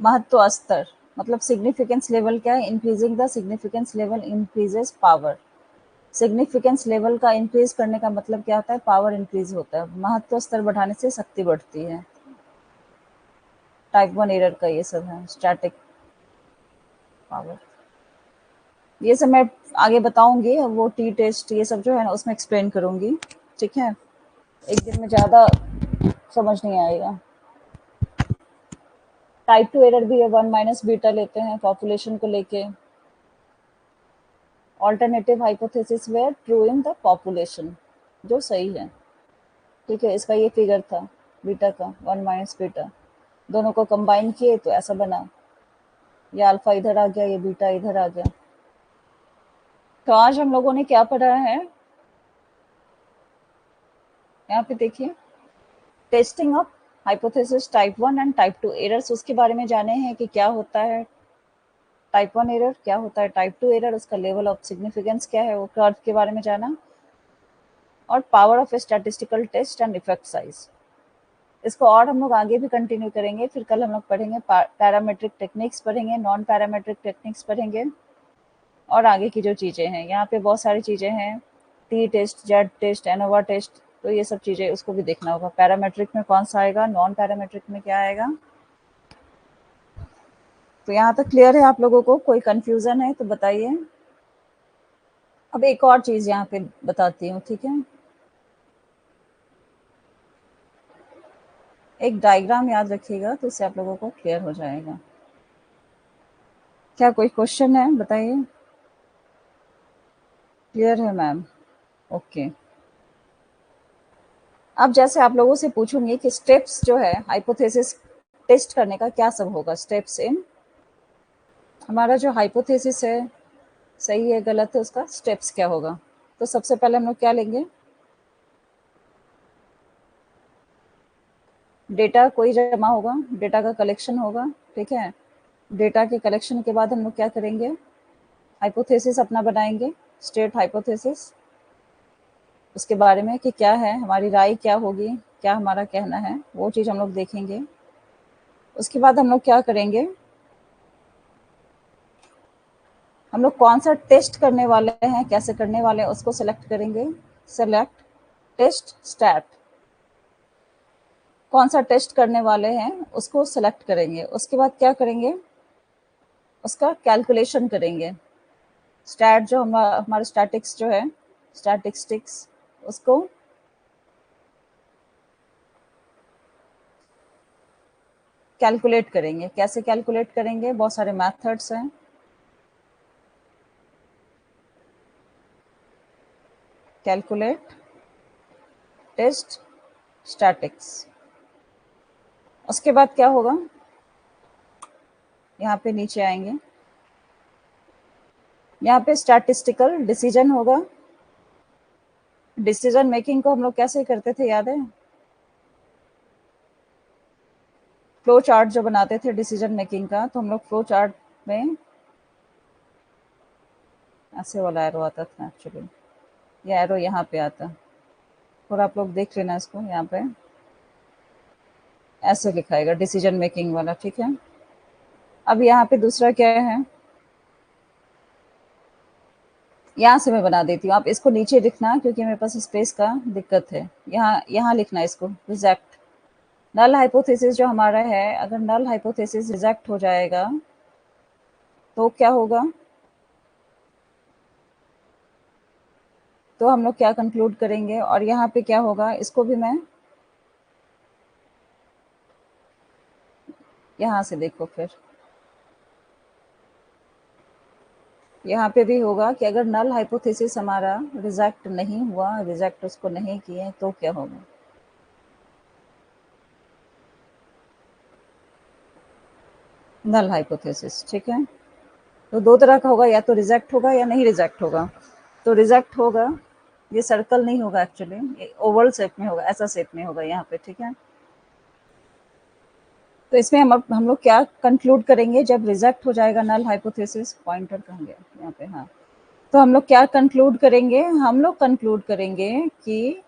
महत्व स्तर मतलब सिग्निफिकेंस लेवल क्या है, increasing the significance level increases power. Significance level का इंक्रीज करने का मतलब क्या होता है, पावर इंक्रीज होता है। महत्व स्तर बढ़ाने से शक्ति बढ़ती है। टाइप 1 एरर का ये सब है, स्टैटिक पावर। ये सब मैं आगे बताऊंगी, वो टी टेस्ट ये सब जो है ना उसमें एक्सप्लेन करूंगी, ठीक है। एक दिन में ज्यादा समझ नहीं आएगा। टाइप 2 एरर भी है, 1 माइनस बीटा लेते हैं पॉपुलेशन को लेके। Alternative hypothesis where true in the population, जो सही है, ठीक है। इसका ये फिगर था बीटा का, 1 माइनस बीटा, दोनों को कंबाइन किए तो ऐसा बना। ये अल्फा इधर आ गया, ये बीटा इधर आ गया। तो आज हम लोगों ने क्या पढ़ा है, यहाँ पे देखिए, testing of hypothesis type 1 and type 2 errors, उसके बारे में जाने हैं कि क्या होता है टाइप 1 एरर, क्या होता है टाइप 2 एरर, उसका लेवल ऑफ सिग्निफिकेंस क्या है, वो कर्व के बारे में जाना, और power of statistical test and effect size. इसको और हम लोग आगे भी कंटिन्यू करेंगे। फिर कल हम लोग पढ़ेंगे पैरामेट्रिक टेक्निक्स पढ़ेंगे, नॉन पैरामेट्रिक टेक्निक्स पढ़ेंगे, और आगे की जो चीज़ें हैं, यहाँ पे बहुत सारी चीज़ें हैं, t test, z test, ANOVA test, तो ये सब चीज़ें उसको भी देखना होगा। पैरामेट्रिक में कौन सा आएगा, नॉन पैरामेट्रिक में क्या आएगा। तो यहाँ तक क्लियर है आप लोगों को, कोई कंफ्यूजन है तो बताइए। अब एक और चीज़ यहाँ पे बताती हूँ, ठीक है। एक डायग्राम याद रखिएगा तो इससे आप लोगों को क्लियर हो जाएगा। क्या कोई क्वेश्चन है, बताइए। क्लियर है मैम, ओके। अब जैसे आप लोगों से पूछूंगी कि स्टेप्स जो है हाइपोथेसिस टेस्ट करने का क्या सब होगा, स्टेप्स इन हमारा जो हाइपोथेसिस है सही है गलत है, उसका स्टेप्स क्या होगा। तो सबसे पहले हम लोग क्या लेंगे, डेटा कोई जमा होगा, डेटा का कलेक्शन होगा, ठीक है। डेटा के कलेक्शन के बाद हम लोग क्या करेंगे, हाइपोथेसिस अपना बनाएंगे, स्टेट हाइपोथेसिस, उसके बारे में कि क्या है, हमारी राय क्या होगी, क्या हमारा कहना है, वो चीज़ हम लोग देखेंगे। उसके बाद हम लोग क्या करेंगे, हम लोग कौन सा टेस्ट करने वाले हैं, कैसे करने वाले हैं, उसको सेलेक्ट करेंगे। सेलेक्ट टेस्ट स्टैट, कौन सा टेस्ट करने वाले हैं उसको सेलेक्ट करेंगे। उसके बाद क्या करेंगे, उसका कैलकुलेशन करेंगे। स्टैट जो हमारा स्टैटिक्स जो है, स्टैटिस्टिक्स, उसको कैलकुलेट करेंगे। कैसे कैलकुलेट करेंगे, बहुत सारे मेथड्स हैं। Calculate test statics. उसके बाद क्या होगा, यहाँ पे नीचे आएंगे, यहाँ पे स्टैटिस्टिकल डिसीजन होगा। डिसीजन मेकिंग को हम लोग कैसे करते थे, याद है? फ्लो चार्ट जो बनाते थे डिसीजन मेकिंग का, तो हम लोग फ्लो चार्ट में ऐसे वाला एरो आता था एक्चुअली, ये एरो यहाँ पे आता, और आप लोग देख लेना इसको, यहाँ पे ऐसे लिखाएगा डिसीजन मेकिंग वाला, ठीक है। अब यहाँ पे दूसरा क्या है, यहाँ से मैं बना देती हूँ, आप इसको नीचे लिखना क्योंकि मेरे पास स्पेस का दिक्कत है। यहाँ यहाँ लिखना इसको, रिजेक्ट नल हाइपोथेसिस जो हमारा है, अगर नल हाइपोथेसिस रिजेक्ट हो जाएगा तो क्या होगा, तो हम लोग क्या कंक्लूड करेंगे, और यहाँ पे क्या होगा, इसको भी मैं यहाँ से देखो, फिर यहाँ पे भी होगा कि अगर नल हाइपोथेसिस हमारा रिजेक्ट नहीं हुआ, रिजेक्ट उसको नहीं किए, तो क्या होगा, नल हाइपोथेसिस, ठीक है। तो दो तरह का होगा, या तो रिजेक्ट होगा या नहीं रिजेक्ट होगा। तो रिजेक्ट होगा, ये सर्कल नहीं होगा एक्चुअली, ओवल शेप में होगा, ऐसा शेप में होगा यहाँ पे, ठीक है। तो इसमें हम लोग क्या कंक्लूड करेंगे, जब रिजेक्ट हो जाएगा नल हाइपोथेसिस, पॉइंटर कहाँ गया यहाँ पे, हाँ, तो हम लोग क्या कंक्लूड करेंगे, हम लोग कंक्लूड करेंगे कि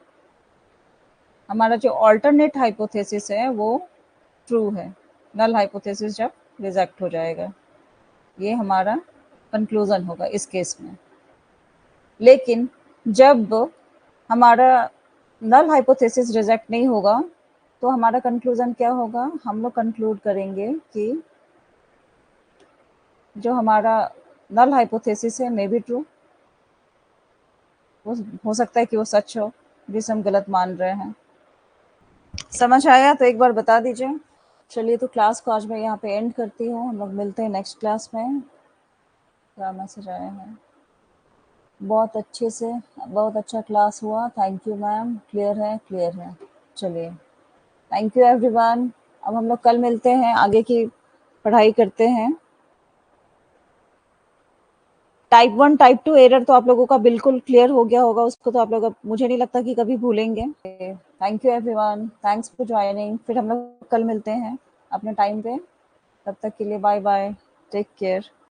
हमारा जो ऑल्टरनेट हाइपोथेसिस है वो ट्रू है, नल हाइपोथेसिस जब रिजेक्ट हो जाएगा, ये हमारा कंक्लूजन होगा इस केस में। लेकिन जब हमारा नल हाइपोथेसिस रिजेक्ट नहीं होगा, तो हमारा कंक्लूजन क्या होगा, हम लोग कंक्लूड करेंगे कि जो हमारा नल हाइपोथेसिस है मे बी ट्रू, हो सकता है कि वो सच हो जिसे हम गलत मान रहे हैं। समझ आया तो एक बार बता दीजिए। चलिए, तो क्लास को आज मैं यहाँ पे एंड करती हूँ, हम लोग मिलते हैं नेक्स्ट क्लास में। क्या मैसेज आया है, बहुत अच्छे से, बहुत अच्छा क्लास हुआ, थैंक यू मैम, क्लियर है, क्लियर है। चलिए, थैंक यू एवरीवन। अब हम लोग कल मिलते हैं, आगे की पढ़ाई करते हैं। टाइप 1 टाइप 2 एरर तो आप लोगों का बिल्कुल क्लियर हो गया होगा, उसको तो आप लोग, अब मुझे नहीं लगता कि कभी भूलेंगे। Thank you everyone, thanks for joining, फिर हम लोग कल मिलते हैं अपने टाइम पे, तब तक के लिए बाय बाय, टेक केयर।